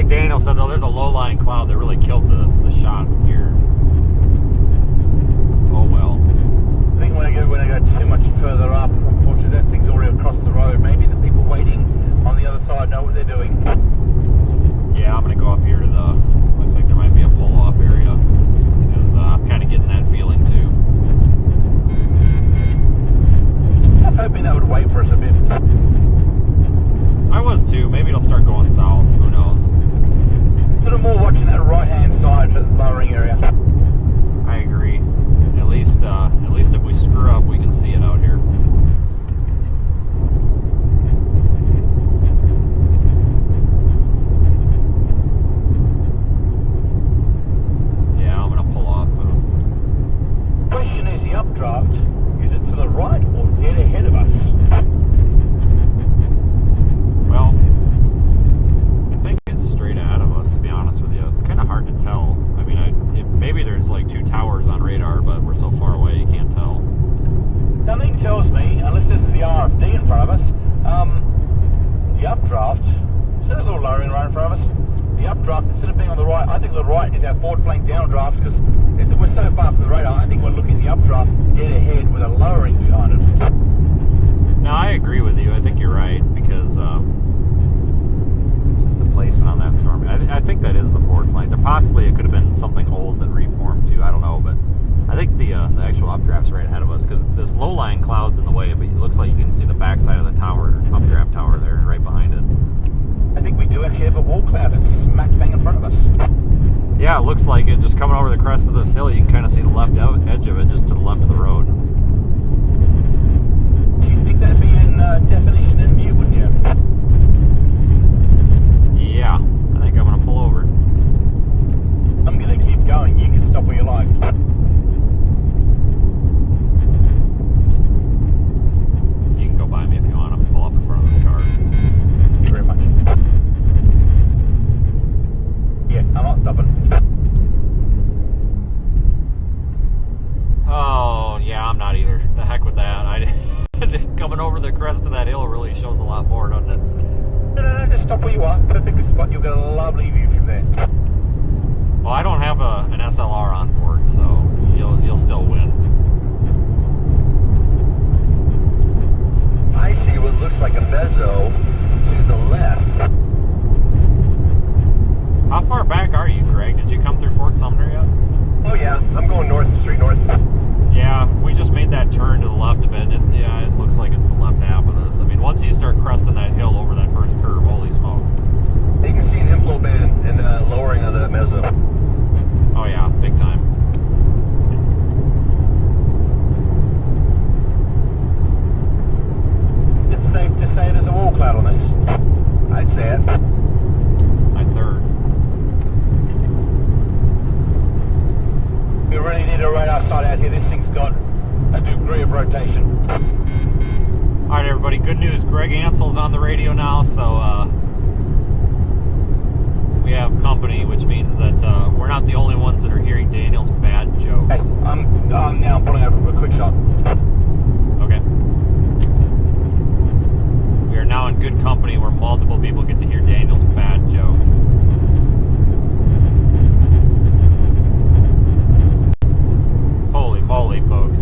Daniel said, though, there's a low-lying cloud that really killed the shot here. Oh well. I think when I go too much further up, unfortunately that thing's already across the road. Maybe the people waiting on the other side know what they're doing. Yeah, I'm gonna go up here to the, looks like there might be a pull-off area, because I'm kind of getting that feeling too. I was hoping that would wait for us a bit. I was too. Maybe it'll start going south. Who knows? Sort of more watching that right-hand side for the lowering area. I agree. At least if we screw up, we can see it out here. Yeah, I'm gonna pull off, folks. Question is, the updraft, is it to the right or dead ahead of us? Well, I think it's straight ahead of us, to be honest with you. It's kind of hard to tell. I mean, maybe there's like 2 towers on radar, but we're so far away you can't tell. Nothing tells me, unless is the forward flank. There possibly it could have been something old that reformed too. I don't know, but I think the actual updraft's right ahead of us because this low-lying cloud's in the way, but it looks like you can see the backside of the tower, updraft tower there, right behind it. I think we do actually have a wall cloud that's smack bang in front of us. Yeah, it looks like it. Just coming over the crest of this hill, you can kind of see the left edge of it just to the left of the road. You'd think that'd be in definition in view, wouldn't you? Yeah, I think I'm going to pull over. I'm going to keep going. You can stop where you like. You can go by me if you want. I'm pull up in front of this car. Thank you very much. Yeah, I'm not stopping. Oh, yeah, I'm not either. The heck with that. Coming over the crest of that hill really shows a lot more, doesn't it? No, just stop where you are. Perfectly spot. You'll get a lovely view from there. Well, I don't have an SLR on board, so you'll still win. I see what looks like a mezzo to the left. How far back are you, Greg? Did you come through Fort Sumner yet? Oh yeah, I'm going north, straight north. Yeah, we just made that turn to the left a bit. Yeah, it looks like it's the left half of this. I mean, once you start cresting that hill over that first curve, holy smokes. You can see an inflow band and lowering of the mezzo. Oh yeah, big time. It's safe to say there's a wall cloud on this. I'd say it. My third. We really need a radar sight out here. This thing's got a degree of rotation. All right, everybody. Good news. Greg Ansel's on the radio now, so we have company, which means that we're not the only ones that are hearing Daniel's bad jokes. Hey, I'm now pulling over for a quick shot. Okay. We are now in good company where multiple people get to hear Daniel's bad jokes. Holy moly, folks.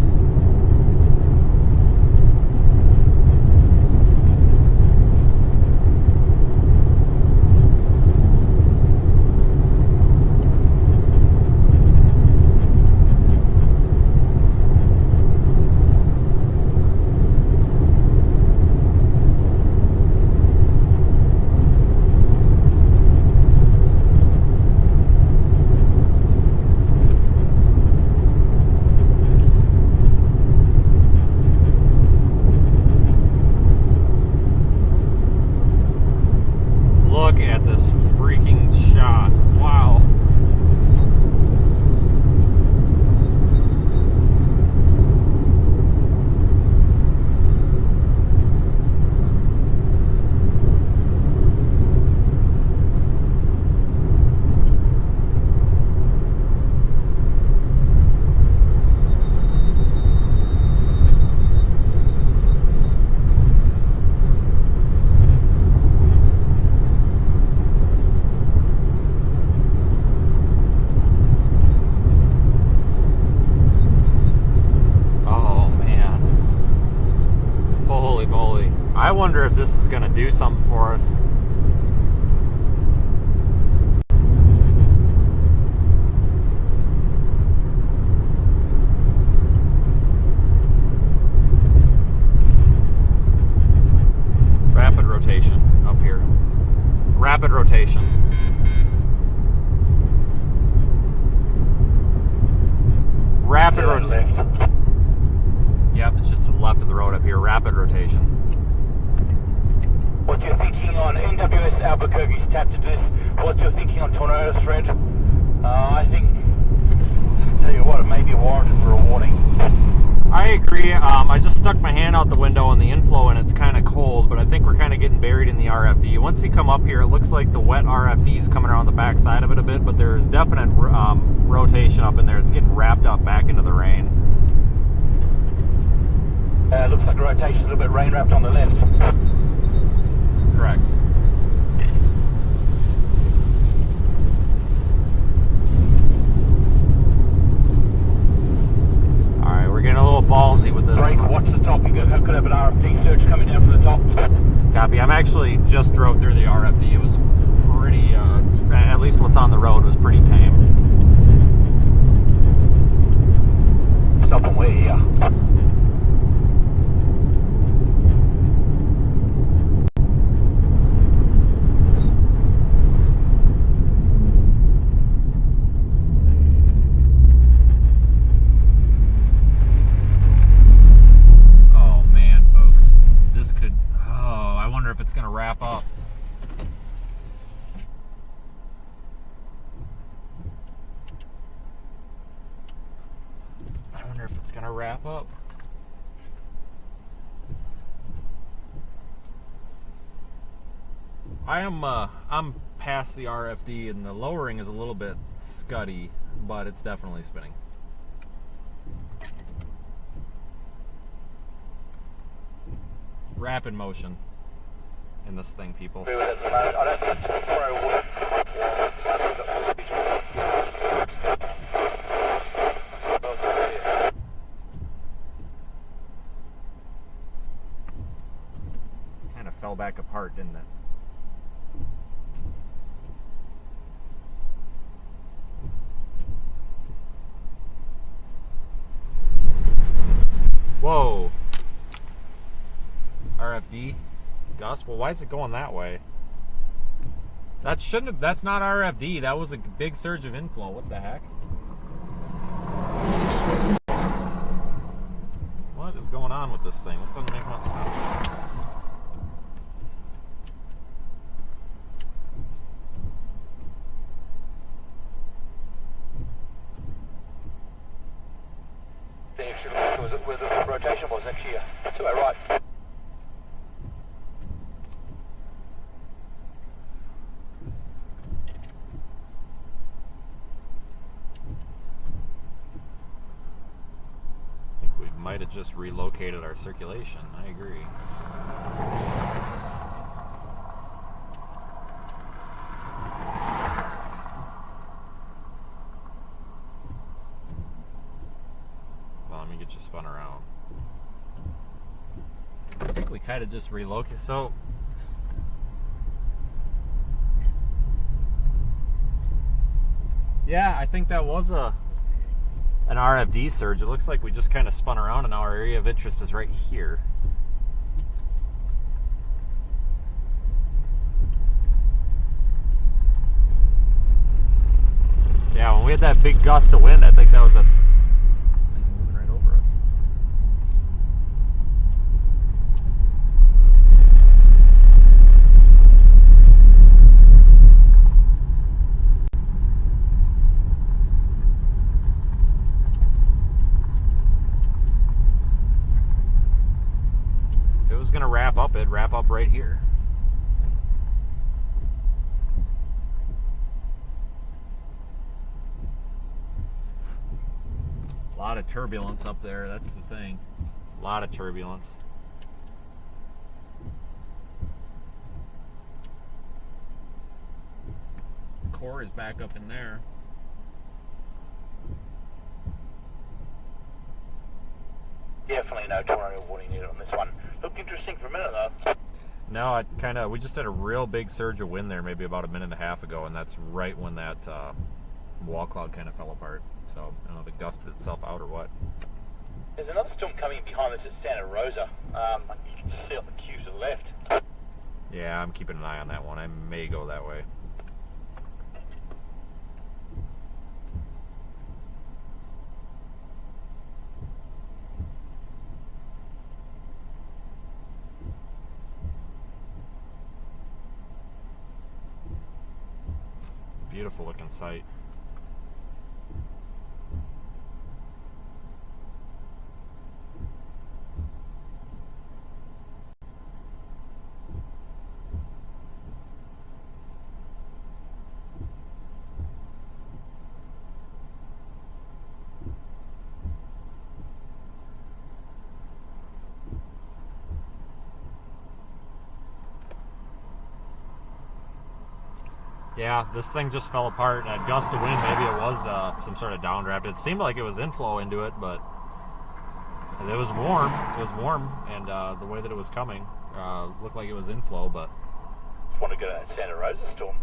Look at this freaking shot. Wow. I wonder if this is going to do something for us. Rapid rotation up here. Rapid rotation. Rapid rotation. Yep, it's just to the left of the road up here. Rapid rotation. What you're thinking on NWS Albuquerque's tapped into this. What you're thinking on Tornado Thread. I think, just tell you what, it may be warranted for a warning. I agree. I just stuck my hand out the window in the inflow and it's kind of cold, but I think we're kind of getting buried in the RFD. Once you come up here, it looks like the wet RFD is coming around the back side of it a bit, but there's definite rotation up in there. It's getting wrapped up back into the rain. Looks like the rotation's a little bit rain wrapped on the left. Correct. Alright, we're getting a little ballsy with this. Brake, watch the top. You could have an RFD surge coming down from the top. Copy. I'm actually just drove through the RFD. It was pretty, at least what's on the road was pretty tame. Stop and wait here. Oh man, folks, this could, I wonder if it's gonna wrap up. I wonder if it's gonna wrap up. I'm past the RFD and the lowering is a little bit scuddy, but it's definitely spinning. Rapid motion in this thing, people. I don't think it's pro-wood. Kind of fell back apart, didn't it? Whoa. RFD. Gus, well, why is it going that way? That shouldn't have, that's not RFD. That was a big surge of inflow. What the heck? What is going on with this thing? This doesn't make much sense. The extra where the rotation was next year. To our right. I think we might have just relocated our circulation. I agree. Well, let me get you spun around. I think we kind of just relocated. So, yeah, I think that was an RFD surge. It looks like we just kind of spun around, and now our area of interest is right here. Yeah, when we had that big gust of wind, I think that was a thing moving right over us. If it was going to wrap up, it'd wrap up right here. A lot of turbulence up there, that's the thing. A lot of turbulence. Core is back up in there. Definitely no tornado warning needed on this one. Looked interesting for a minute though. No, we just had a real big surge of wind there maybe about a minute and a half ago, and that's right when that wall cloud kind of fell apart. So, I don't know if it gusted itself out or what. There's another storm coming behind us at Santa Rosa. You can see on the queue to the left. Yeah, I'm keeping an eye on that one. I may go that way. Beautiful looking sight. Yeah, this thing just fell apart. A gust of wind, maybe it was some sort of downdraft. It seemed like it was inflow into it, but it was warm. It was warm, and the way that it was coming looked like it was inflow, but... Want to go to that Santa Rosa storm?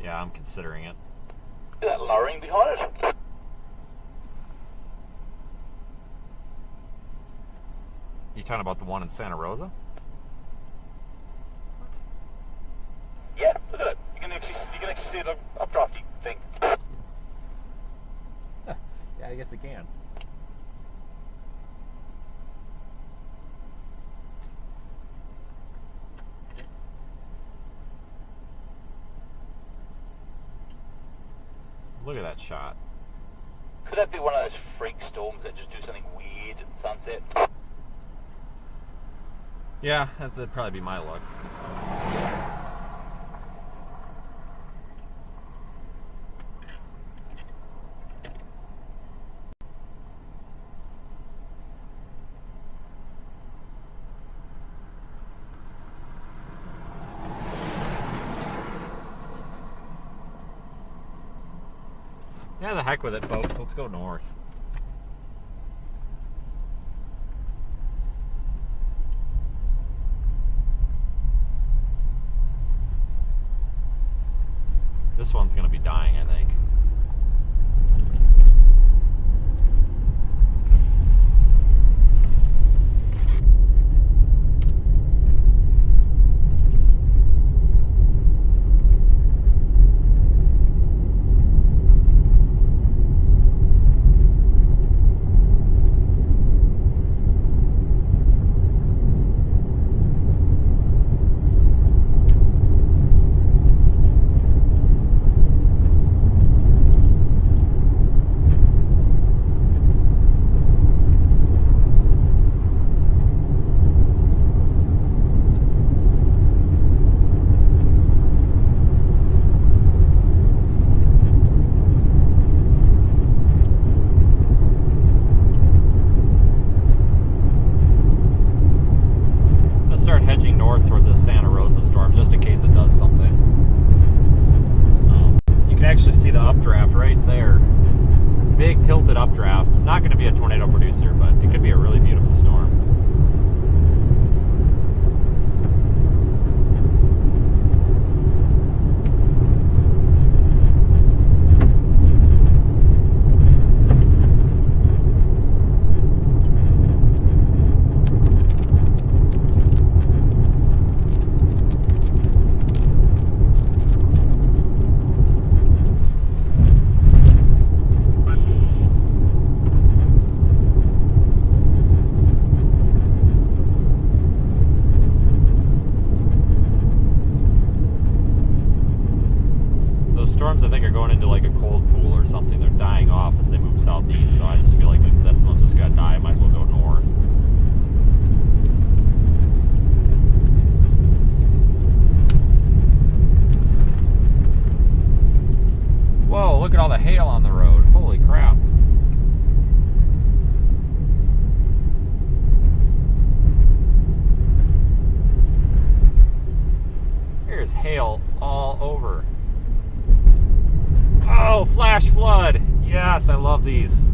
Yeah, I'm considering it. See that lowering behind it? You talking about the one in Santa Rosa? Yeah, look at it. You can actually see the updrafty thing. Yeah, I guess it can. Look at that shot. Could that be one of those freak storms that just do something weird at sunset? Yeah, that'd probably be my luck. Yeah, the heck with it, folks. Let's go north. This one's going to be dying, I think. North toward the Santa Rosa storm, just in case it does something. You can actually see the updraft right there. Big tilted updraft. Not going to be a tornado producer, but it could be a really beautiful storm. Storms, I think, are going into like a cold pool or something. They're dying off as they move southeast, so I just feel like maybe this one just got to die. I might as well go north. Whoa, look at all the hail on the road. Holy crap. There's hail all over. Oh, flash flood. Yes, I love these.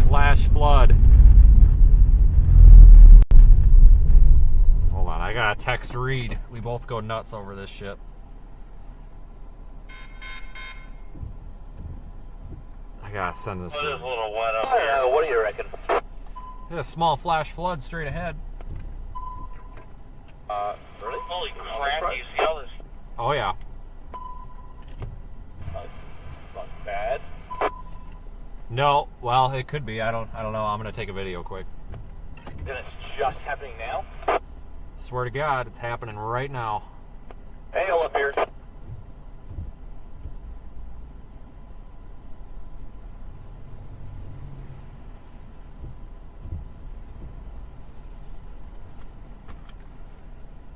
Flash flood. Hold on, I gotta text Reed. We both go nuts over this shit. I gotta send this to him. A little wet up here. What do you reckon? There's a small flash flood straight ahead. Really? Holy crap, do you see all this? Oh, yeah. Not bad. No, well, it could be. I don't know. I'm gonna take a video quick. Then it's just happening now? Swear to God, it's happening right now. Hail up here.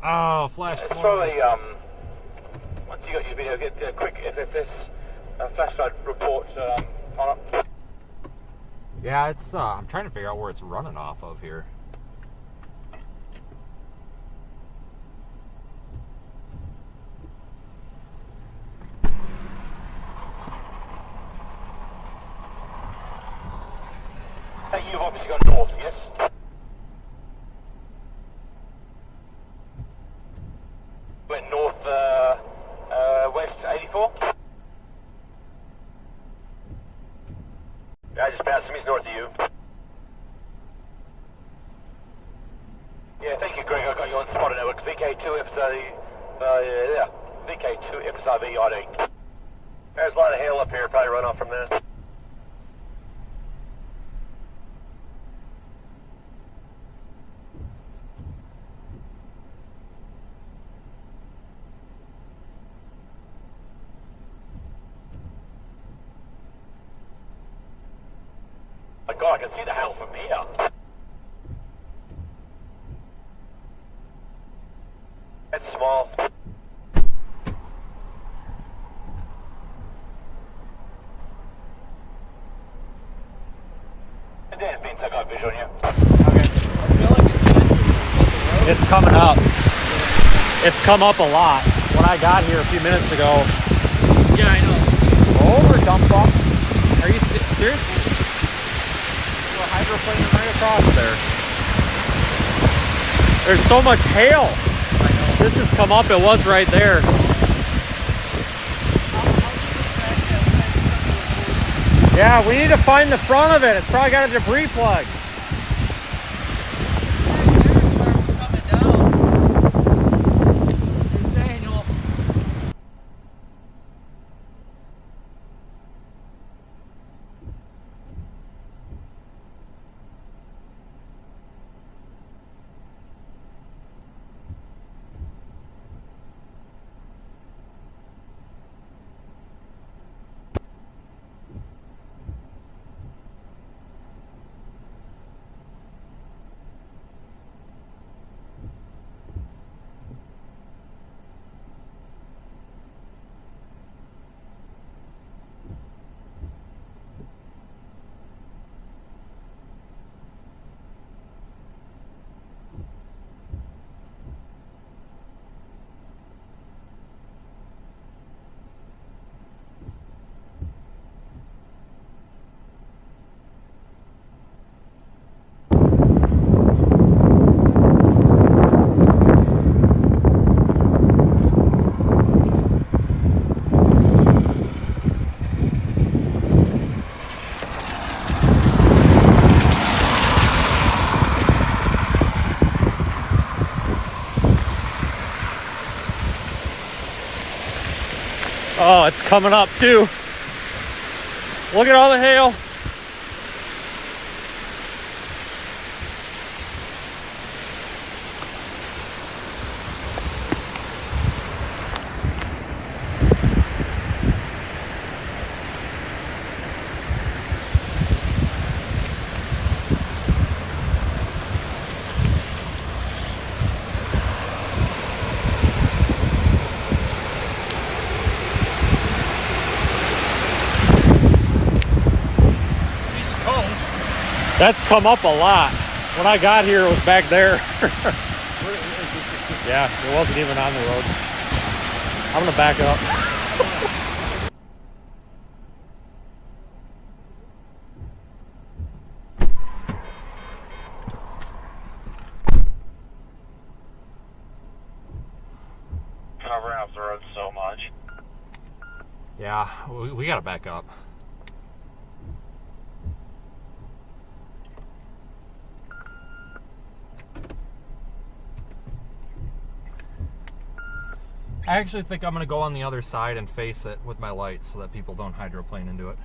Oh, flash flood. Probably, once you got your video, get a quick FFS flash flood report on it. Yeah, it's, I'm trying to figure out where it's running off of here. Hey, you've obviously gone north, yes? Went north, VK2 FSIV ID. There's a lot of hail up here, probably run off from this. My God, I can see the hail from here. It's small. Dan, Vince, I got a visual on you. Okay. It's coming up. It's come up a lot. When I got here a few minutes ago. Yeah, I know. Over, dump bump. Are you serious? There's a hydroplane right across there. There's so much hail. I know. This has come up. It was right there. Yeah, we need to find the front of it. It's probably got a debris plug. Coming down. Daniel. Oh, it's coming up too. Look at all the hail. That's come up a lot. When I got here, it was back there. Yeah, it wasn't even on the road. I'm gonna back up. Covering up the road so much. Yeah, we gotta back up. I actually think I'm going to go on the other side and face it with my lights so that people don't hydroplane into it.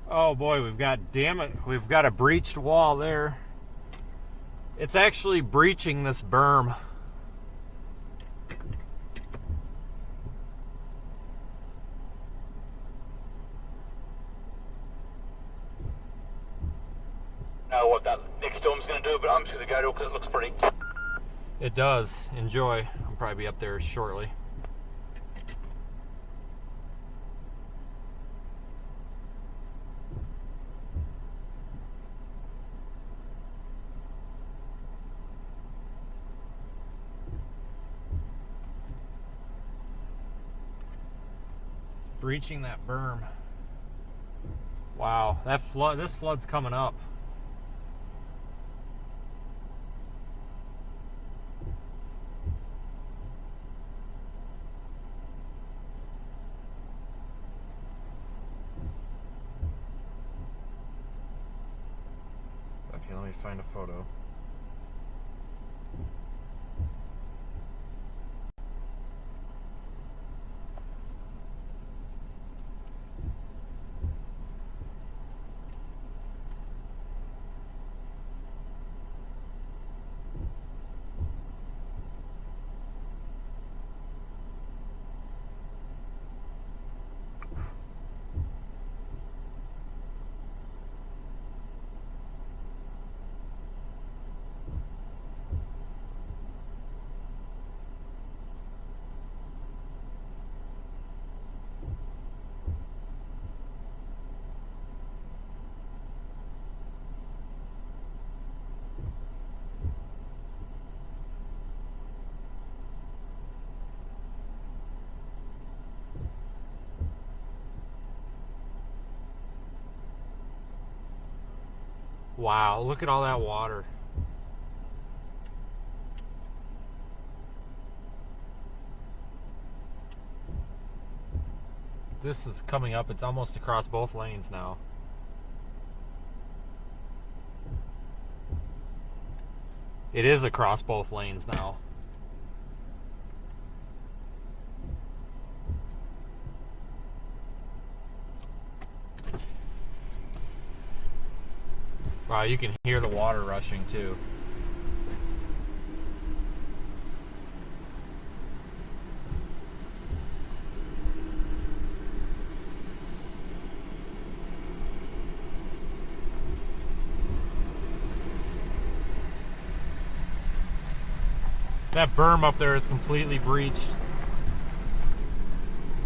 Oh boy, we've got a breached wall there. It's actually breaching this berm. Know what that next storm's going to do, but I'm just going to go to it because it looks pretty. It does. Enjoy. I'll probably be up there shortly. breaching that berm. Wow, that flood. This flood's coming up. Okay, let me find a photo. Wow, look at all that water. This is coming up. It's almost across both lanes now. It is across both lanes now. Wow, you can hear the water rushing too. That berm up there is completely breached.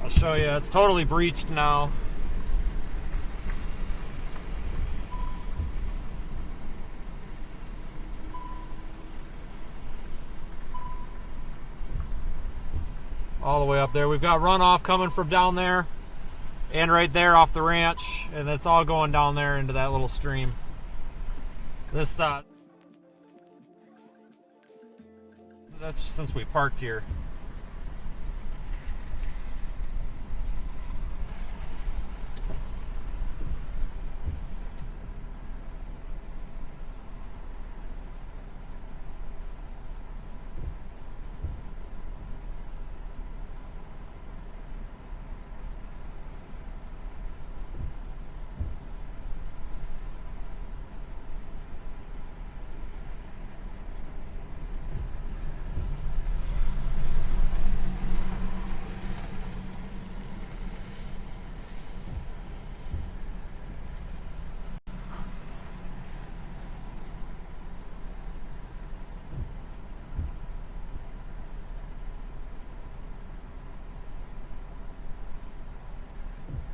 I'll show you. It's totally breached now. All the way up there. We've got runoff coming from down there and right there off the ranch, and it's all going down there into that little stream. This that's just since we parked here.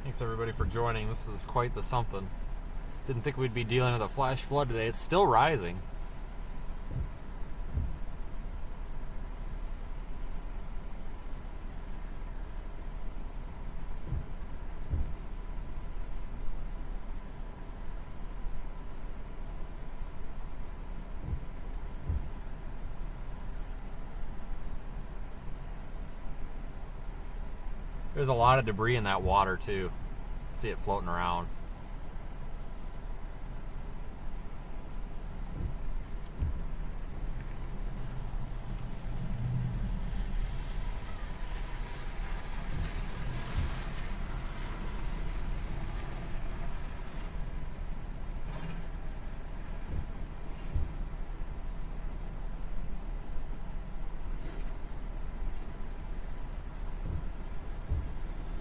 Thanks everybody for joining. This is quite the something. Didn't think we'd be dealing with a flash flood today. It's still rising. There's a lot of debris in that water too. See it floating around.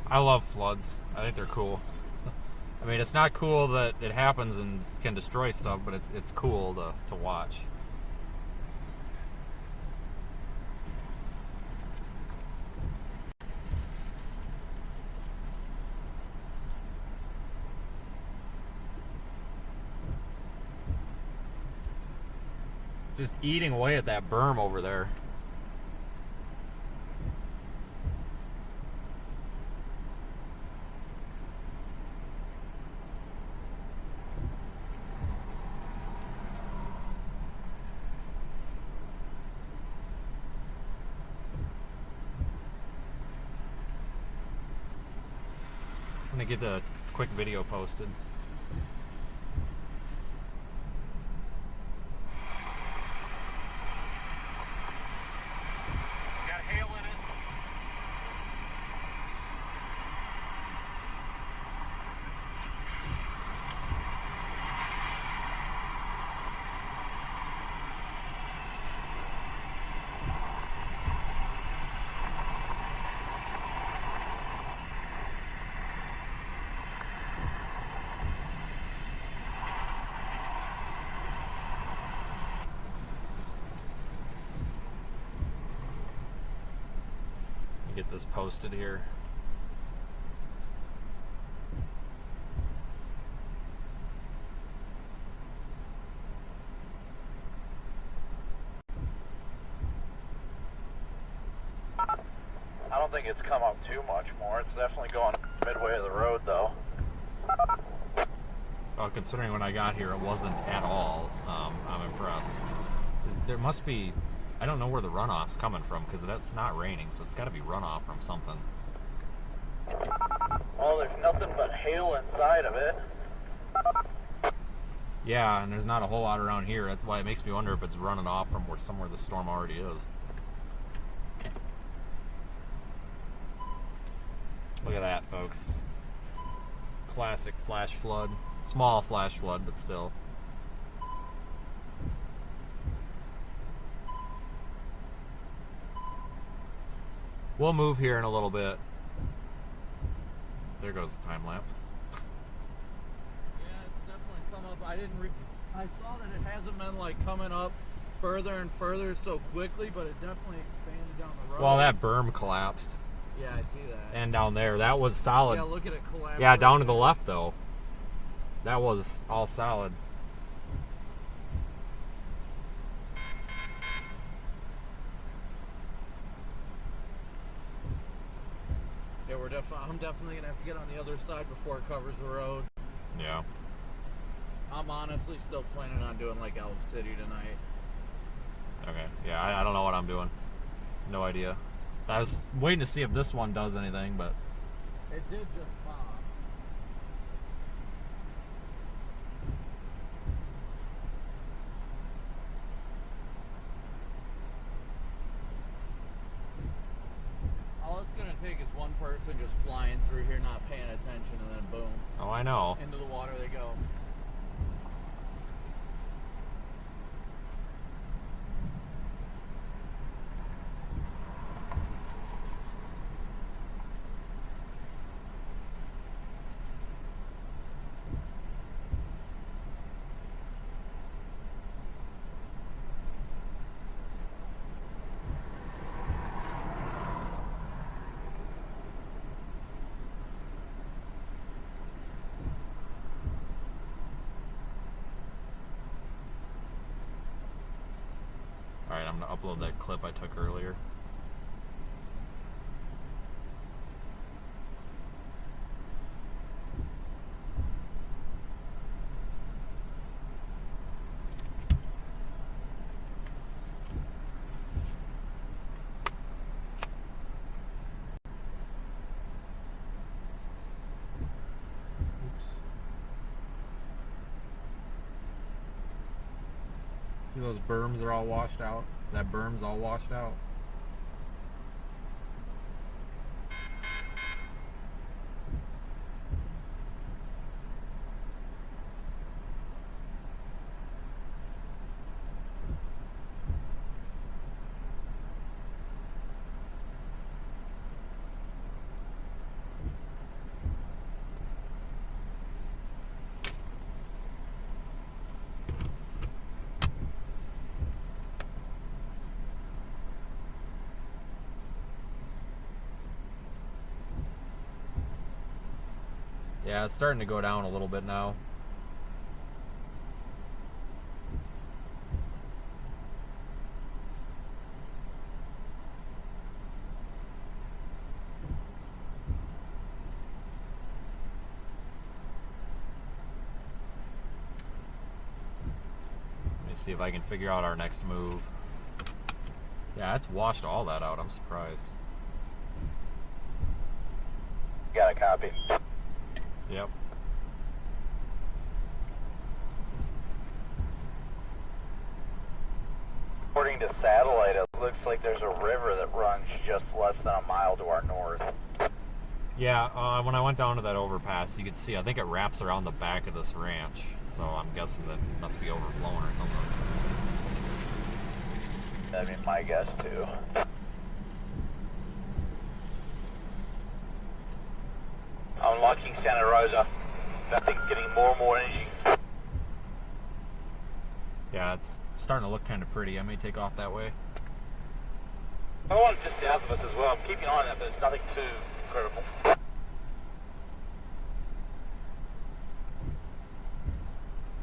I love floods. I think they're cool. I mean, it's not cool that it happens and can destroy stuff, but it's cool to watch. Just eating away at that berm over there. gonna get the quick video posted. Got hail in it. Get this posted here. I don't think it's come up too much more. It's definitely going midway of the road, though. Well, considering when I got here, it wasn't at all. I'm impressed. There must be, I don't know where the runoff's coming from because that's not raining, so it's got to be runoff from something. Well, there's nothing but hail inside of it. Yeah, and there's not a whole lot around here. That's why it makes me wonder if it's running off from where somewhere the storm already is. Look at that, folks. Classic flash flood. Small flash flood, but still. We'll move here in a little bit. There goes the time lapse. Yeah, it's definitely come up. I saw that it hasn't been like coming up further and further so quickly, but it definitely expanded down the road. Well, that berm collapsed. Yeah, I see that. And down there, that was solid. Yeah, look at it collapse. Yeah, down to the left though. That was all solid. Yeah, I'm definitely gonna have to get on the other side before it covers the road. Yeah. I'm honestly still planning on doing like Elk City tonight. Okay. Yeah, I don't know what I'm doing. No idea. I was waiting to see if this one does anything, but It did just pop. All it's gonna take is one person just flying through here, not paying attention, and then boom, oh, I know. into the water they go. Alright, I'm gonna upload that clip I took earlier. Oops. See those berms are all washed out? That berm's all washed out. Yeah, it's starting to go down a little bit now. Let me see if I can figure out our next move. Yeah, it's washed all that out. I'm surprised. Got a copy. Yep. According to satellite, it looks like there's a river that runs just less than a mile to our north. Yeah, when I went down to that overpass, you could see, I think it wraps around the back of this ranch. So I'm guessing that it must be overflowing or something. That'd be my guess, too. Unlocking Santa Rosa. That thing's getting more and more energy. Yeah, it's starting to look kind of pretty. I may take off that way. I want just south of us as well. I'm keeping an eye on that, but it's nothing too critical.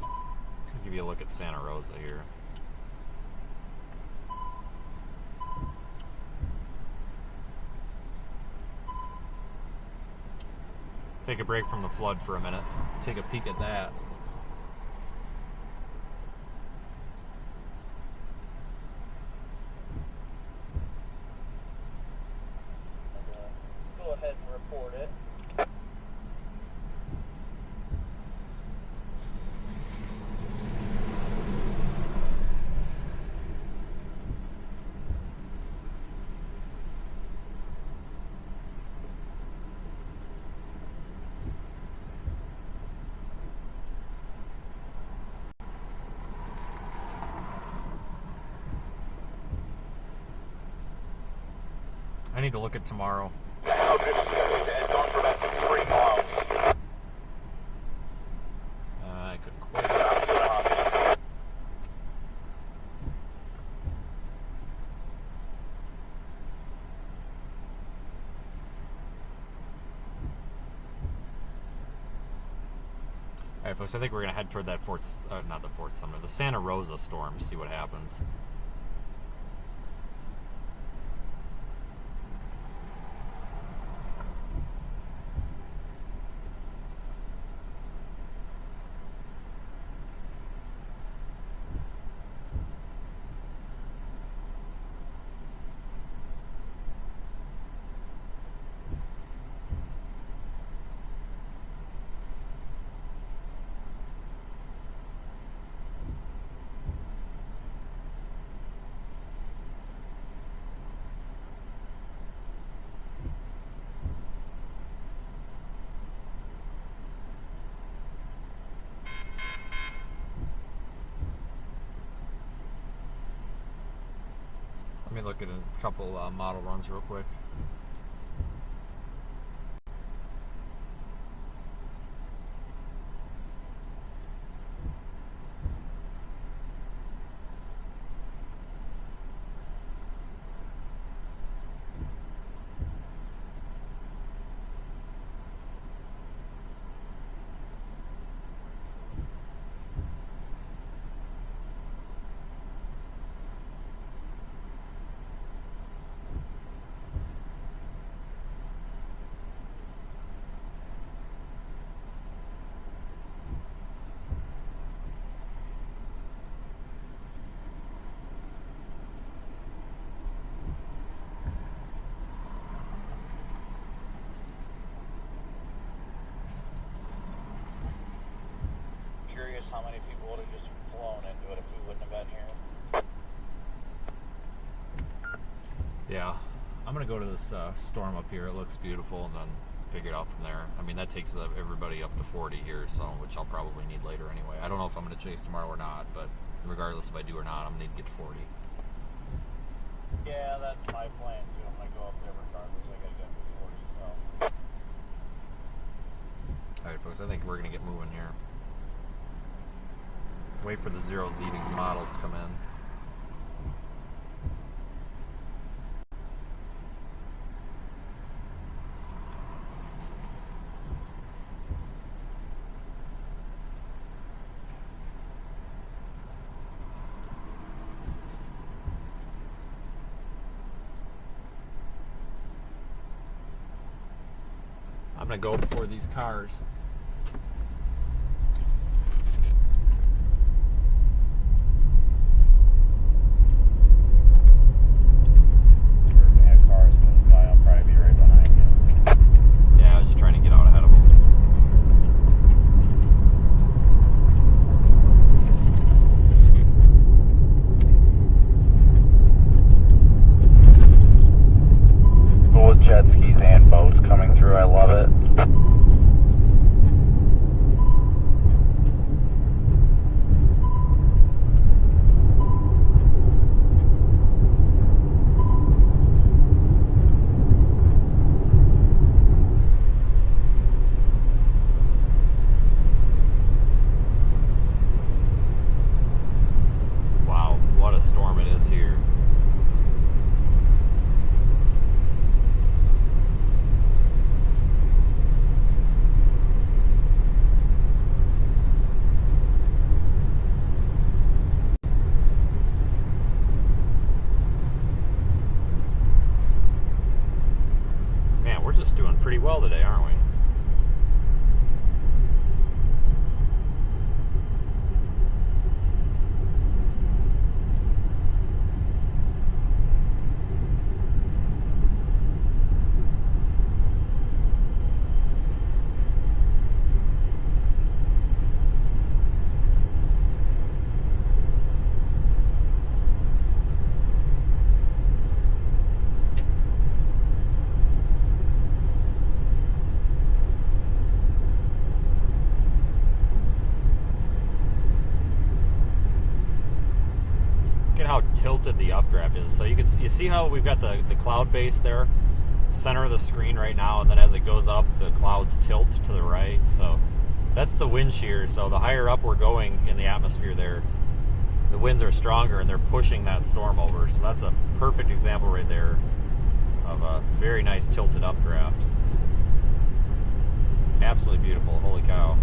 I'll give you a look at Santa Rosa here. Take a break from the flood for a minute. Take a peek at that. Go ahead and report it. I need to look at tomorrow. Oh, goodness, it's gone for about 3 miles. I could quit. Alright folks, I think we're going to head toward that not the Fort Sumner, the Santa Rosa storm, see what happens. Let me look at a couple model runs real quick. Curious how many people would have just flown into it if we wouldn't have been here. Yeah, I'm gonna go to this storm up here. It looks beautiful, and then figure it out from there. I mean, that takes everybody up to 40 here, so which I'll probably need later anyway. I don't know if I'm gonna chase tomorrow or not, but regardless if I do or not, I'm gonna need to get to 40. Yeah, that's my plan too. I'm gonna go up there regardless. I gotta get to 40, so. Alright folks, I think we're gonna get moving here. Wait for the 0Z models to come in. I'm gonna go before these cars. If cars move by, I'll probably be right behind you. Yeah, I was just trying to get out ahead of them. well today, aren't we? Look at how tilted the updraft is. So you see how we've got the cloud base there, center of the screen right now, and then as it goes up, the clouds tilt to the right. So that's the wind shear. So the higher up we're going in the atmosphere there, the winds are stronger and they're pushing that storm over. So that's a perfect example right there of a very nice tilted updraft. Absolutely beautiful. Holy cow.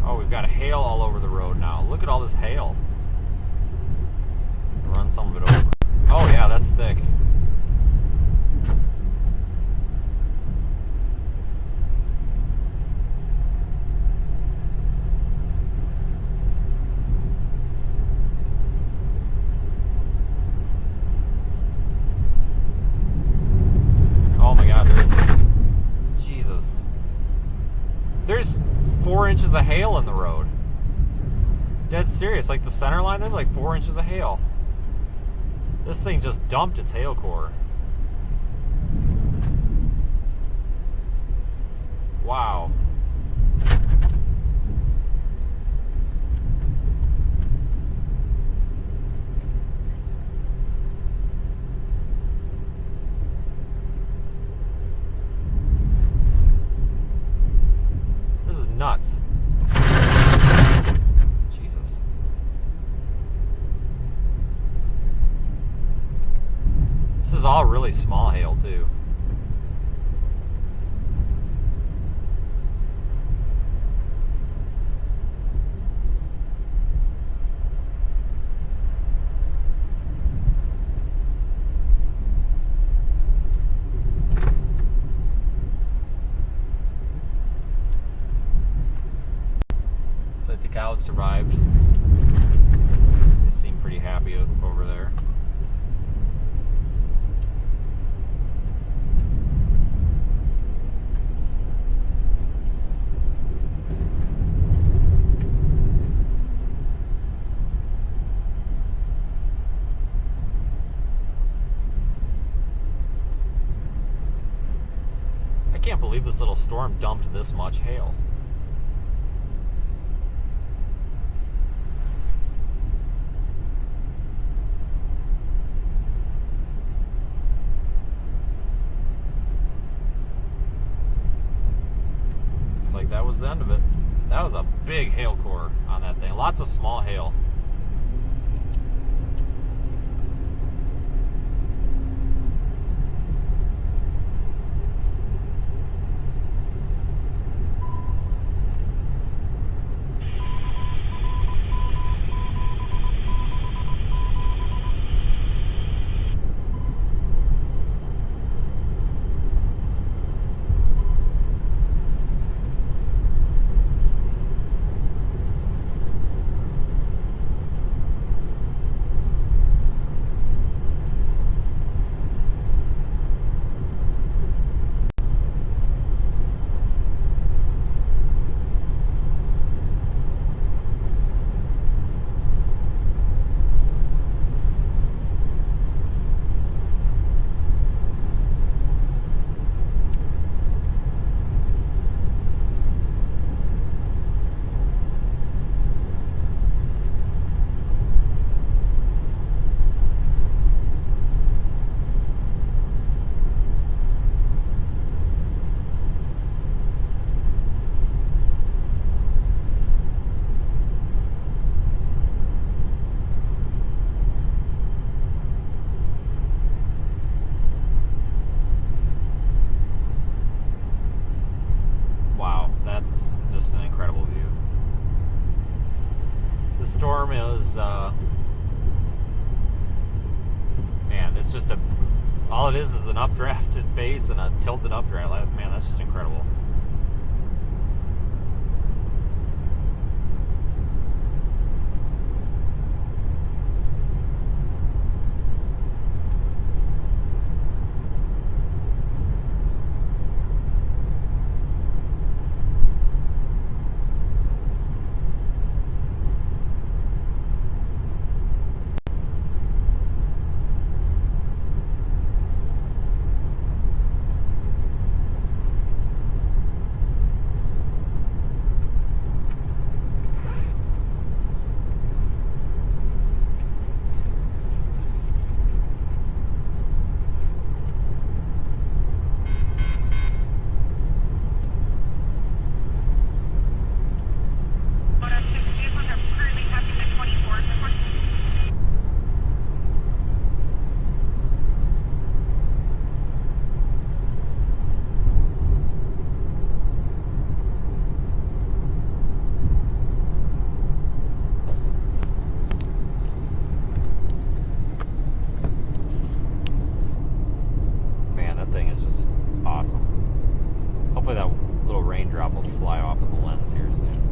Oh, we've got hail all over the road now. Look at all this hail. Run some of it over. Oh yeah, that's thick. Oh my God, Jesus. There's 4 inches of hail in the road. Dead serious. Like the center line, there's like 4 inches of hail. This thing just dumped its hail core. Wow. This is nuts. Jesus. This is all really small hail too. Looks like the cows survived. They seem pretty happy over there. I can't believe this little storm dumped this much hail. Looks like that was the end of it. That was a big hail core on that thing. Lots of small hail. It was, man, it's just all it is an updrafted base and a tilted updraft. Man, that's just incredible. Man, that thing is just awesome. Hopefully that little raindrop will fly off of the lens here soon.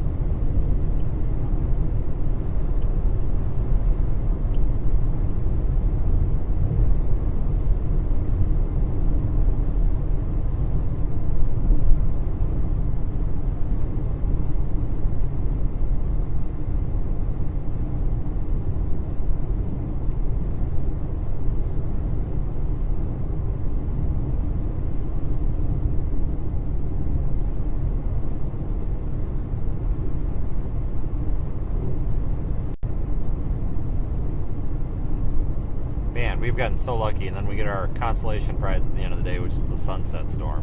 Man, we've gotten so lucky, and then we get our consolation prize at the end of the day, which is the sunset storm.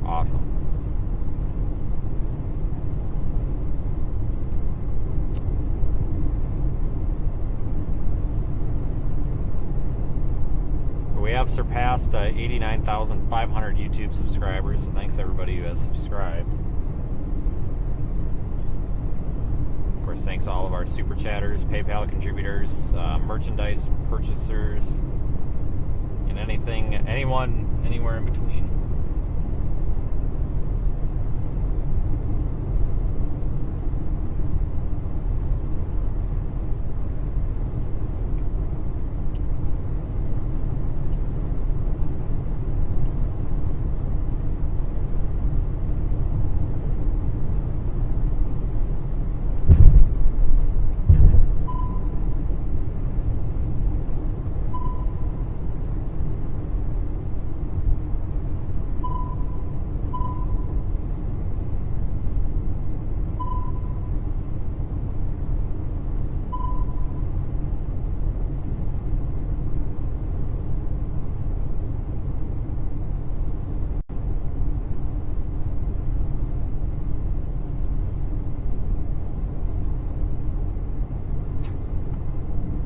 Awesome. We have surpassed 89,500 YouTube subscribers, so thanks to everybody who has subscribed. Of course, thanks to all of our super chatters, PayPal contributors, merchandise purchasers, and anyone, anywhere in between.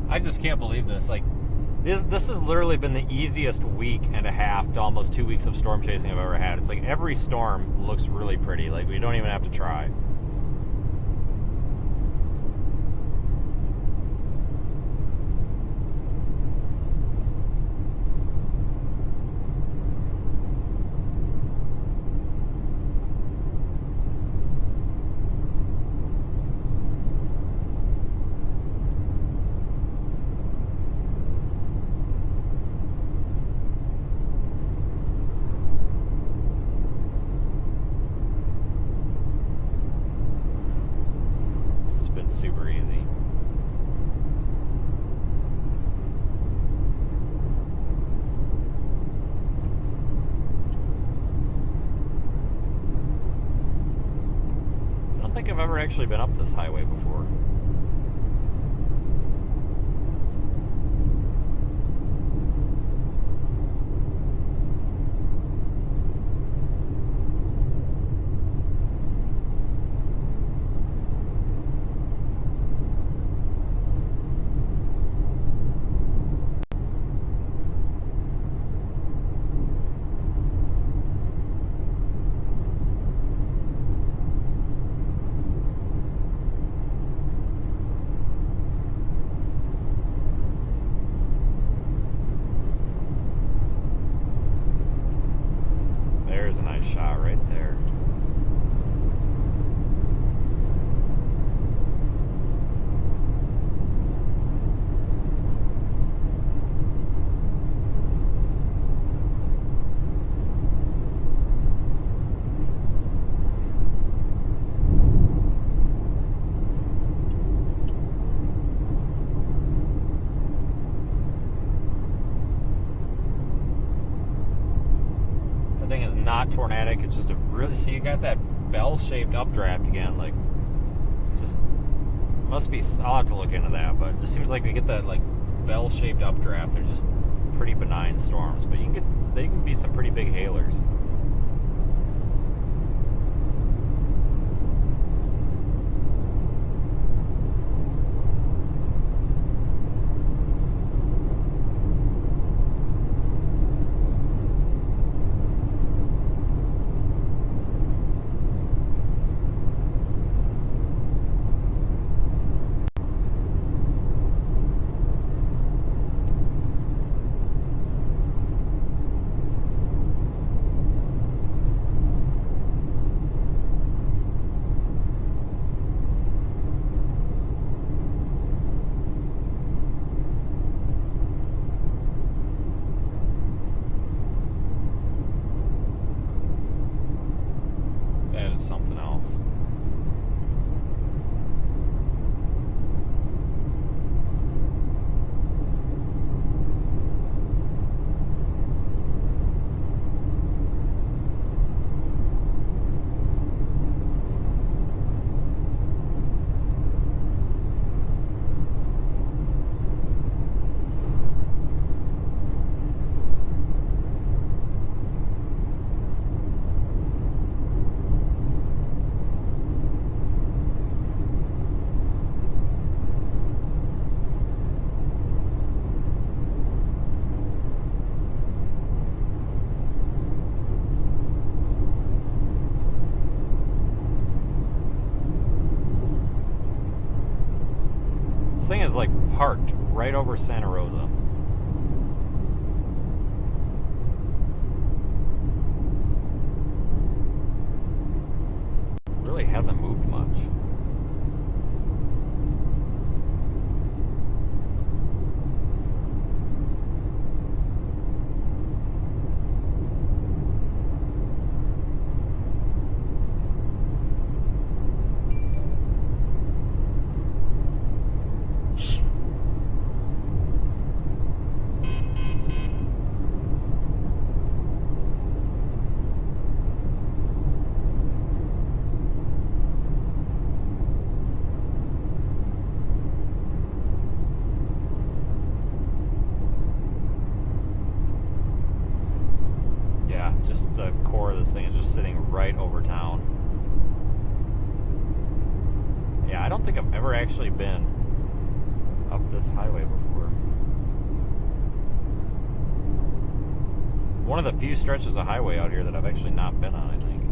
I just can't believe this. Like, this has literally been the easiest week and a half to almost 2 weeks of storm chasing I've ever had. It's like every storm looks really pretty. Like, we don't even have to try. Super easy. I don't think I've ever actually been up this highway before. right there. The thing is not tornadic. It's just a really, so you got that bell-shaped updraft again. Like, just must be. I'll have to look into that, but it just seems like we get that like bell-shaped updraft. They're just pretty benign storms, but they can be some pretty big hailers. Something else. This thing is like parked right over Santa Rosa. Really hasn't moved much. Just the core of this thing is just sitting right over town. Yeah, I don't think I've ever actually been up this highway before. One of the few stretches of highway out here that I've actually not been on, I think.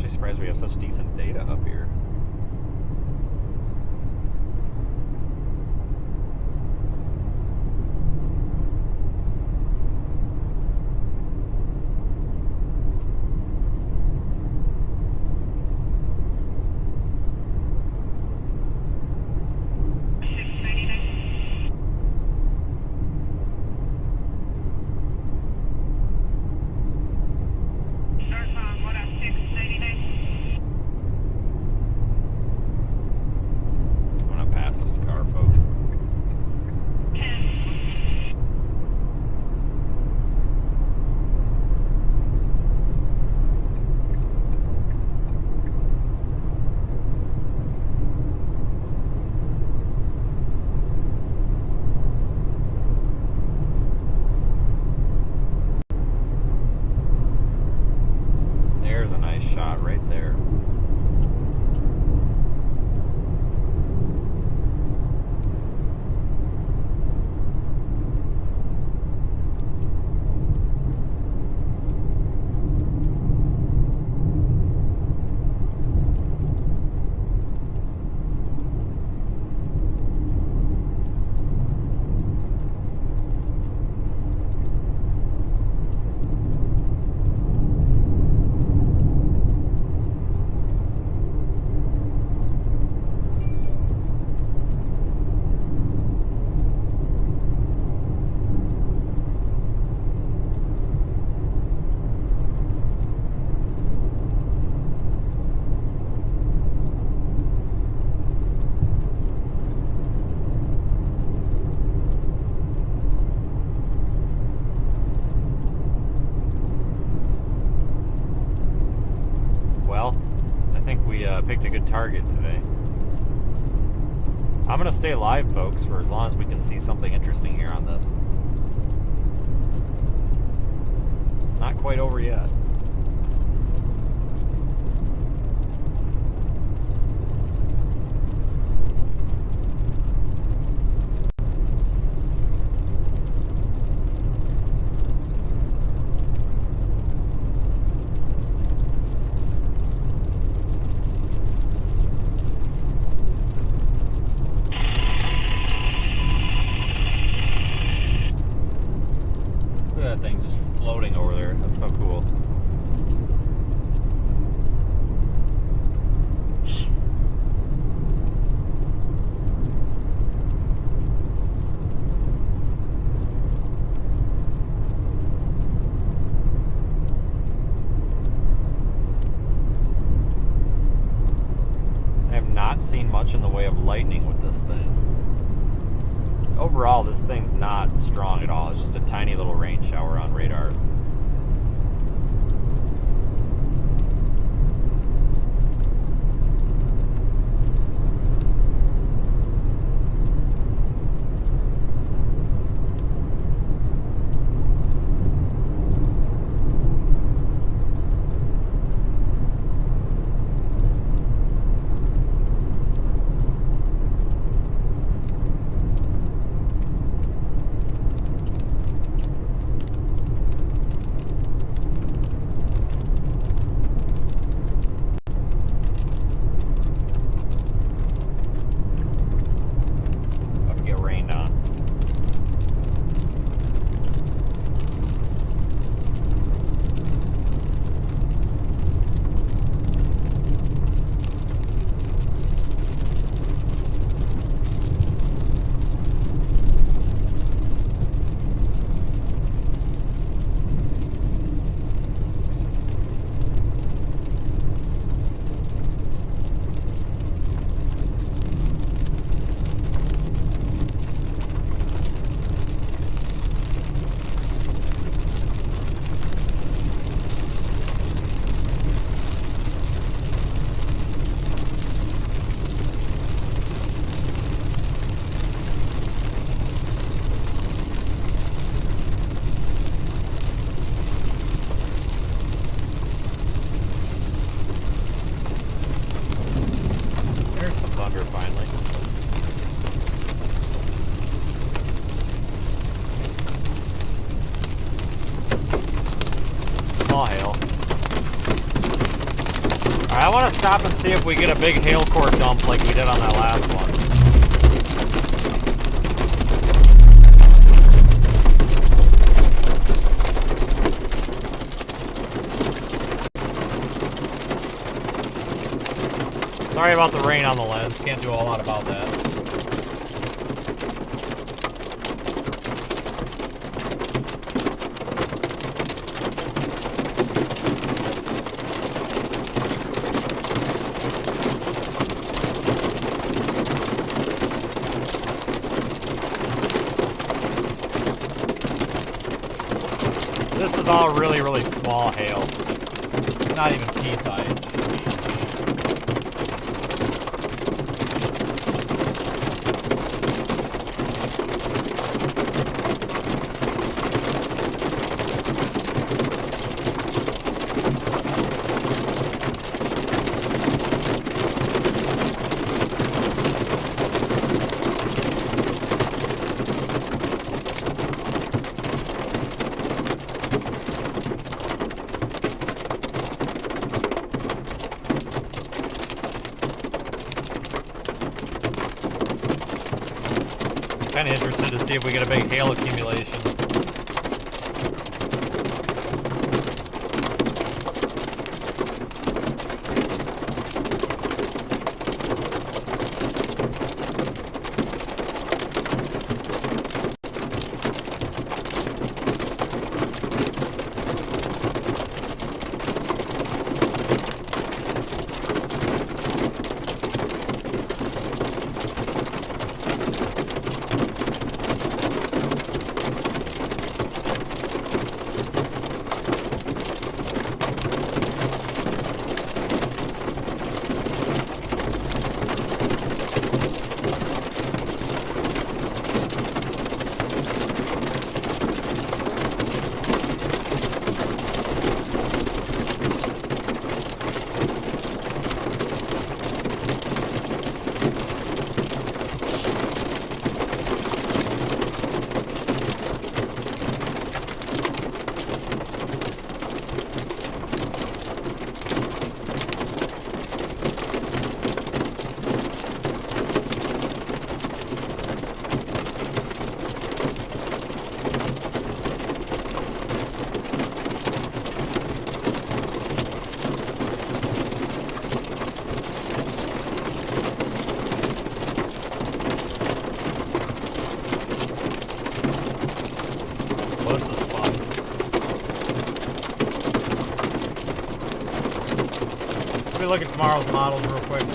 Surprised we have such decent data up here. nice shot right there. Well, I think we picked a good target today. I'm gonna stay live, folks, for as long as we can see something interesting here on this. Not quite over yet. Look at that thing just floating over there. That's so cool. I have not seen much in the way of lightning with this thing. Overall, this thing's not strong at all. It's just a tiny little rain shower on radar. About to get rained on. There's some thunder finally. Small hail. Alright, I want to stop and see if we get a big hail core dump like we did on that last one. Sorry about the rain on the lens. Can't do a whole lot about that. This is all really, really small hail. Not even pea size. Kind of interested to see if we get a big hail accumulation. Look at tomorrow's models real quick.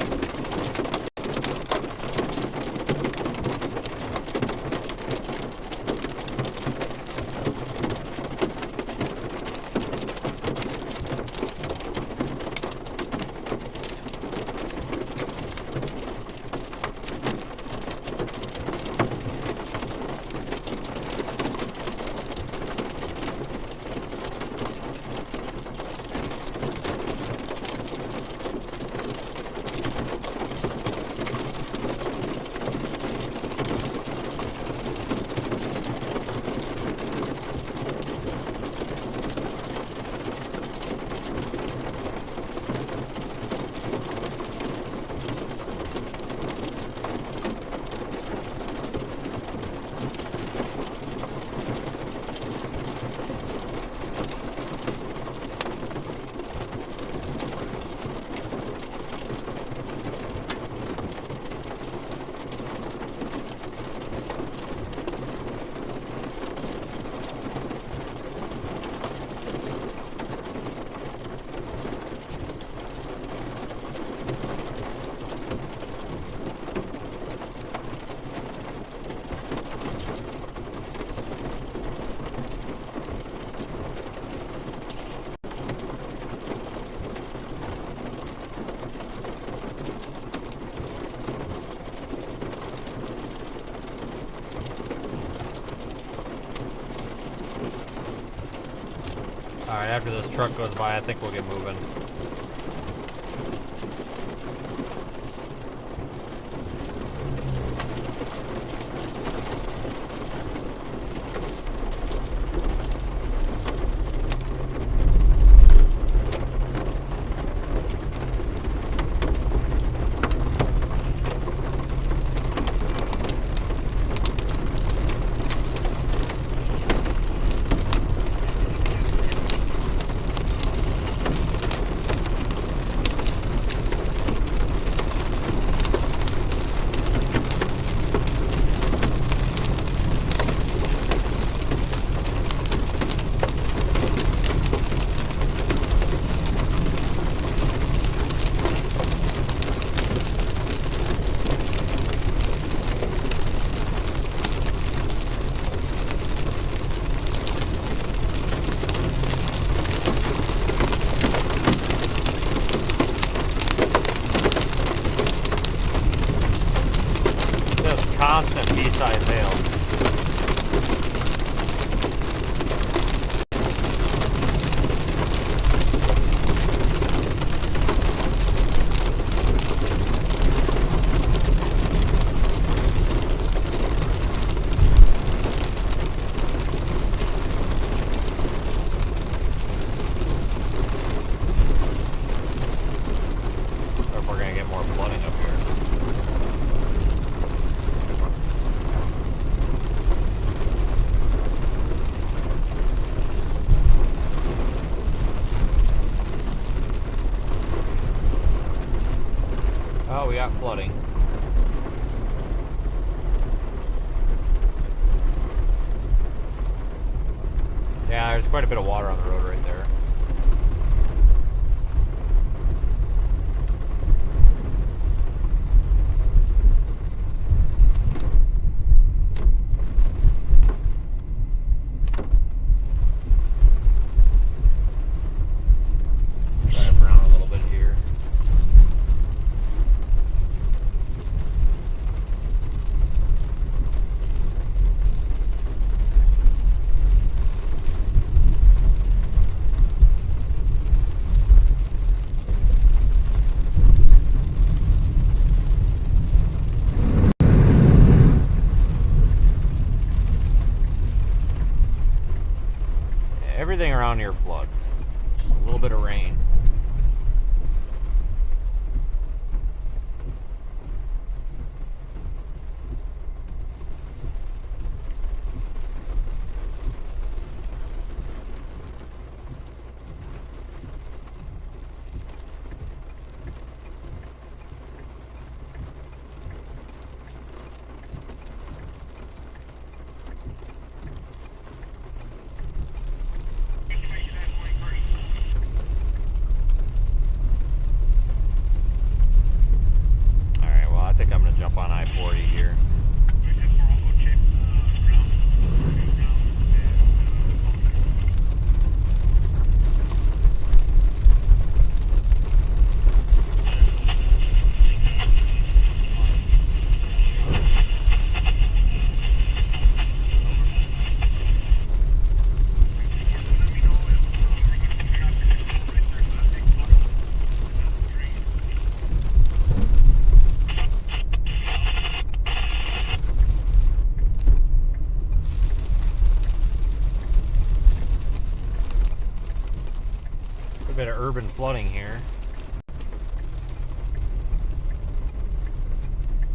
Alright, after this truck goes by, I think we'll get moving. Constant pea-sized hail. If we're gonna get more flooding up here. Oh, we got flooding. Yeah, there's quite a bit of water on the road right there. Drive around a little bit here. Everything around here floods. Just a little bit of rain. Alright, well, I think I'm going to jump on I-40 here. A bit of urban flooding here.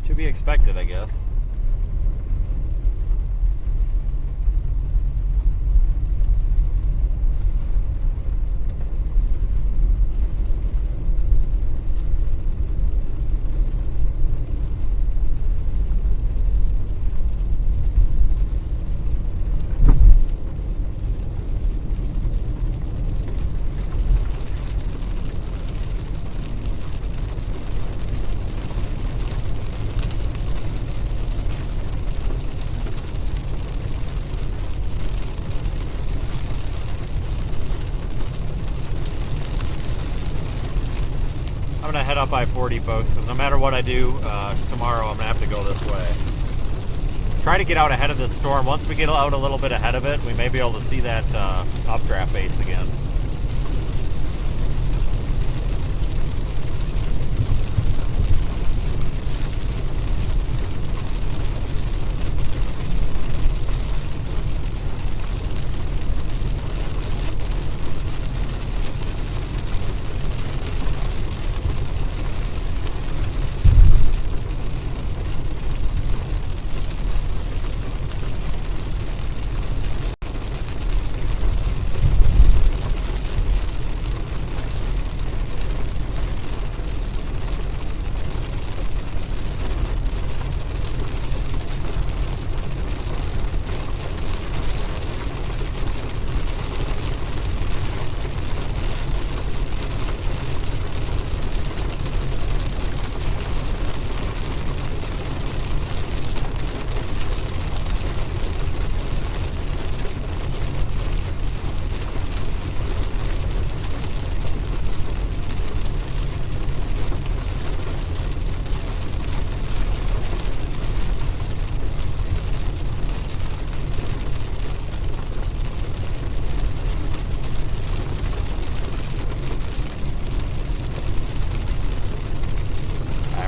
Should be expected, I guess. I'm gonna head up I-40, folks, because no matter what I do tomorrow, I'm gonna have to go this way. Try to get out ahead of this storm. Once we get out a little bit ahead of it, we may be able to see that updraft base again.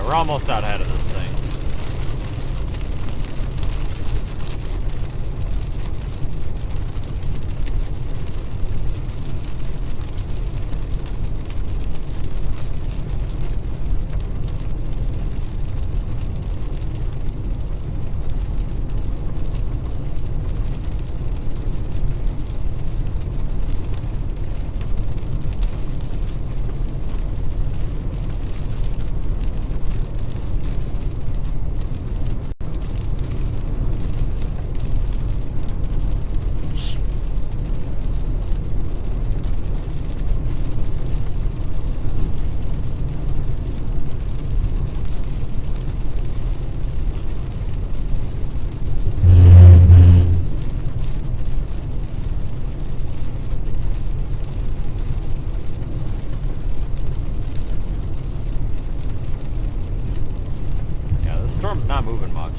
We're almost out ahead of this thing. storm's not moving much.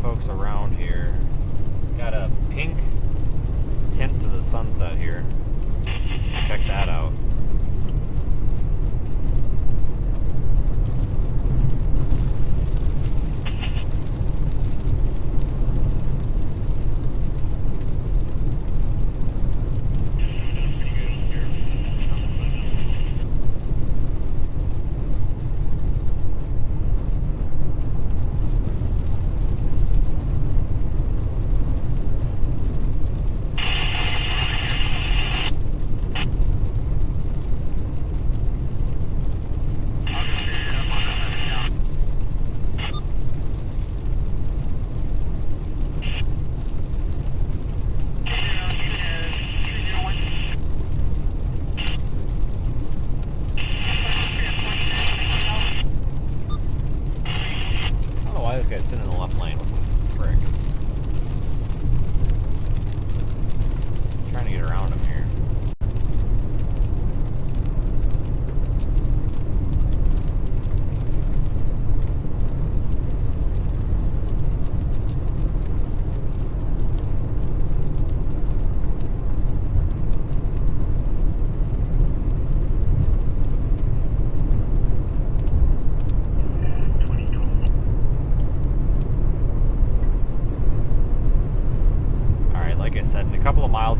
Folks around here. Got a pink tint to the sunset here. Check that out.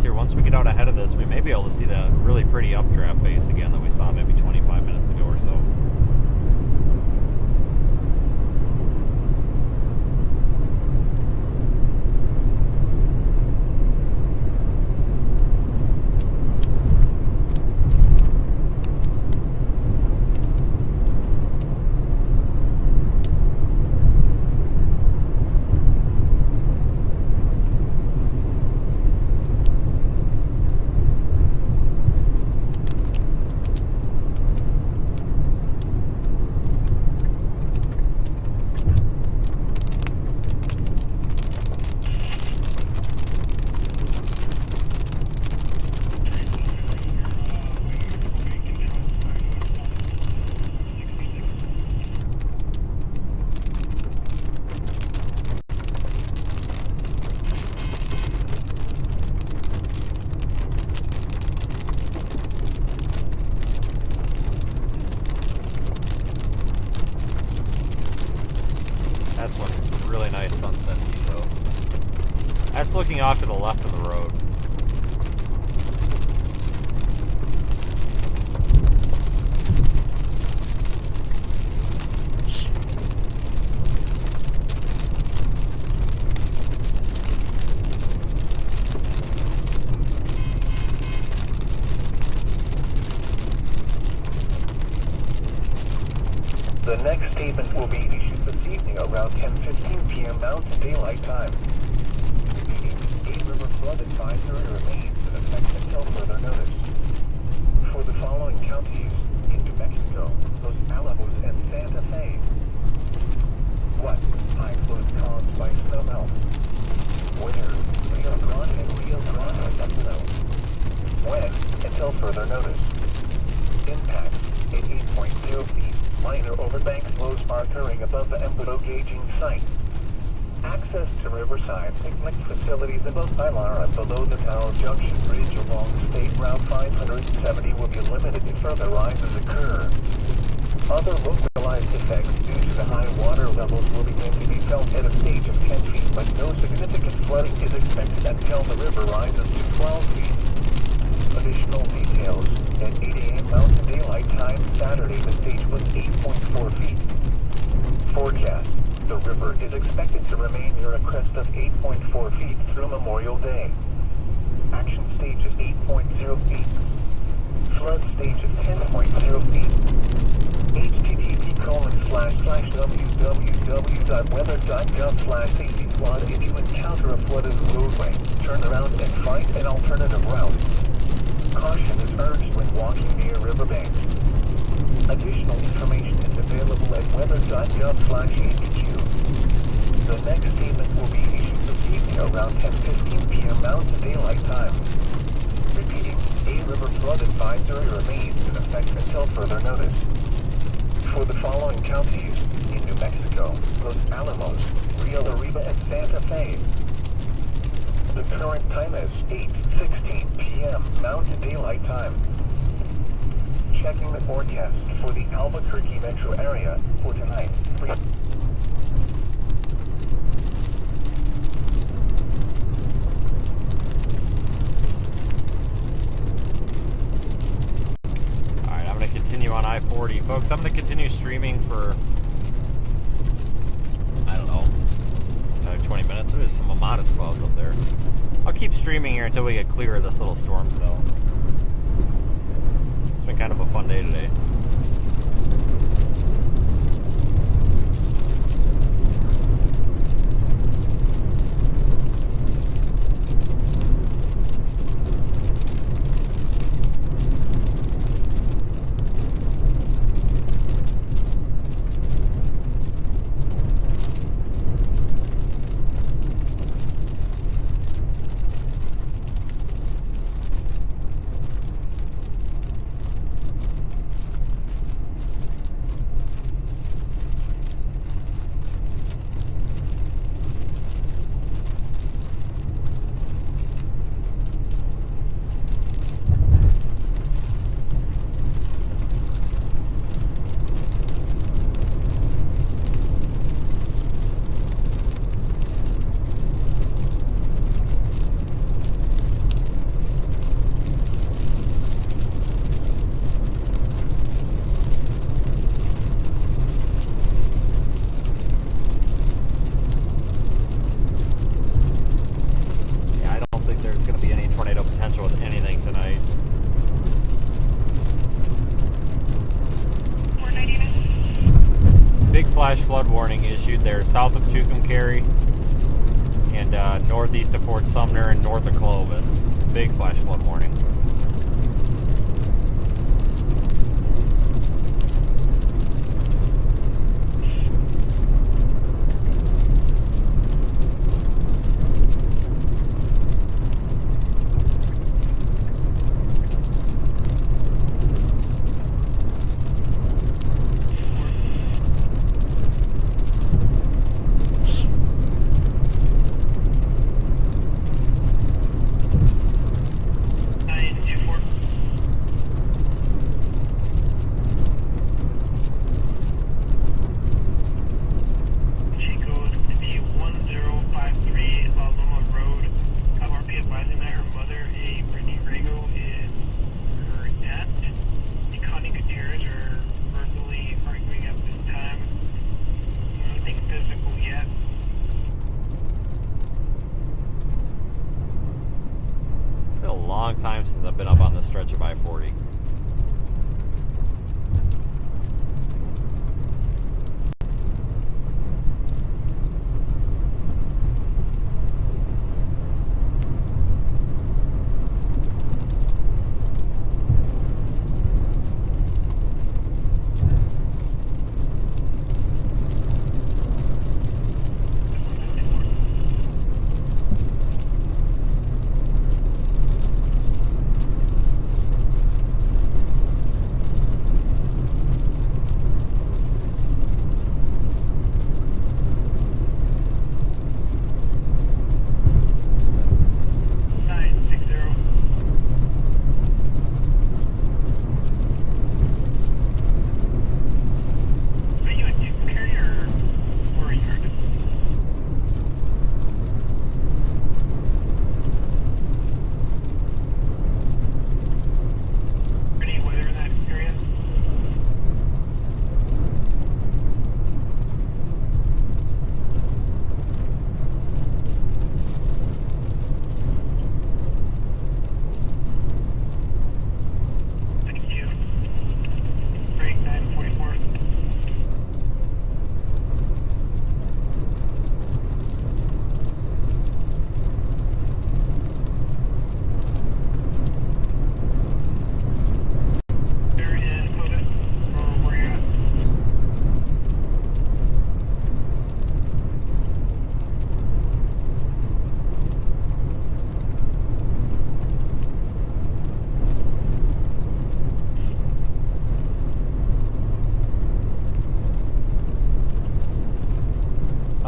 Here, once we get out ahead of this, we may be able to see that really pretty updraft base again that we saw maybe 25 minutes ago or so. That's looking really nice sunset view, though. That's looking off to the left of the road. The next statement will be issued this evening around 10:15 p.m. Mountain Daylight Time. A river flood advisory remains in effect until further notice. For the following counties in New Mexico, Los Alamos and Santa Fe. What? High flows caused by snowmelt. Where? Rio Grande and Rio Grande up known. When? Until further notice. Impact at 8.0 feet. minor overbank flows occurring above the Embudo gauging site. Access to Riverside picnic facilities above Ilara below the Tower Junction Bridge along State Route 570 will be limited if further rises occur. Other localized effects due to the high water levels will begin to be felt at a stage of 10 feet, but no significant flooding is expected until the river rises to 12 feet. Additional details. At 8 a.m. Mountain Daylight Time Saturday, the stage was 8.4 feet. Forecast. The river is expected to remain near a crest of 8.4 feet through Memorial Day. Action stage is 8.0 feet. Flood stage is 10.0 feet. http://www.weather.gov/AC flood. If you encounter a flooded roadway, turn around and find an alternative route. Caution is urged when walking near riverbanks. Additional information is available at weather.gov/APQ. The next statement will be issued this evening around 10:15 p.m. Mountain Daylight Time. Repeating, a river flood advisory remains in effect until further notice. For the following counties in New Mexico, Los Alamos, Rio Arriba, and Santa Fe. The current time is 8:16 p.m. Mountain Daylight Time. Checking the forecast for the Albuquerque metro area for tonight. Alright, I'm going to continue on I-40. Folks, I'm going to continue streaming for, I don't know, another 20 minutes. There's some modest clouds up there. I'll keep streaming here until we get clear of this little storm cell. It's been kind of a fun day today. Flash flood warning issued there south of Tucumcari and northeast of Fort Sumner and north of Clovis. Big flash flood warning.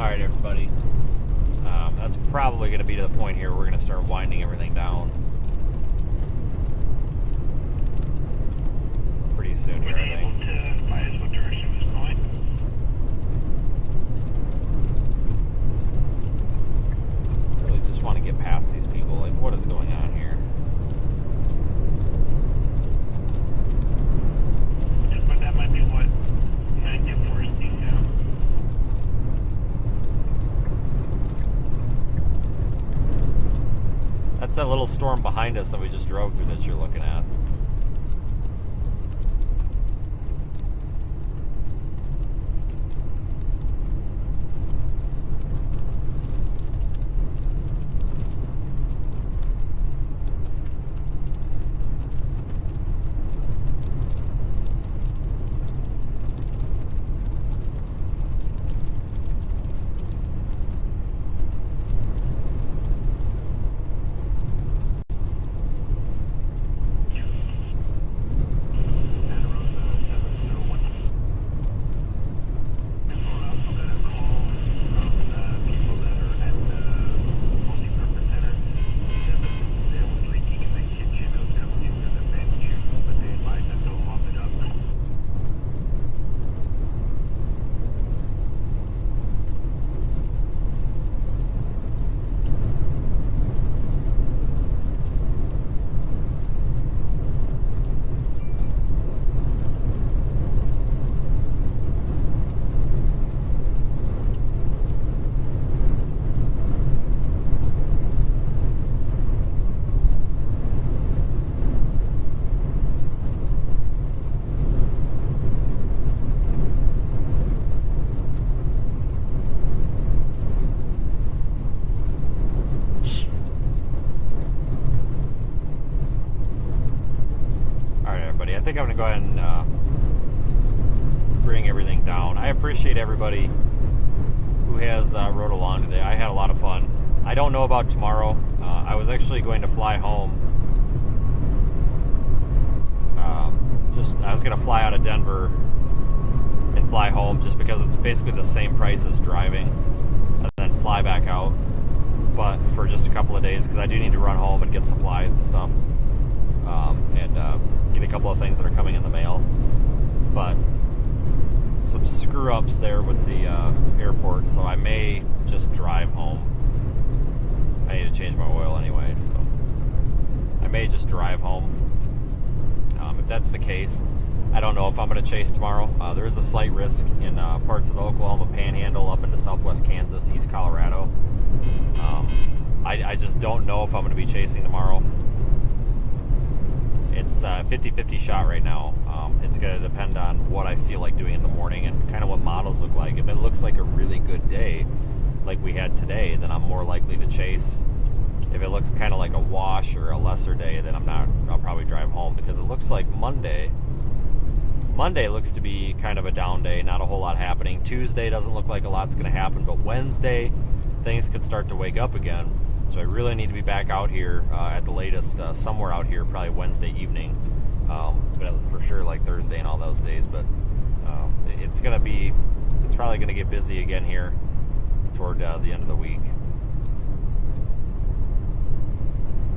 Alright, everybody. That's probably going to be to the point here. We're going to start winding everything down pretty soon here, I think. to advise what direction it was going? Really just want to get past these people. Like, what is going on here? But that might be what might get foresting now. That's that little storm behind us that we just drove through that you're looking at. I think I'm going to go ahead and bring everything down. I appreciate everybody who has rode along today. I had a lot of fun. I don't know about tomorrow. I was actually going to fly home. I was going to fly out of Denver and fly home just because it's basically the same price as driving, and then fly back out, but for just a couple of days because I do need to run home and get supplies and stuff. Get a couple of things that are coming in the mail, but some screw ups there with the airport, so I may just drive home. I need to change my oil anyway, so I may just drive home. If that's the case, I don't know if I'm going to chase tomorrow. There is a slight risk in parts of the Oklahoma Panhandle up into southwest Kansas, East Colorado. I just don't know if I'm going to be chasing tomorrow. It's a 50-50 shot right now. It's going to depend on what I feel like doing in the morning and kind of what models look like. If it looks like a really good day, like we had today, then I'm more likely to chase. If it looks kind of like a wash or a lesser day, then I'm not. I'll probably drive home because it looks like Monday looks to be kind of a down day, not a whole lot happening. Tuesday doesn't look like a lot's going to happen, but Wednesday things could start to wake up again. So I really need to be back out here at the latest, somewhere out here, probably Wednesday evening, but for sure like Thursday and all those days. But it's probably going to get busy again here toward the end of the week.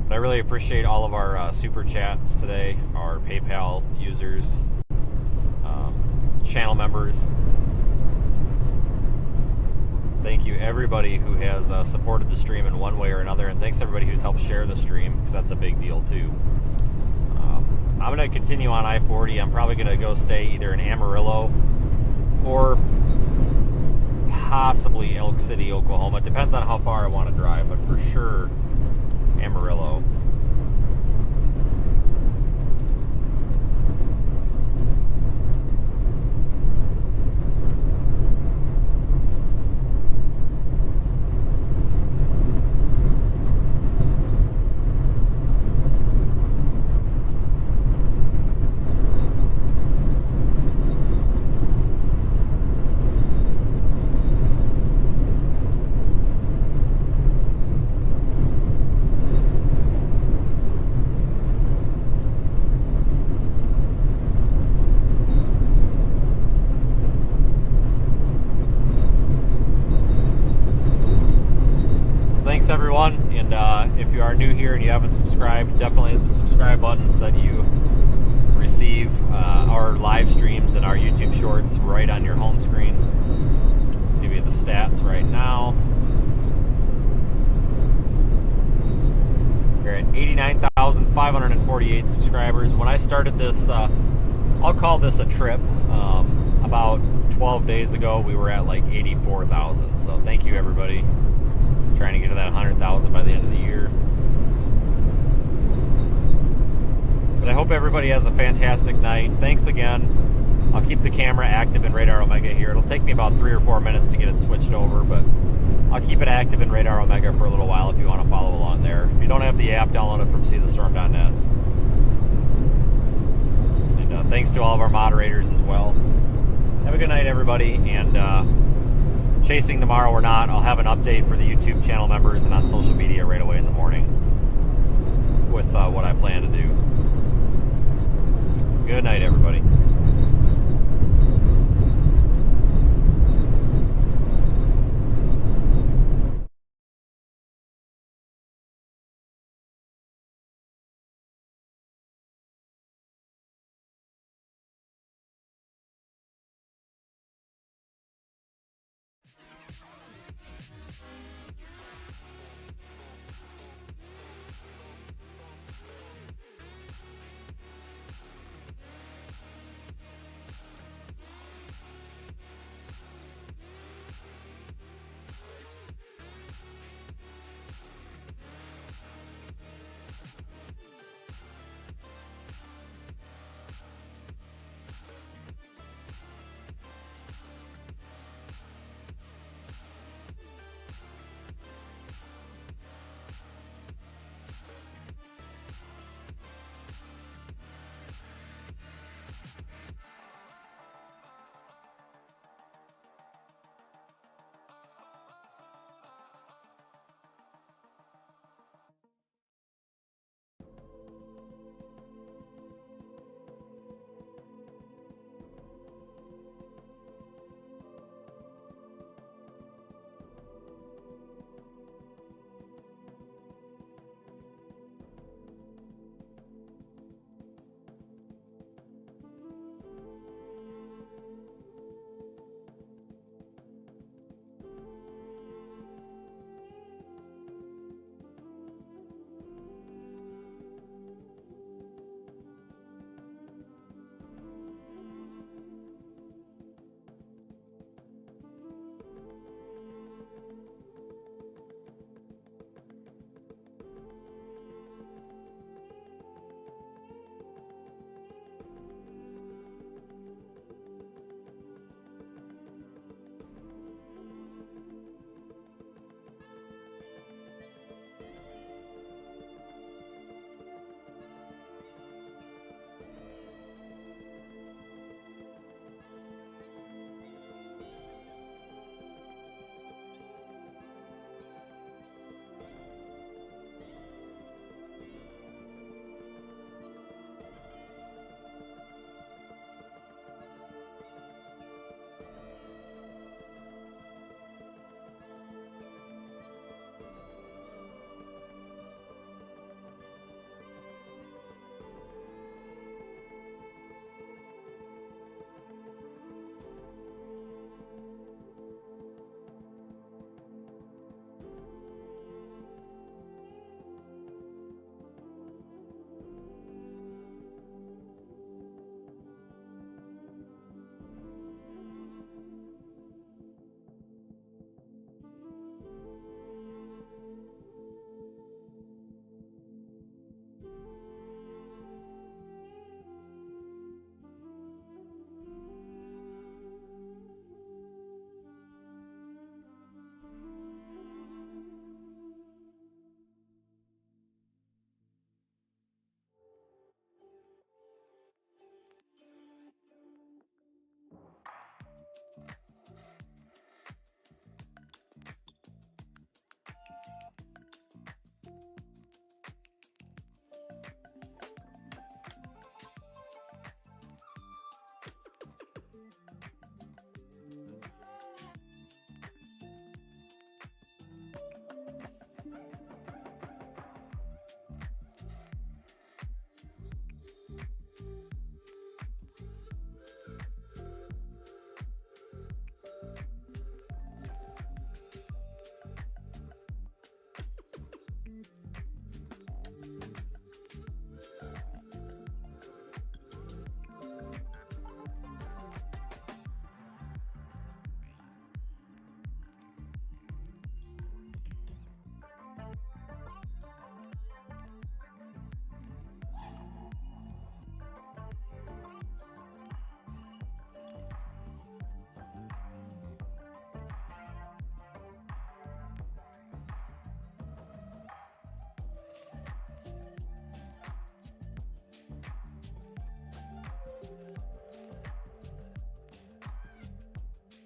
But I really appreciate all of our super chats today, our PayPal users, channel members. Thank you everybody who has supported the stream in one way or another, and thanks everybody who's helped share the stream, because that's a big deal too. I'm going to continue on I-40. I'm probably going to go stay either in Amarillo or possibly Elk City, Oklahoma. It depends on how far I want to drive, but for sure Amarillo. everyone. And if you are new here and you haven't subscribed, definitely hit the subscribe button so that you receive our live streams and our YouTube shorts right on your home screen. Give you the stats right now. We're at 89,548 subscribers. When I started this, I'll call this a trip. About 12 days ago, we were at like 84,000. So thank you, everybody. Trying to get to that 100,000 by the end of the year. But I hope everybody has a fantastic night. Thanks again. I'll keep the camera active in Radar Omega here. It'll take me about 3 or 4 minutes to get it switched over, but I'll keep it active in Radar Omega for a little while if you want to follow along there. If you don't have the app, download it from seethestorm.net. And thanks to all of our moderators as well. Have a good night, everybody. And chasing tomorrow or not, I'll have an update for the YouTube channel members and on social media right away in the morning with what I plan to do. Good night, everybody.